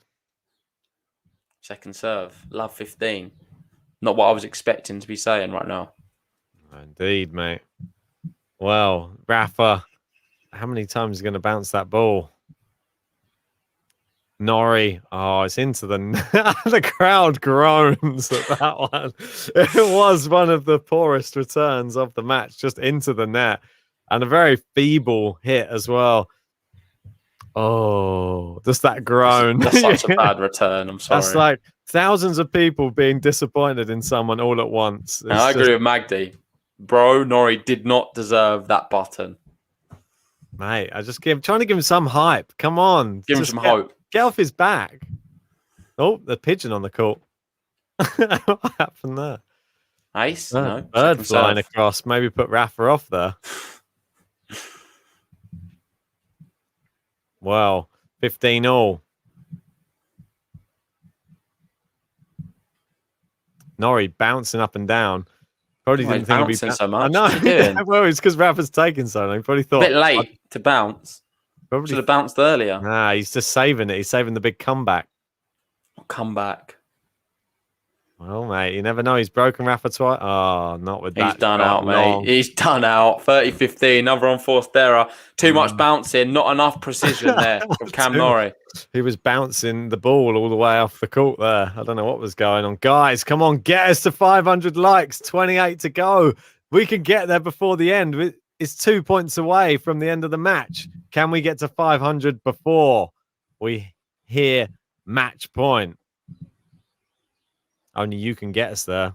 Second serve. Love 15. Not what I was expecting to be saying right now. Indeed, mate. Well, Rafa, how many times is he going to bounce that ball? Norrie, it's into the the crowd groans at that one. It was one of the poorest returns of the match, just into the net, and a very feeble hit as well. Oh, just that groan. That's such a bad return. I'm sorry. That's like thousands of people being disappointed in someone all at once. And I agree with Magdi. Bro, Norrie did not deserve that button. Mate, trying to give him some hype. Come on. Give him some hope. Get off his back. Oh, the pigeon on the court. What happened there? Ace? No. Bird flying across. Maybe put Rafa off there. Well, 15-all. Norrie bouncing up and down. Probably didn't think he'd be so much. I know. Well, it's because Rafa's taking so long. He probably thought a bit late to bounce. Probably should have bounced earlier. Nah, he's just saving it. He's saving the big comeback. Comeback. Well, mate, you never know. He's broken Rafa twice. Oh, not with that. He's done out, mate. He's done out. 30-15, another unforced error. Too much bouncing, not enough precision there from Cam Norrie. He was bouncing the ball all the way off the court there. I don't know what was going on. Guys, come on, get us to 500 likes. 28 to go. We can get there before the end. It's 2 points away from the end of the match. Can we get to 500 before we hear match point? Only you can get us there.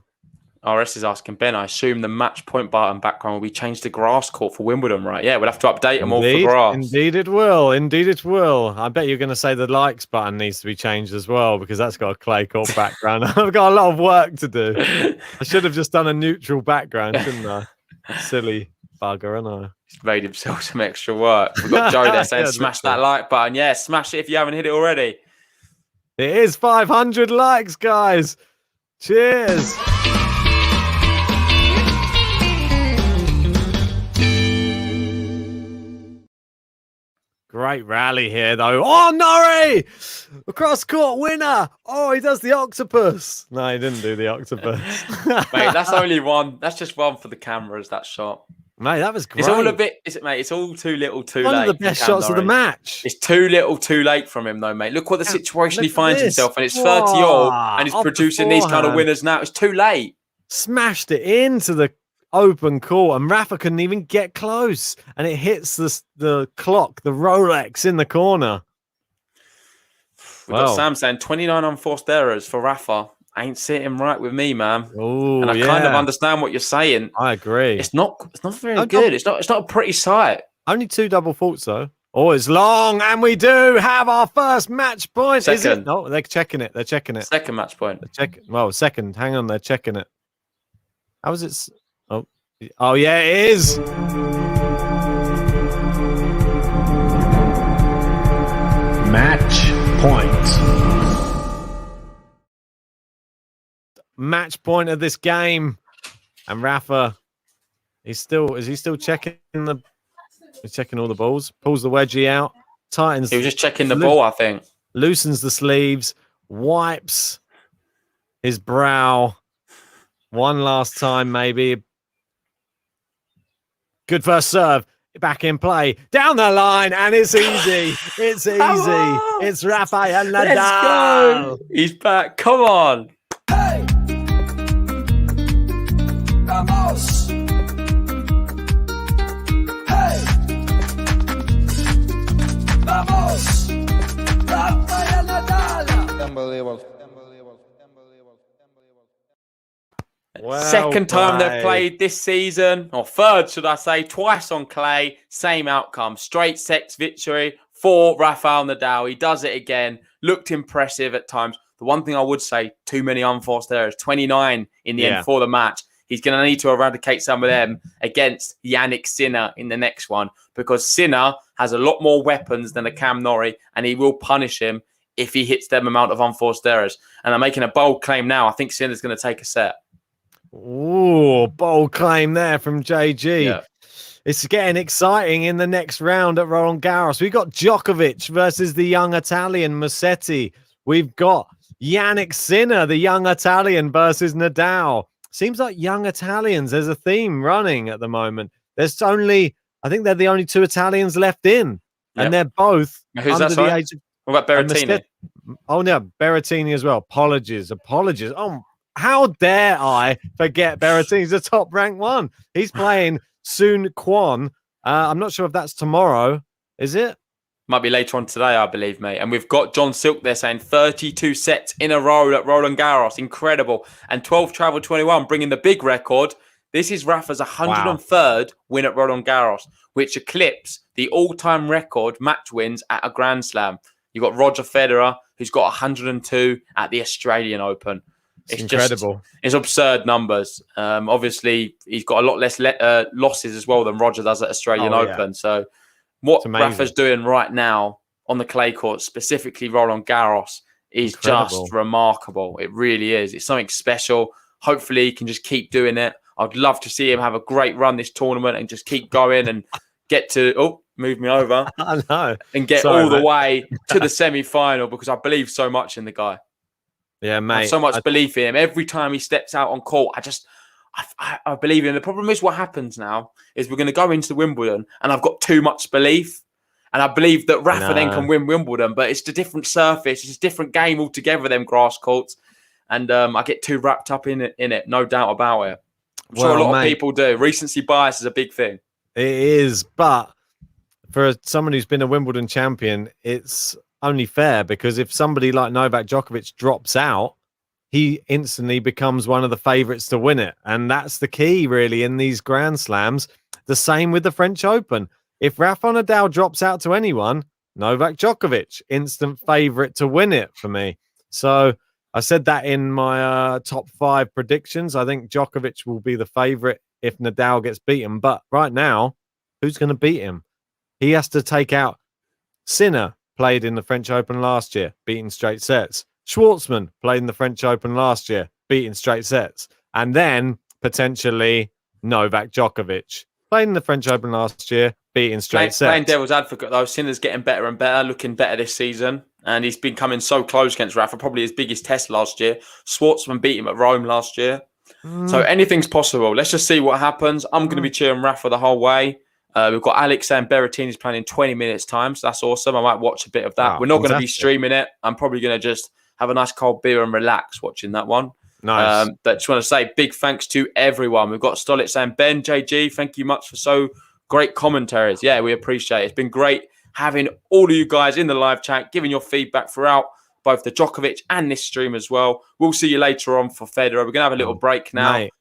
RS is asking Ben, I assume the match point button background will be changed to grass court for Wimbledon, right? Yeah, we'll have to update them all for grass. Indeed it will. Indeed it will. I bet you're going to say the likes button needs to be changed as well because that's got a clay court background. I've got a lot of work to do. I should have just done a neutral background, shouldn't I? Silly bugger, ain't I? He's made himself some extra work. We've got Joe there saying smash that like button. Yeah, smash it if you haven't hit it already. It is 500 likes, guys. Cheers. Great rally here, though. Oh, Norrie! Across court winner. Oh, he does the octopus. No, he didn't do the octopus. Mate, that's only one. That's just one for the cameras, that shot. Mate, that was great. It's all a bit, mate, it's all too little, too late. One of the best shots of the match. It's too little, too late from him, though, mate. Look what the situation he finds himself in. It's 30-all, and he's producing these kind of winners now. It's too late. Smashed it into the open court, and Rafa couldn't even get close. And it hits the clock, the Rolex in the corner. We've got Sam saying 29 unforced errors for Rafa. Ain't sitting right with me, man. Oh, and I kind of understand what you're saying. I agree. It's not very good. It's not a pretty sight. Only 2 double faults though. Oh, it's long, and we do have our first match point. Second. Is it? No, they're checking it. They're checking it. Second match point. They're checking. Well, second. Hang on, they're checking it. How is it? Oh yeah, it is. Match point. Match point of this game, and Rafa, is he still checking he's checking all the balls, pulls the wedgie out, tightens. He was just checking the ball, I think. Loosens the sleeves, wipes his brow one last time, maybe. Good first serve, back in play, down the line, and it's easy. It's easy. It's Rafael Nadal. Let's go. He's back. Come on. Hey! Vamos! Hey! Vamos! Rafael Nadal! Unbelievable. Well Second time played. they've played this season, or third, should I say, twice on clay, same outcome. Straight sets victory for Rafael Nadal. He does it again. Looked impressive at times. The one thing I would say, too many unforced errors. 29 in the end for the match. He's going to need to eradicate some of them against Jannik Sinner in the next one, because Sinner has a lot more weapons than a Cam Norrie, and he will punish him if he hits them amount of unforced errors. And I'm making a bold claim now. I think Sinner's going to take a set. Ooh, bold claim there from JG. Yeah. It's getting exciting in the next round at Roland Garros. We've got Djokovic versus the young Italian Musetti. We've got Jannik Sinner, the young Italian, versus Nadal. Seems like young Italians, there's a theme running at the moment. There's only, I think they're the only 2 Italians left in. And they're both Who's under that, the age of... What about Berrettini? Oh, no, Berrettini as well. Apologies. Oh, how dare I forget Berrettini's the top-ranked one. He's playing Soon Kwon. I'm not sure if that's tomorrow. Is it? Might be later on today, I believe, mate. And we've got John Silk there saying 32 sets in a row at Roland Garros. Incredible. And 12 travel 21, bringing the big record. This is Rafa's 103rd win at Roland Garros, which eclipses the all-time record match wins at a Grand Slam. You've got Roger Federer, who's got 102 at the Australian Open. It's incredible. It's absurd numbers. Obviously, he's got a lot less losses as well than Roger does at Australian Open. Yeah. So what Rafa's doing right now on the clay court, specifically Roland Garros, is just remarkable. It really is. It's something special. Hopefully, he can just keep doing it. I'd love to see him have a great run this tournament and just keep going and get to... move me over. I know. And get all the way to the semi-final because I believe so much in the guy. Yeah, mate. I have so much belief in him. Every time he steps out on court, I believe in him. The problem is what happens now is we're going to go into Wimbledon and I've got too much belief. And I believe that Rafa then can win Wimbledon, but it's a different surface. It's a different game altogether, them grass courts. And I get too wrapped up in it, no doubt about it. I'm sure a lot of people do. Recency bias is a big thing. It is, but for someone who's been a Wimbledon champion, it's only fair because if somebody like Novak Djokovic drops out, he instantly becomes one of the favourites to win it. And that's the key, really, in these Grand Slams. The same with the French Open. If Rafa Nadal drops out to anyone, Novak Djokovic, instant favourite to win it for me. So I said that in my top 5 predictions. I think Djokovic will be the favourite if Nadal gets beaten. But right now, who's going to beat him? He has to take out Sinner, played in the French Open last year, beating straight sets. Schwartzman played in the French Open last year, beating straight sets. And then potentially Novak Djokovic, played in the French Open last year, beating straight sets. Playing devil's advocate, though, Sinner's getting better and better, looking better this season. And he's been coming so close against Rafa, probably his biggest test last year. Schwartzman beat him at Rome last year. So anything's possible. Let's just see what happens. I'm going to be cheering Rafa the whole way. We've got Alex saying Berrettini's playing in 20 minutes time, so that's awesome. I might watch a bit of that. We're not going to be streaming it. I'm probably going to just have a nice cold beer and relax watching that one. Nice. But just want to say big thanks to everyone. We've got Stolich saying, Ben, JG, thank you much for so great commentaries. Yeah, we appreciate it. It's been great having all of you guys in the live chat, giving your feedback throughout both the Djokovic and this stream as well. We'll see you later on for Federer. We're going to have a little break now. Mate.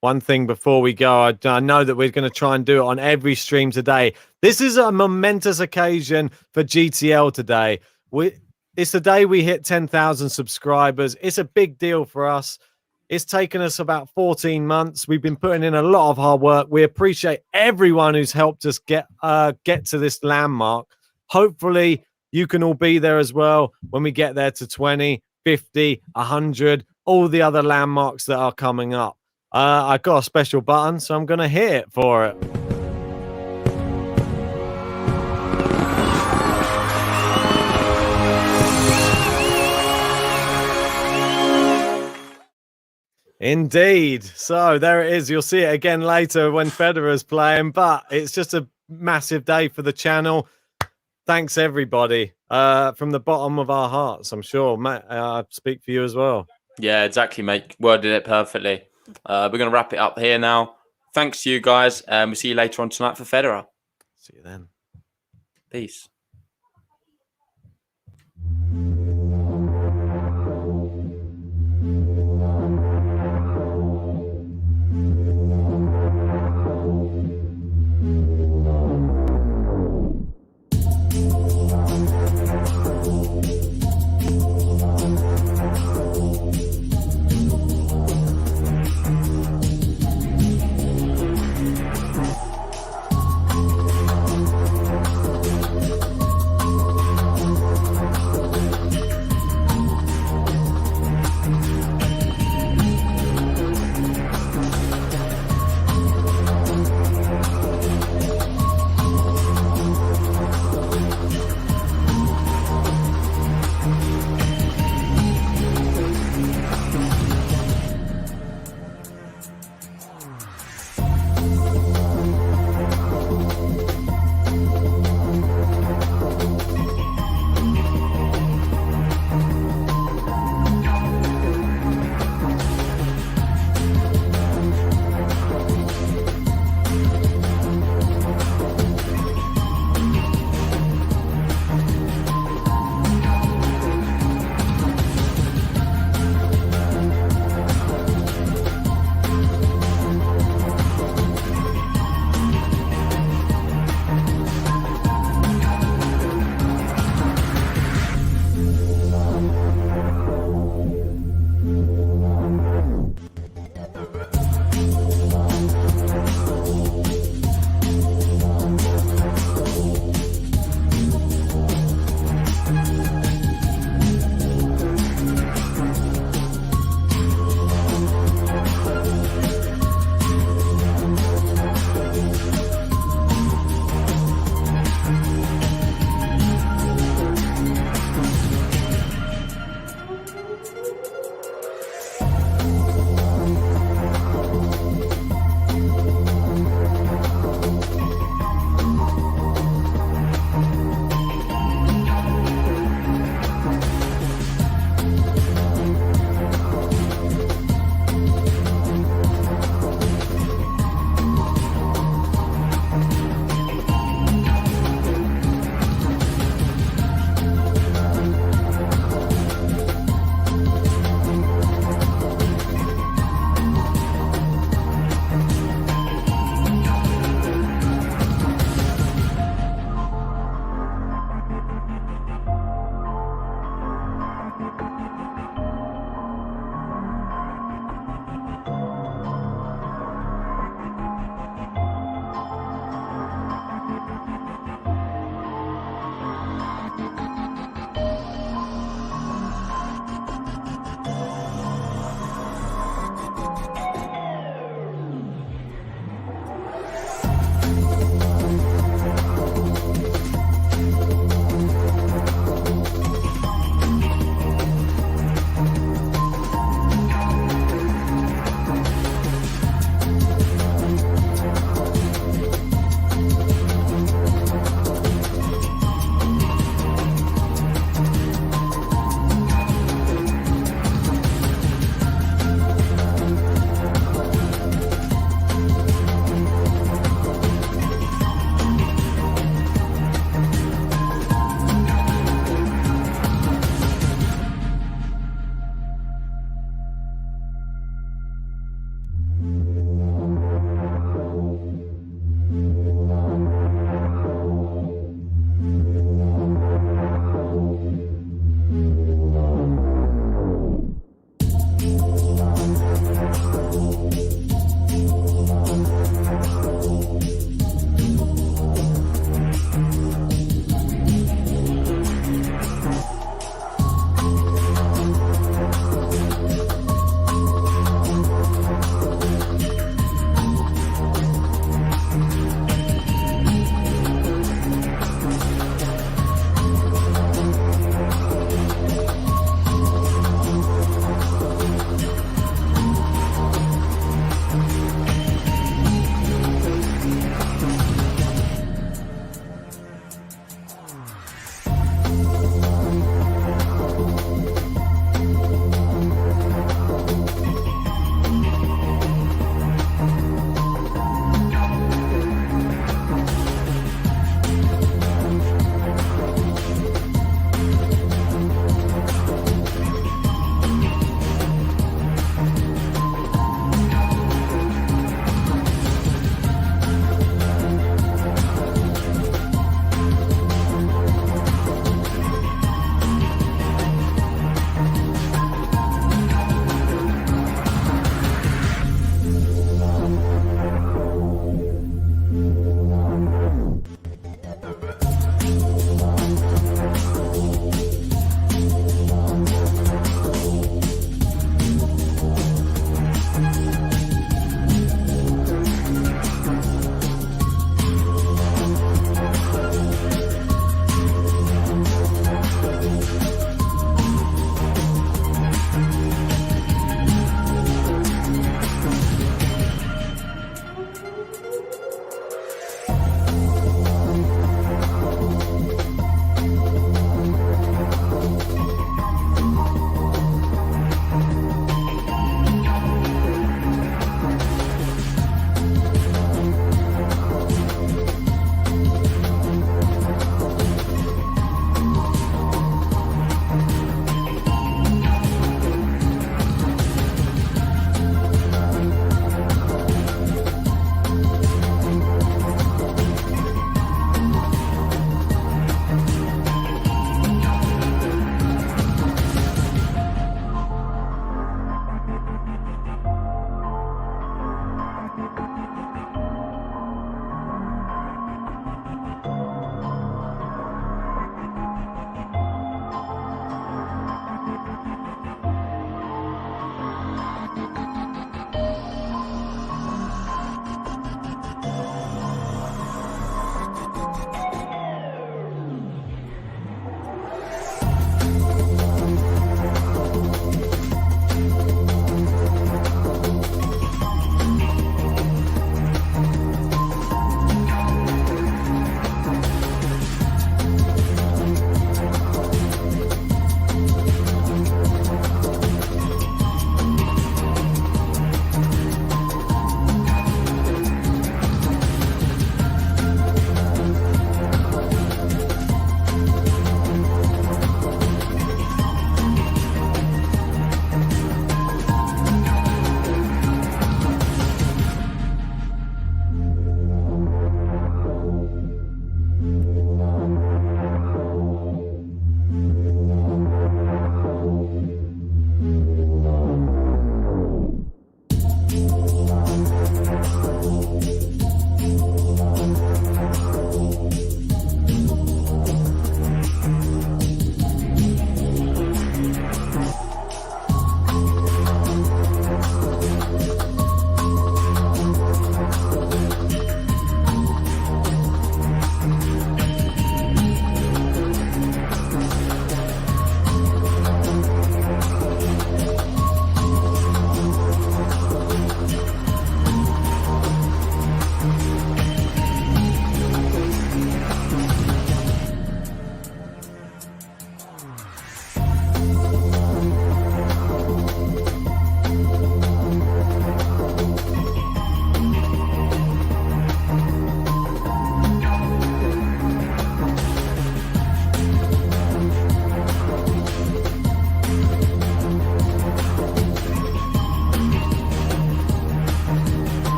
One thing before we go, I know that we're going to try and do it on every stream today. This is a momentous occasion for GTL today. It's the day we hit 10,000 subscribers. It's a big deal for us. It's taken us about 14 months. We've been putting in a lot of hard work. We appreciate everyone who's helped us get to this landmark. Hopefully, you can all be there as well when we get there to 20, 50, 100, all the other landmarks that are coming up. I got a special button, so I'm going to hit it for it. Indeed. So there it is. You'll see it again later when Federer's playing, but it's just a massive day for the channel. Thanks, everybody, from the bottom of our hearts, I'm sure. Matt, I speak for you as well. Yeah, exactly, mate. Worded it perfectly. We're going to wrap it up here now. Thanks to you guys. We'll see you later on tonight for Federer. See you then. Peace.